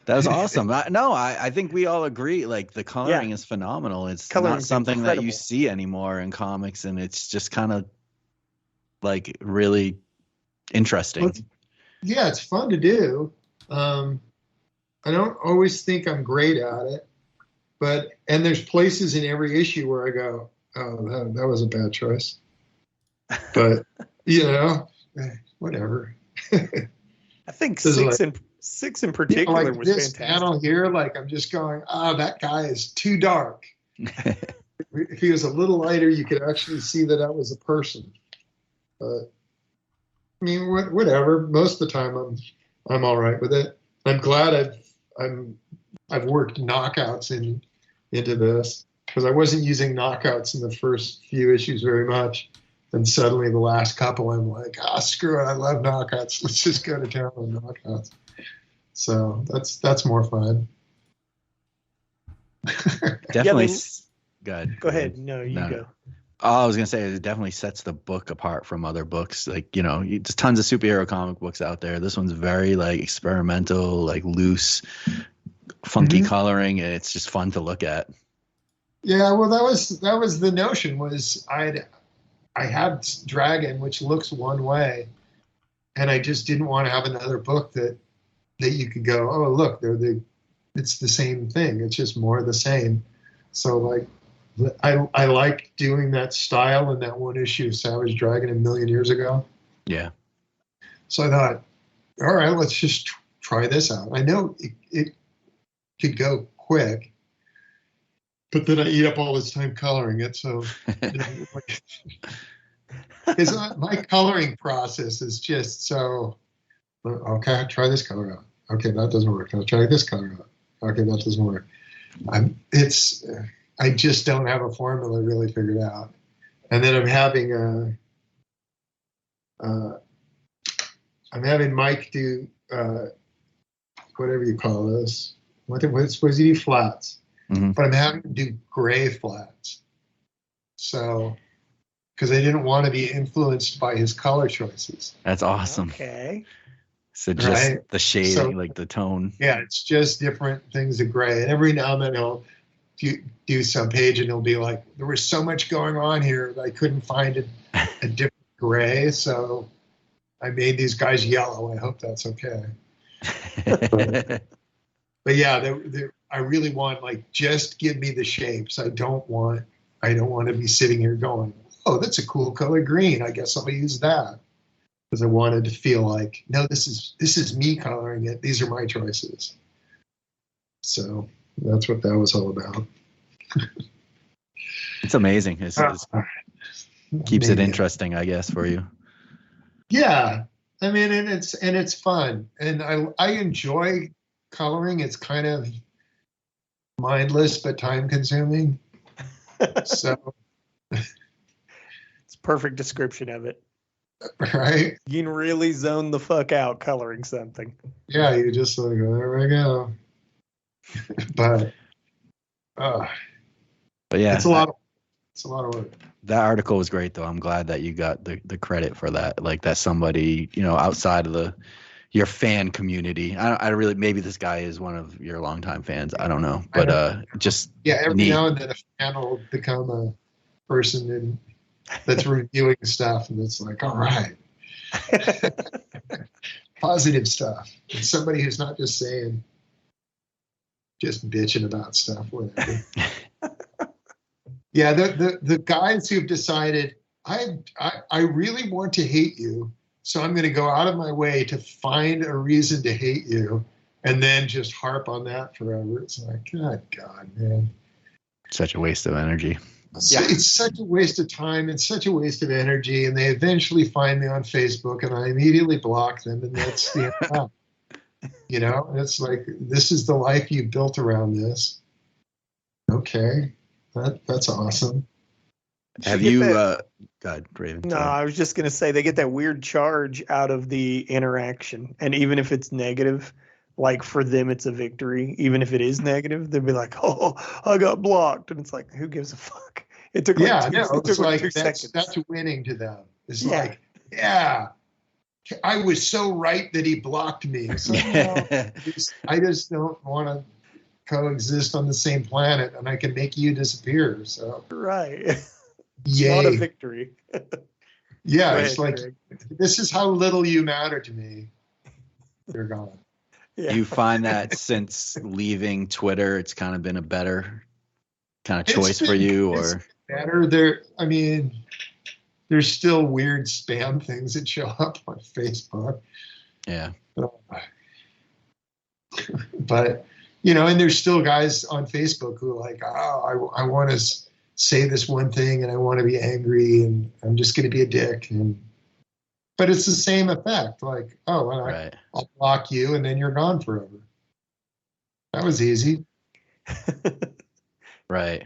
That was awesome. I think we all agree. Like, the coloring is phenomenal. It's not something that you see anymore in comics, and it's just kind of like really interesting. Well, it's fun to do. I don't always think I'm great at it, and there's places in every issue where I go, oh, that was a bad choice. But whatever. I think six in particular was this fantastic. Panel here, like, I'm just going, that guy is too dark. If he was a little lighter, you could actually see that was a person. But I mean, whatever. Most of the time, I'm all right with it. I'm glad I've worked knockouts into this, because I wasn't using knockouts in the first few issues very much. And suddenly the last couple, I'm like, screw it, I love knockouts. Let's just go to town on knockouts. So that's more fun. Definitely. Go ahead. No, you go. Oh, I was gonna say, it definitely sets the book apart from other books. Like, there's tons of superhero comic books out there. This one's very like experimental, like loose, funky coloring, and it's just fun to look at. Yeah, well, that was the notion. Was I had Dragon, which looks one way, and I just didn't want to have another book that you could go, oh, look, it's the same thing. It's just more of the same. So, like, I like doing that style in that one issue of Savage Dragon a million years ago. Yeah. So I thought, all right, let's just try this out. I know it could go quick, but then I eat up all this time coloring it. So my coloring process is just so, okay, try this color out. Okay, that doesn't work. I'll try this color out. Okay, that doesn't work. I just don't have a formula really figured out. And then I'm having Mike do whatever you call this. What does he do? Flats. Mm-hmm. But I'm having him do gray flats. So, because I didn't want to be influenced by his color choices. That's awesome. Okay. So just the shading, like the tone. Yeah, it's just different things of gray. And every now and then he'll do some page and he'll be like, there was so much going on here that I couldn't find a different gray. So I made these guys yellow. I hope that's okay. But yeah, I really want, like, just give me the shapes. I don't want to be sitting here going, oh, that's a cool color green. I guess I'll use that. Because I wanted to feel like, no, this is me coloring it. These are my choices. So that's what that was all about. It's amazing. It keeps it interesting, I guess, for you. Yeah, I mean, and it's fun, and I enjoy coloring. It's kind of mindless but time consuming. So it's a perfect description of it. Right? You can really zone the fuck out coloring something. Yeah, you just like, there we go. But yeah, it's a lot of work. That article was great, though. I'm glad that you got the credit for that. Like, that somebody, outside of your fan community. I really, maybe this guy is one of your longtime fans. I don't know, but just every neat. now and then a fan will become a person that's reviewing stuff, and it's like, all right, positive stuff. It's somebody who's not just bitching about stuff, whatever. Yeah, the guys who've decided I really want to hate you, so I'm going to go out of my way to find a reason to hate you, and then just harp on that forever. It's like, God, man. Such a waste of energy. It's such a waste of time and such a waste of energy. And they eventually find me on Facebook, and I immediately block them, and that's the end of that. You know, and it's like, this is the life you built around this. Okay, that's awesome. Have you? Go ahead, Raven. No, Sorry. I was just going to say they get that weird charge out of the interaction. And even if it's negative, like for them, it's a victory. Even if it is negative, they'll be like, oh, I got blocked. And it's like, who gives a fuck? It took Yeah, like no, it's like 2 seconds. that's winning to them. It's Yeah. like, yeah, I was so right that he blocked me. So no, I just don't want to coexist on the same planet, and I can make you disappear. So Right. It's yay. not a victory. Yeah, Go it's ahead, like, Greg. this is how little you matter to me. You're gone. Yeah. Do you find that since leaving Twitter, it's kind of been a better kind of choice for you, or Better there? I mean, there's still weird spam things that show up on Facebook. yeah? But, you know, and there's still guys on Facebook who are like, oh, I want to say this one thing and I want to be angry and I'm just going to be a dick. But it's the same effect. Like, oh, well, Right. I'll block you and then you're gone forever. That was easy. Right.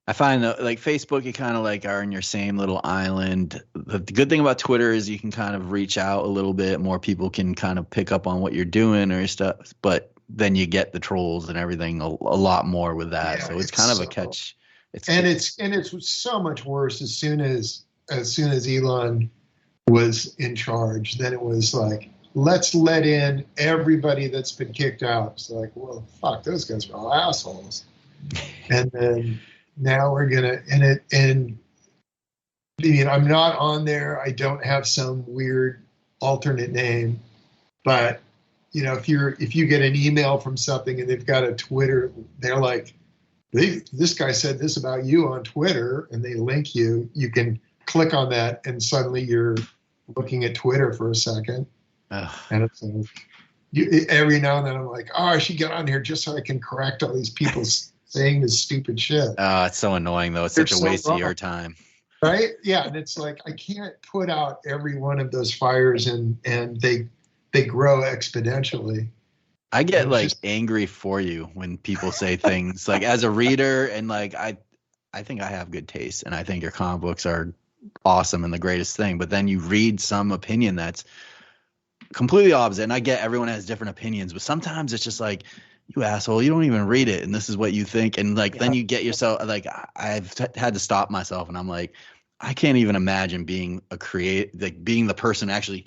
I find that like Facebook, you kind of like are in your same little island. The good thing about Twitter is you can kind of reach out a little bit. More people can kind of pick up on what you're doing or stuff. But then you get the trolls and everything a lot more with that. Yeah, so it's kind of a catch. It's so much worse as soon as Elon was in charge. Then it was like, let's let in everybody that's been kicked out. It's like, well, fuck, those guys are all assholes. And then now we're gonna and I mean, I'm not on there. I don't have some weird alternate name, but you know, if you get an email from something and they've got a Twitter, they're like, this guy said this about you on Twitter, and they link you. You can click on that, and suddenly you're looking at Twitter for a second. Ugh. And it's like, every now and then I'm like, oh, I should get on here just so I can correct all these people saying this stupid shit. It's so annoying though. It's They're such a so waste wrong. of your time. Right? Yeah, and it's like, I can't put out every one of those fires, and they grow exponentially. I get It's like just- angry for you when people say things like as a reader, and like I think I have good taste and I think your comic books are awesome and the greatest thing, but then you read some opinion that's completely opposite, and I get everyone has different opinions, but sometimes it's just like, you asshole, you don't even read it and this is what you think, and like then you get yourself like I've had to stop myself, and I'm like, I can't even imagine being being the person who actually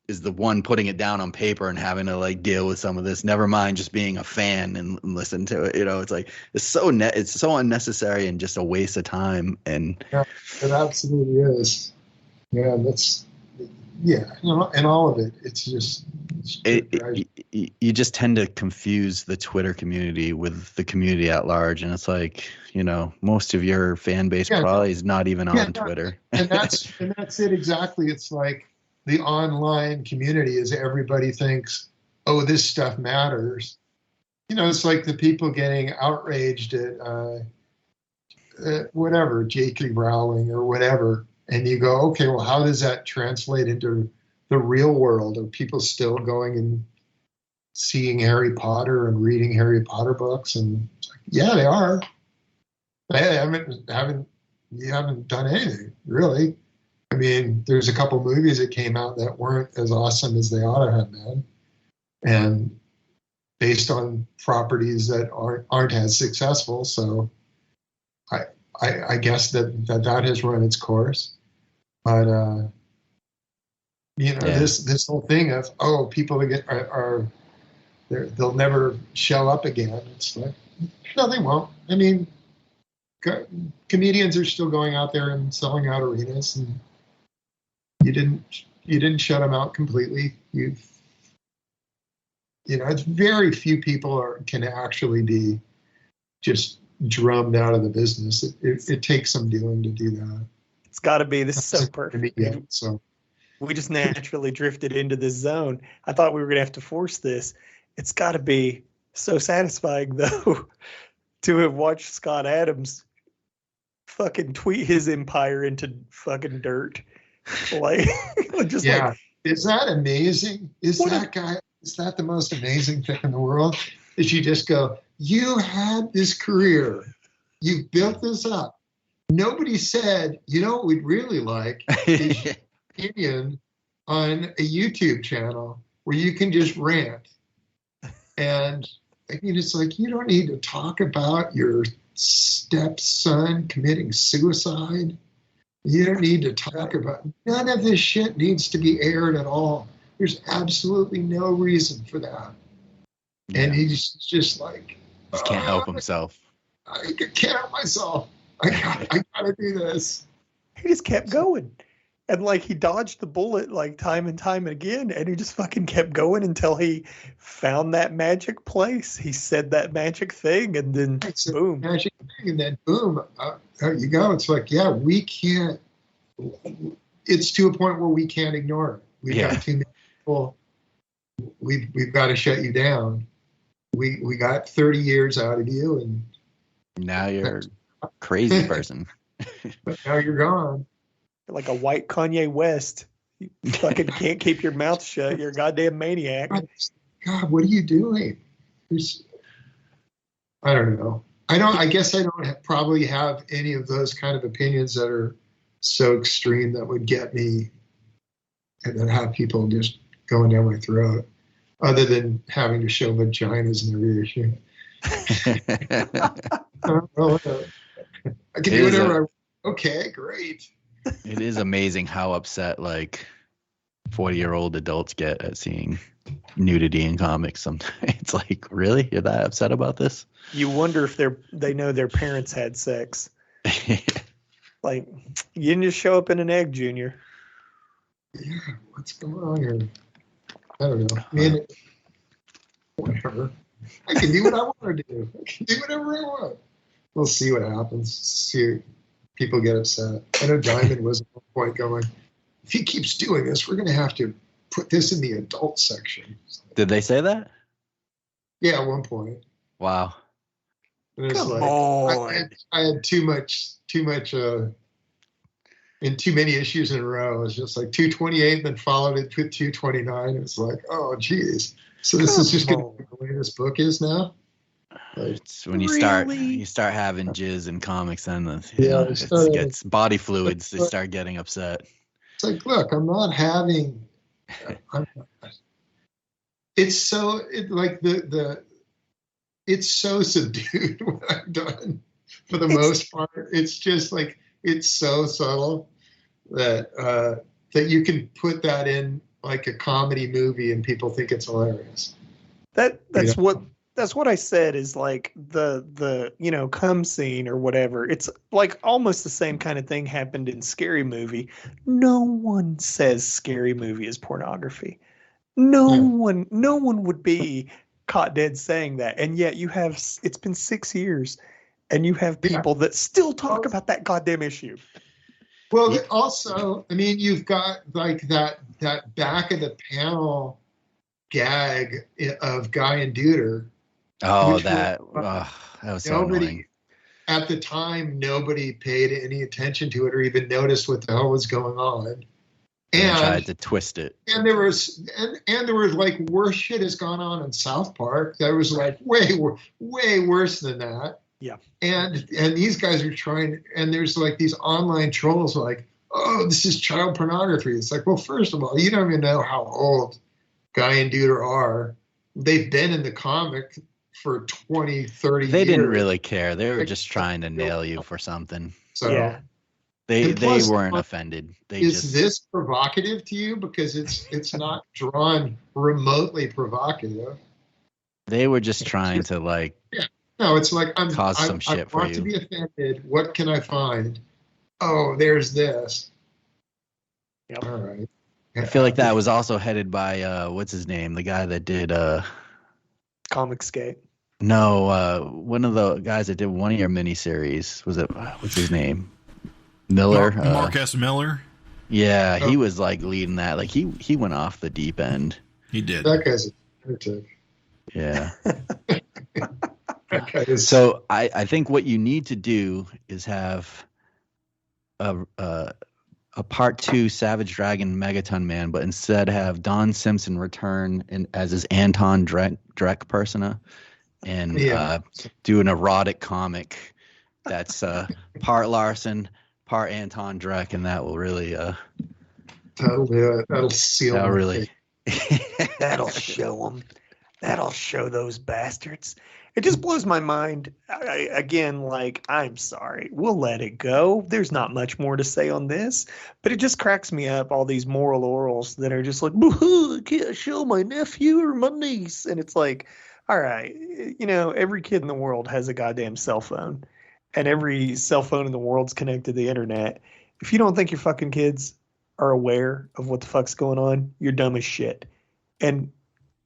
is the one putting it down on paper and having to like deal with some of this, never mind just being a fan and listen to it. You know, it's like it's so unnecessary and just a waste of time. And Yeah, it absolutely is. Yeah, and all of it. It's just you just tend to confuse the Twitter community with the community at large, and it's like, you know, most of your fan base probably is not even on Twitter. and that's it exactly. It's like the online community is everybody thinks, oh, this stuff matters. You know, it's like the people getting outraged at whatever, J.K. Rowling or whatever. And you go, okay, well, how does that translate into the real world? Are people still going and seeing Harry Potter and reading Harry Potter books? And it's like, yeah, they are. You haven't done anything, really. I mean, there's a couple movies that came out that weren't as awesome as they ought to have been, and based on properties that aren't as successful. So I guess that has run its course. But you know, this whole thing of, oh, people they'll never show up again. It's like, no, they won't. I mean, comedians are still going out there and selling out arenas, and you didn't shut them out completely. You know, it's very few people can actually be just drummed out of the business. It takes some doing to do that. It's got to be. This is so perfect. Yeah, so We just naturally drifted into this zone. I thought we were going to have to force this. It's got to be so satisfying, though, to have watched Scott Adams fucking tweet his empire into fucking dirt. Like, just yeah. like, Is that amazing? Is that the most amazing thing in the world? Is you just go, you had this career. You built this up. Nobody said, you know what we'd really like is your opinion on a YouTube channel where you can just rant. And I mean, it's like, you don't need to talk about your stepson committing suicide. You don't need to talk about, none of this shit needs to be aired at all. There's absolutely no reason for that. Yeah. And he's just like, Just can't help himself. I can't help myself. I gotta do this. he just kept going. And like he dodged the bullet like time and time again, and he just fucking kept going until he found that magic place. He said that magic thing, and then boom. Magic thing, and then boom, there you go. It's like, yeah, we can't. It's to a point where we can't ignore it. We've got too many people. We've got to shut you down. We got 30 years out of you, and now you're a crazy person. But now you're gone. Like a white Kanye West. You fucking can't keep your mouth shut. You're a goddamn maniac. God, what are you doing? I don't know. I guess I don't probably have any of those kind of opinions that are so extreme that would get me and then have people just going down my throat, other than having to show vaginas in every issue. I can do whatever I want. Okay, great. It is amazing how upset like 40-year-old adults get at seeing nudity in comics. Sometimes it's like, really, you're that upset about this? You wonder if they know their parents had sex. Like, you didn't just show up in an egg, Junior. Yeah, what's going on here? I don't know. I mean, whatever. I can do what I want to do. I can do whatever I want. We'll see what happens. See. People get upset. I know Diamond was at one point going, if he keeps doing this, we're going to have to put this in the adult section. Did they say that? Yeah, at one point. Wow. And it's like, I had too much, in too many issues in a row. It was just like 228, then followed it with 229. It's like, oh, geez. So this is just going to be the way this book is now? It's when you start having jizz in comics, then it gets body fluids. They start getting upset. It's like, look, I'm not having. It's so it's so subdued what I've done for the most part. It's just like it's so subtle that you can put that in like a comedy movie and people think it's hilarious. That's what I said is like the cum scene or whatever. It's like almost the same kind of thing happened in Scary Movie. No one says Scary Movie is pornography. No one would be caught dead saying that. And yet it's been 6 years and you have people that still talk about that goddamn issue. Well, also, I mean, you've got like that back of the panel gag of Guy and Deuter. Oh, that was so annoying. At the time, nobody paid any attention to it or even noticed what the hell was going on. And tried to twist it. And there was like worse shit has gone on in South Park. That was like way worse than that. Yeah. And these guys are trying, and there's like these online trolls like, oh, this is child pornography. It's like, well, first of all, you don't even know how old Guy and Deuter are. They've been in the comic for 20, 30 years. They didn't really care. They were just trying to nail you for something. So yeah. They weren't offended. This provocative to you? Because it's not drawn remotely provocative. They were just trying to like no, it's like cause some shit for you. I want to be offended. What can I find? Oh, there's this. Yep. All right. I feel like that was also headed by what's his name? The guy that did Comic Skate. No, one of the guys that did one of your miniseries, was it, what's his name? Miller? Marcus Miller. Yeah, he was like leading that. Like he went off the deep end. He did. That guy's a lunatic. Yeah. That guy is So I think what you need to do is have a part 2 Savage Dragon Megaton Man, but instead have Don Simpson return as his Anton Drek persona, and do an erotic comic that's part Larson, part Anton Drek, and that will really that'll do it. That'll seal that'll my really fate. That'll show them. That'll show those bastards. It just blows my mind. Again, like, I'm sorry. We'll let it go. There's not much more to say on this, but it just cracks me up, all these moral orals that are just like, I can't show my nephew or my niece. And it's like, all right, every kid in the world has a goddamn cell phone, and every cell phone in the world's connected to the internet. If you don't think your fucking kids are aware of what the fuck's going on, you're dumb as shit. And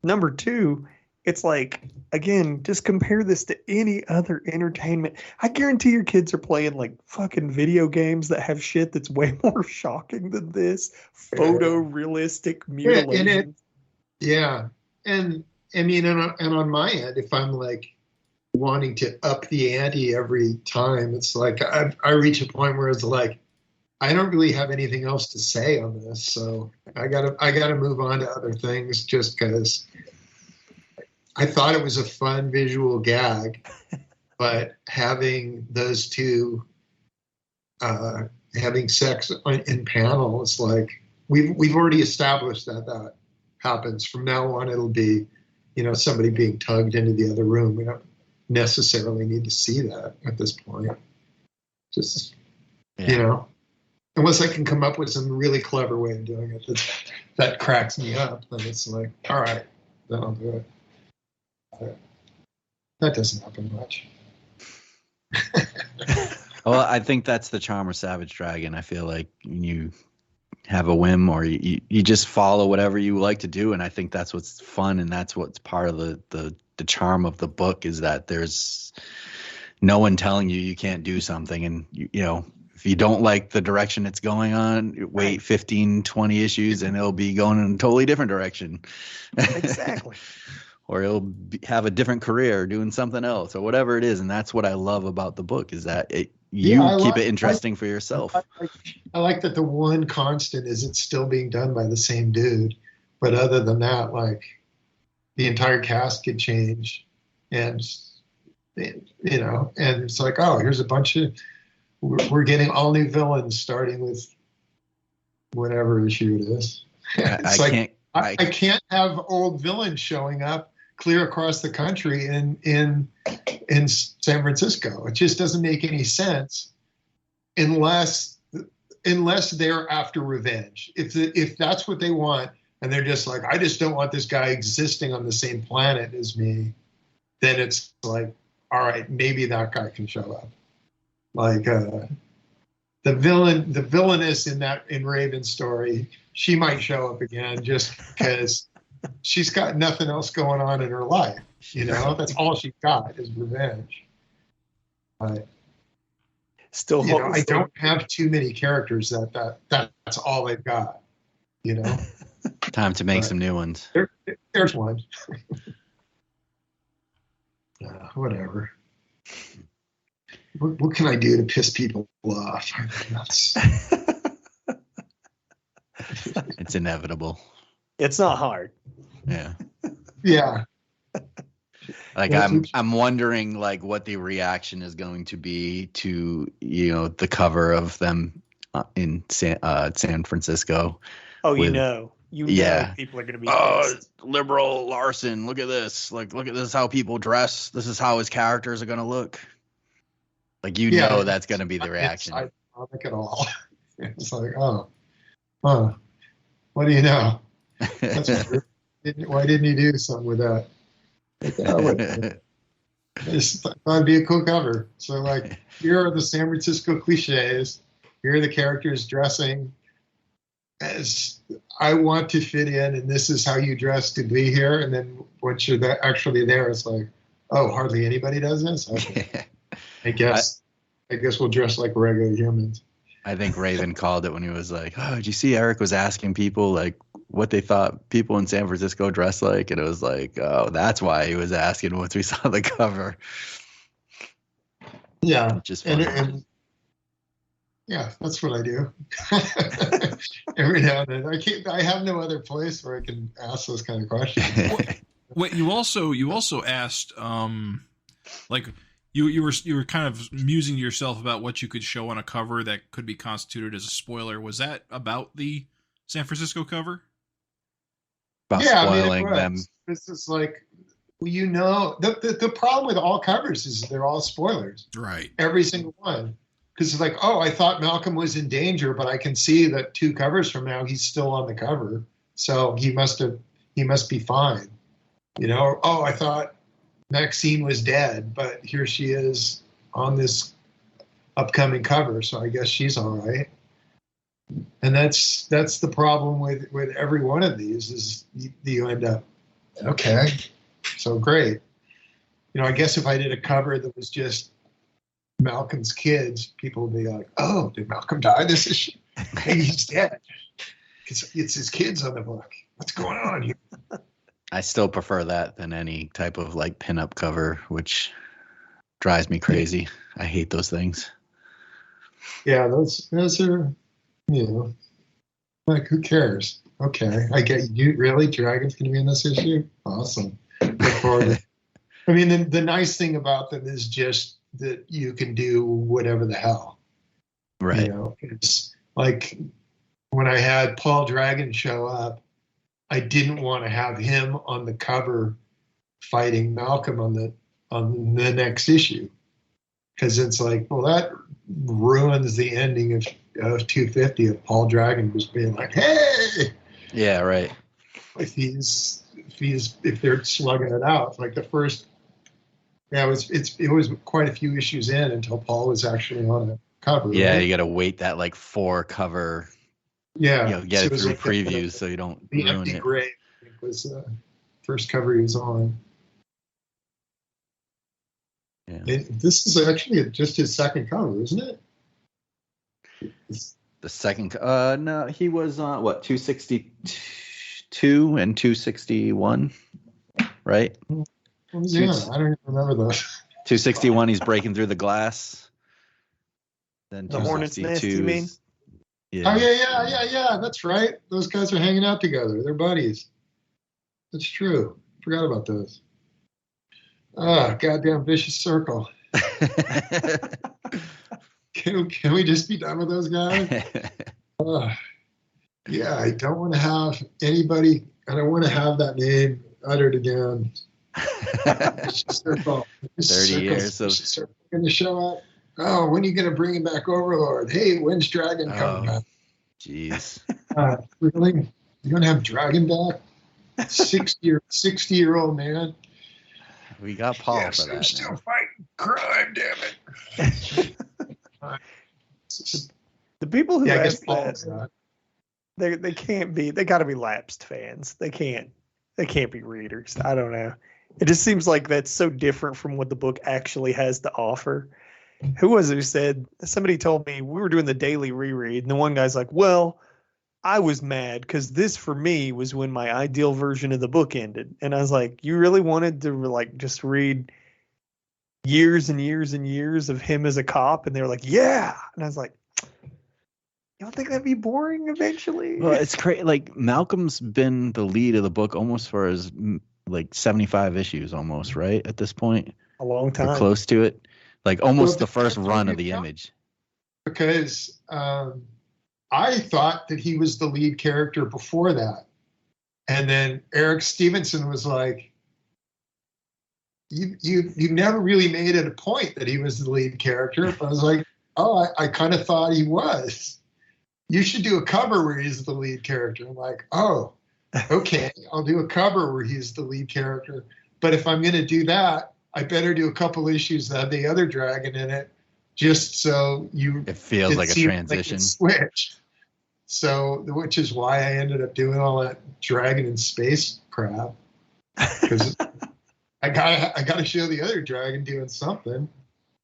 number 2, it's like, again, just compare this to any other entertainment. I guarantee your kids are playing like fucking video games that have shit that's way more shocking than this. Photorealistic mutilation. Yeah. And I mean, and on my end, if I'm like wanting to up the ante every time, it's like I reach a point where it's like, I don't really have anything else to say on this. So I gotta move on to other things, just because I thought it was a fun visual gag, but having those two having sex in panel, it's like we've already established that happens. From now on, it'll be, somebody being tugged into the other room. We don't necessarily need to see that at this point. Just, unless I can come up with some really clever way of doing it that cracks me up, then it's like, all right, then I'll do it. That doesn't happen much. Well, I think that's the charm of Savage Dragon. I feel like you have a whim, or you just follow whatever you like to do, and I think that's what's fun, and that's what's part of the charm of the book, is that there's no one telling you can't do something, and if you don't like the direction it's going on, wait 15, 20 issues, and it'll be going in a totally different direction. Exactly. Or he'll have a different career doing something else, or whatever it is. And that's what I love about the book, is that you keep it interesting for yourself. I like that the one constant is it's still being done by the same dude. But other than that, like, the entire cast could change. And, and it's like, oh, here's a bunch of, we're getting all new villains starting with whatever issue it is. I can't have old villains showing up clear across the country in San Francisco. It just doesn't make any sense unless they're after revenge. If that's what they want, and they're just like, I just don't want this guy existing on the same planet as me, then it's like, all right, maybe that guy can show up. Like the villainess in Raven's story, she might show up again just because she's got nothing else going on in her life. That's all she's got is revenge. I don't have too many characters that's all they've got. Time to make some new ones. There's one. Whatever. What can I do to piss people off? It's inevitable. It's not hard. Yeah. Yeah. Like, I'm wondering, like, what the reaction is going to be to the cover of them in San Francisco. Oh, people are going to be pissed. Liberal Larson, look at this. Like, look at this, how people dress. This is how his characters are going to look. Like, that's going to be the reaction. I don't think at all. It's like, what do you know? Why didn't he do something with that? Like, that'd be a cool cover. So, like, here are the San Francisco cliches. Here are the characters dressing as I want to fit in, and this is how you dress to be here. And then once you're actually there, it's like, Oh, hardly anybody does this? Okay. I guess we'll dress like regular humans. I think Raven called it when he was like, "Oh, did you see Erik was asking people like what they thought people in San Francisco dress like?" And it was like, "Oh, that's why he was asking once we saw the cover." Yeah, Just funny. and yeah, that's what I do. Every now and then, I have no other place where I can ask those kind of questions. Wait, you also asked, like you were kind of musing to yourself about what you could show on a cover that could be constituted as a spoiler. Was that about the San Francisco cover? About spoiling them. This is like, the problem with all covers is they're all spoilers. Right. Every single one. Because it's like, oh, I thought Malcolm was in danger, but I can see that 2 covers from now he's still on the cover, so he must be fine. Oh, I thought Maxine was dead, but here she is on this upcoming cover, so I guess she's all right. And that's the problem with every one of these is you end up, okay, so great. I guess if I did a cover that was just Malcolm's kids, people would be like, oh, did Malcolm die this issue? Maybe he's dead. It's his kids on the book. What's going on here? I still prefer that than any type of like pinup cover, which drives me crazy. I hate those things. Yeah, those are, like, who cares? Okay, I get you. Really, Dragon's going to be in this issue? Awesome. Look forward to it. I mean, the nice thing about them is just that you can do whatever the hell. Right. It's like when I had Paul Dragon show up, I didn't want to have him on the cover fighting Malcolm on the next issue, because it's like, well, that ruins the ending of 250 of Paul Dragon just being like, hey. Yeah, right. If they're slugging it out, like the first. Yeah, it was quite a few issues in until Paul was actually on the cover. Yeah, right? you got to wait that like 4 cover. Yeah, Get it through like previews so you don't the ruin Empty it. Grave, I think, was the first cover he was on. Yeah. This is actually just his second cover, isn't it? The second, no, he was on 262 and 261, right? Yeah, I don't even remember those. 261, he's breaking through the glass. Then The Hornet's Nest, you mean? Yeah. Oh yeah. That's right. Those guys are hanging out together. They're buddies. That's true. Forgot about those. Ah, goddamn vicious circle. Can we just be done with those guys? Yeah, I don't want to have anybody. I don't want to have that name uttered again. Circle. 30 years of going to show up. Oh, when are you going to bring him back, Overlord? Hey, when's Dragon coming back? Jeez. Really? You're going to have Dragon back? 60-year-old man? We got Paul yes, for that. I'm still fighting crime, damn it. The people who I guess ask Paul's that, not. they can't be. They got to be lapsed fans. They can't be readers. I don't know. It just seems like that's so different from what the book actually has to offer. Who was it who said? Somebody told me we were doing the daily reread, and the one guy's like, "Well, I was mad because this for me was when my ideal version of the book ended." And I was like, "You really wanted to like just read years and years and years of him as a cop?" And they were like, "Yeah." And I was like, "You don't think that'd be boring eventually?" Well, it's crazy. Like Malcolm's been the lead of the book almost for his like 75 issues, almost, right? At this point, a long time, or close to it. Like almost the first run of the Image. Because I thought that he was the lead character before that. And then Eric Stevenson was like, you never really made it a point that he was the lead character. But I was like, oh, I kind of thought he was. You should do a cover where he's the lead character. I'm like, oh, okay, I'll do a cover where he's the lead character. But if I'm going to do that, I better do a couple issues that have the other dragon in it, just so it feels like a transition. Like switch. So, which is why I ended up doing all that dragon and space crap. Because I gotta show the other dragon doing something,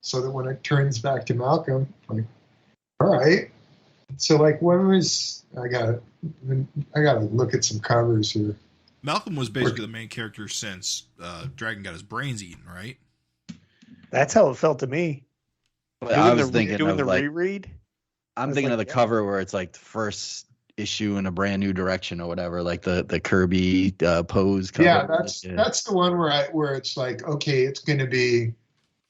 so that when it turns back to Malcolm, like, all right. So like, when was I gotta look at some covers here. Malcolm was basically the main character since Dragon got his brains eaten, right? That's how it felt to me. But I was thinking doing of the like reread. I'm thinking of the cover where it's like the first issue in a brand new direction or whatever, like the Kirby pose cover. Yeah, that's the one where it's like, okay, it's going to be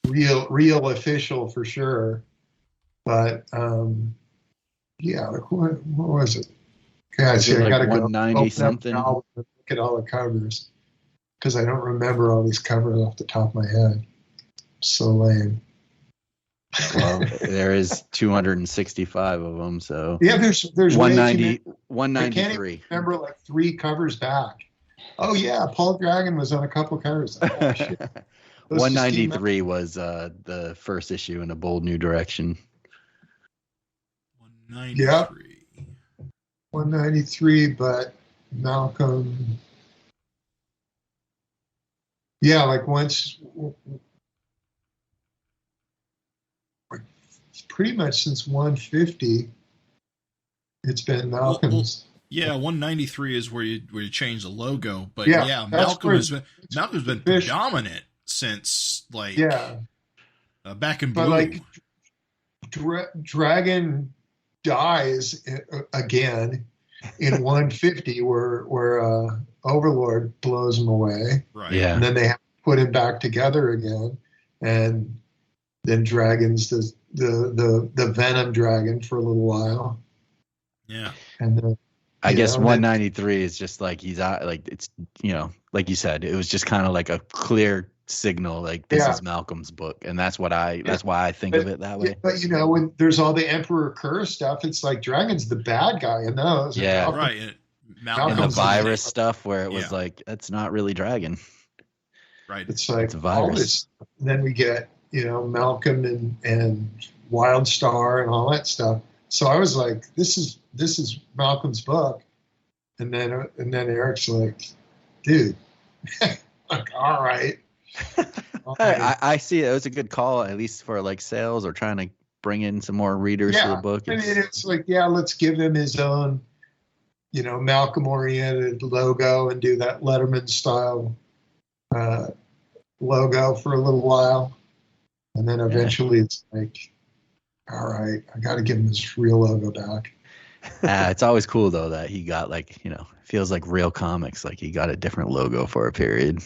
real official for sure. But yeah, like what was it? Guys, I got to go 190 something. Look at all the covers because I don't remember all these covers off the top of my head. So lame. Well, there is 265 of them, so yeah, there's 190, 193. I can't even remember like 3 covers back. Oh yeah, Paul Dragon was on a couple covers. Oh, shit. 193 was the first issue in A Bold New Direction. 193. Yep. 193, but Malcolm. Yeah, like once. Pretty much since 150, it's been Malcolm's. Yeah, 193 is where you change the logo, but yeah Malcolm's been predominant since like back in Blue. But like Dragon dies again in 150, where Overlord blows him away, right? Yeah, and then they have to put him back together again, and then Dragon's the Venom Dragon for a little while. Yeah. And then, I guess 193 is just like he's out, like it's, like you said, it was just kind of like a clear signal, like this is Malcolm's book, and that's why I think of it that way. But when there's all the Emperor Curse stuff, it's like Dragon's the bad guy in those. Yeah, right. And the virus stuff where it was like that's not really Dragon. Right. It's like it's a virus. Then we get Malcolm and Wildstar and all that stuff. So I was like, this is Malcolm's book, and then Eric's like, dude, like, all right. I see it was a good call, at least for like sales or trying to bring in some more readers to the book. I mean, it's like, let's give him his own, Malcolm oriented logo and do that Letterman style logo for a little while. And then eventually it's like, all right, I got to give him his real logo back. It's always cool, though, that he got feels like real comics. Like he got a different logo for a period.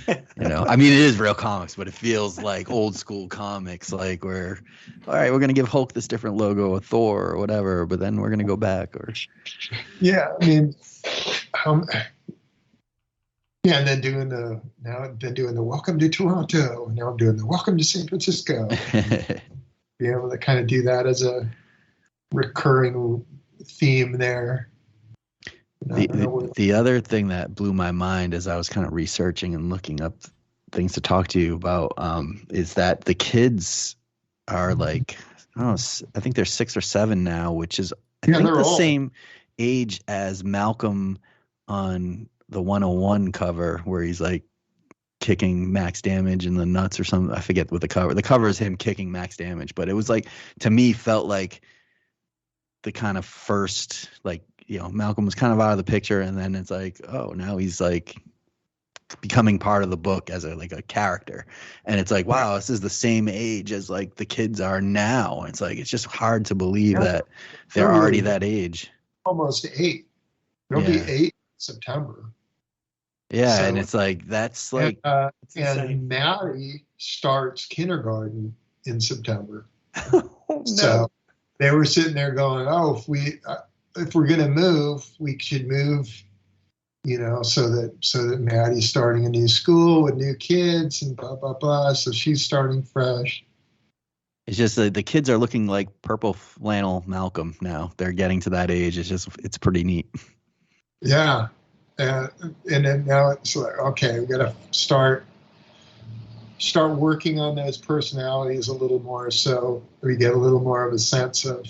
I mean, it is real comics, but it feels like old school comics, like where, all right, we're going to give Hulk this different logo of Thor or whatever, but then we're going to go back. Or yeah, I mean, and then doing the Welcome to Toronto, and now I'm doing the Welcome to San Francisco. Be able to kind of do that as a recurring theme there. The other thing that blew my mind as I was kind of researching and looking up things to talk to you about is that the kids are like, I think they're 6 or 7 now, which is I think the same age as Malcolm on the 101 cover, where he's like kicking max damage in the nuts or something. I forget what the cover. The cover is him kicking max damage, but it was like, to me, felt like the kind of first, like, Malcolm was kind of out of the picture, and then it's like, oh, now he's like becoming part of the book as a character, and it's like, wow, this is the same age as like the kids are now. It's like, it's just hard to believe that they're already that age. Almost 8. They'll be 8 in September. Yeah, so, and it's like that's like, and Maddie starts kindergarten in September. Oh, no. So they were sitting there going, "Oh, if we're gonna move, we should move, so that Maddie's starting a new school with new kids and blah blah blah. So she's starting fresh." It's just the kids are looking like purple flannel Malcolm now. They're getting to that age. It's pretty neat. Yeah. And then now it's like, okay, we got to start working on those personalities a little more, so we get a little more of a sense of,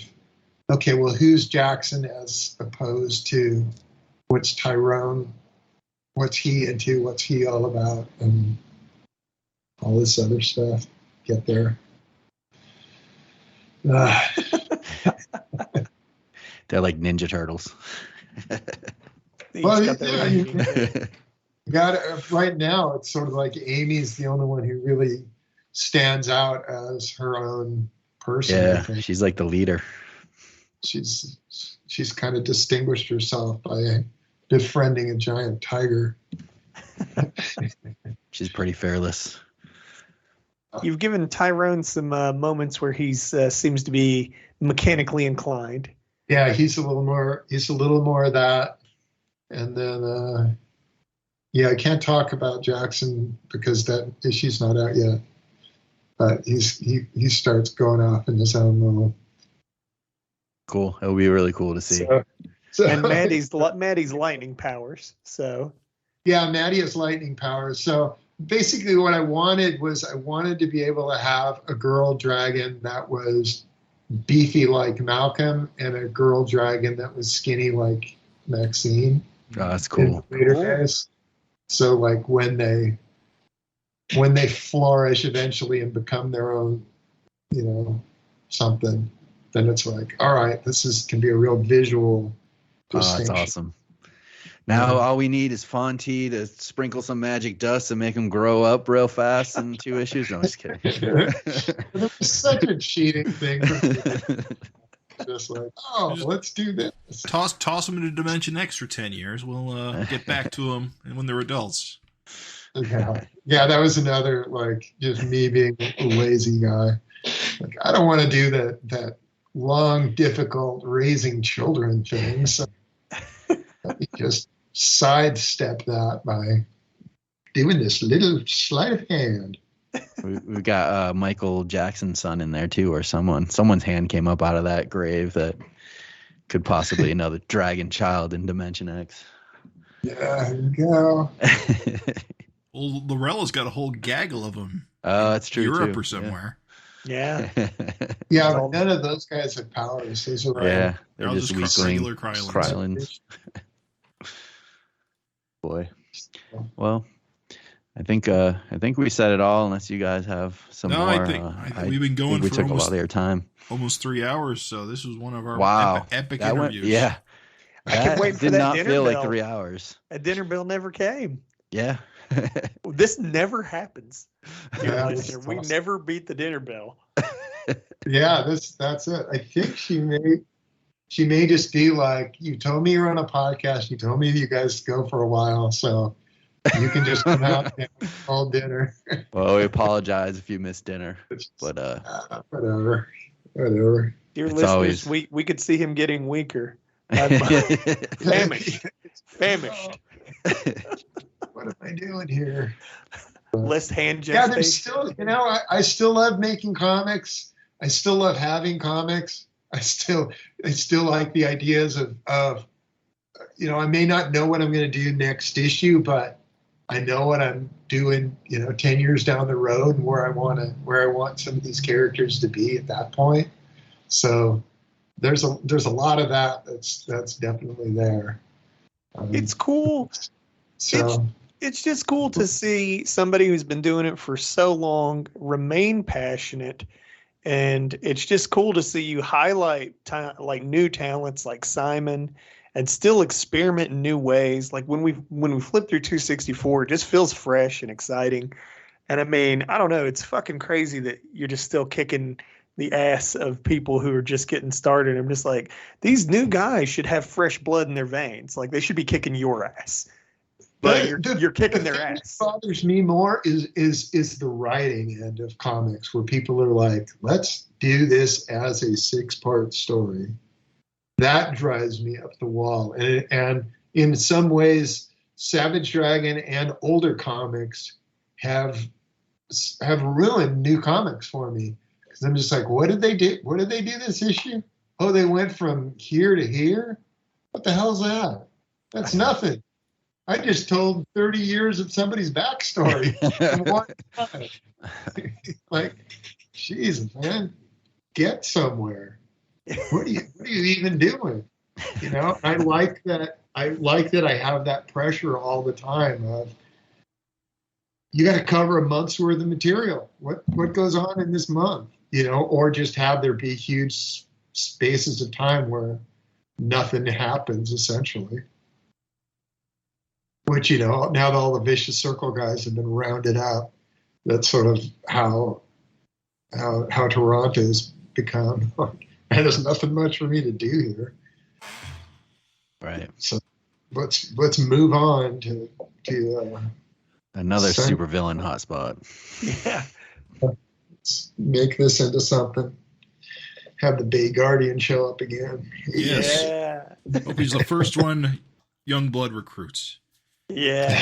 okay, well, who's Jackson as opposed to what's Tyrone, what's he into, what's he all about, and all this other stuff get there. They're like Ninja Turtles. Well, yeah, you got it. Right now, it's sort of like Amy's the only one who really stands out as her own person. Yeah, she's like the leader. She's kind of distinguished herself by befriending a giant tiger. She's pretty fearless. You've given Tyrone some moments where he's seems to be mechanically inclined. Yeah, he's a little more of that. And then I can't talk about Jackson because that issue's not out yet. But he starts going off in his own little. Cool. It'll be really cool to see. So, and Maddie's lightning powers. So yeah, Maddie has lightning powers. So basically what I wanted to be able to have a girl dragon that was beefy like Malcolm and a girl dragon that was skinny like Maxine. Oh, that's cool. Days. So like when they flourish eventually and become their own, something, then it's like, all right, can be a real visual distinction. Oh, that's awesome. Now all we need is Fonte to sprinkle some magic dust and make him grow up real fast in 2 issues. No, I'm just kidding. It was such a cheating thing. Just like, let's do this. Toss them into Dimension X for 10 years. We'll get back to them when they're adults. Yeah, that was another, like, just me being a lazy guy. Like, I don't want to do that long, difficult raising children thing. So let me just sidestep that by doing this little sleight of hand. We've got Michael Jackson's son in there too, or someone's hand came up out of that grave that could possibly another dragon child in Dimension X. Yeah, there you go. Well, Lorella's got a whole gaggle of them. Oh, that's true. Europe too. or somewhere. Yeah. Yeah, but none of those guys have powers. Those are yeah, they're all just regular Krylons. Boy. Well, I think we said it all. Unless you guys have some more. I think we've been going. We for took a lot of your time. Almost 3 hours. So this was one of our epic interviews. Yeah, I can wait for did that not dinner feel bill. like 3 hours. A dinner bill never came. Yeah. This never happens. Yeah, we never beat the dinner bell. Yeah, that's it. I think she may just be like, you told me you're on a podcast. You told me you guys go for a while, so you can just come out and have all dinner. Well, we apologize if you missed dinner, but whatever. Dear It's listeners, we could see him getting weaker. Famished. What am I doing here? Less hand Yeah, gestation. there's still, I still love making comics. I still love having comics. I still like the ideas of I may not know what I'm going to do next issue, but I know what I'm doing, 10 years down the road and where I want some of these characters to be at that point. So there's a lot of that's definitely there. It's cool. So it's just cool to see somebody who's been doing it for so long remain passionate. And it's just cool to see you highlight like new talents like Simon and still experiment in new ways. Like when we flip through 264, it just feels fresh and exciting. And I mean, I don't know, it's fucking crazy that you're just still kicking the ass of people who are just getting started. I'm just like, these new guys should have fresh blood in their veins. Like they should be kicking your ass. But you're kicking their ass. What bothers me more is the writing end of comics, where people are like, let's do this as a 6-part story. That drives me up the wall. And in some ways, Savage Dragon and older comics have ruined new comics for me. Because I'm just like, what did they do? What did they do this issue? Oh, they went from here to here? What the hell's that? That's nothing. I just told 30 years of somebody's backstory in one time. Like, Jesus, man, get somewhere. What are you even doing? I like that. I have that pressure all the time of, you got to cover a month's worth of material. What goes on in this month, or just have there be huge spaces of time where nothing happens, essentially. Which, now that all the vicious circle guys have been rounded up, that's sort of how Toronto's become. And there's nothing much for me to do here. Right. So let's move on to another supervillain hotspot. Yeah. Let's make this into something. Have the Bay Guardian show up again. Yes. Yeah. Hope he's the first one Youngblood recruits. Yeah.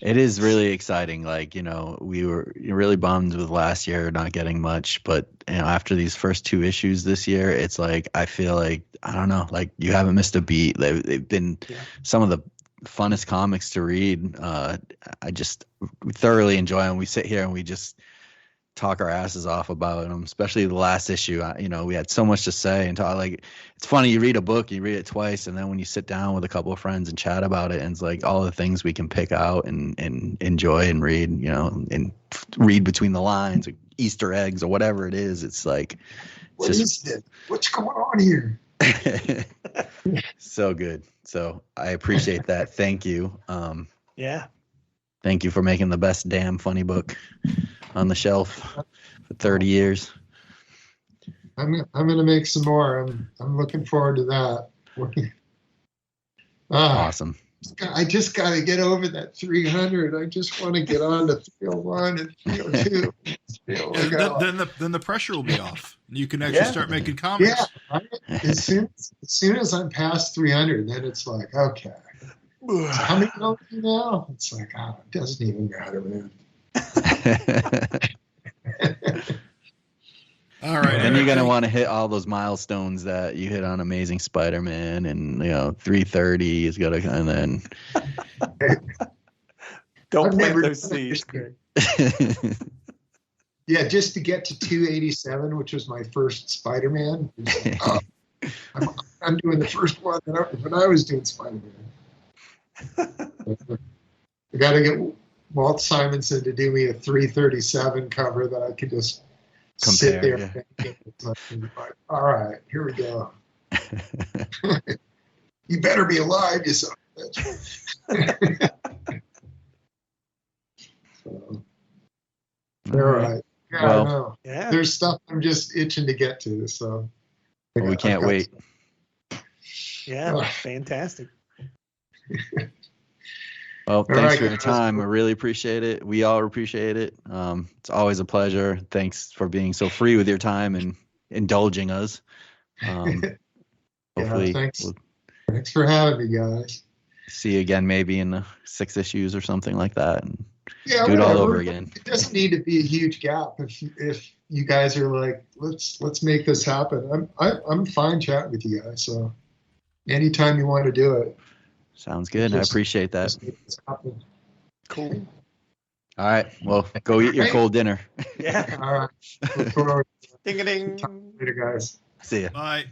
It is really exciting. Like, we were really bummed with last year not getting much, but after these first 2 issues this year, it's like, I feel like, I don't know, like you haven't missed a beat. They've been some of the funnest comics to read. I just thoroughly enjoy them. We sit here and we just talk our asses off about them, especially the last issue. We had so much to say and talk. Like, it's funny, you read a book, you read it twice, and then when you sit down with a couple of friends and chat about it, and it's like all the things we can pick out and enjoy and read, and read between the lines, or Easter eggs or whatever it is. It's like, what is this? What's going on here? So good. So I appreciate that. Thank you. Yeah. Thank you for making the best damn funny book on the shelf for 30 years. I'm gonna make some more. I'm looking forward to that. Awesome. I just got to get over that 300. I just want to get on to 301 and 302. Then the pressure will be off. You can actually start making comics. Yeah, right? As soon as I'm past 300, then it's like, okay. So how many are we now? It's like, it doesn't even matter, man. All right. Then you're gonna want to hit all those milestones that you hit on Amazing Spider-Man, and 330 is gonna, and then don't plant those seeds, Greg. Yeah, just to get to 287, which was my first Spider-Man. I'm doing the first one when I was doing Spider-Man. I got to get Walt Simonson to do me a 337 cover that I could just sit there. Yeah. And like, all right, here we go. You better be alive, you son of a bitch. So, all right. Yeah, well, I know. Yeah. There's stuff I'm just itching to get to, so we can't wait. Yeah, fantastic. Well, thanks for your time. I really appreciate it. We all appreciate it. It's always a pleasure. Thanks for being so free with your time and indulging us. Hopefully, thanks for having me, guys. See you again, maybe in 6 issues or something like that, and do it all over again. It doesn't need to be a huge gap. If you guys are like, let's make this happen. I'm fine chatting with you guys. So anytime you want to do it. Sounds good. I appreciate that. Cool. All right. Well, go eat your cold dinner. Yeah. All right. Look forward. Ding-a-ding. Later, guys. See ya. Bye.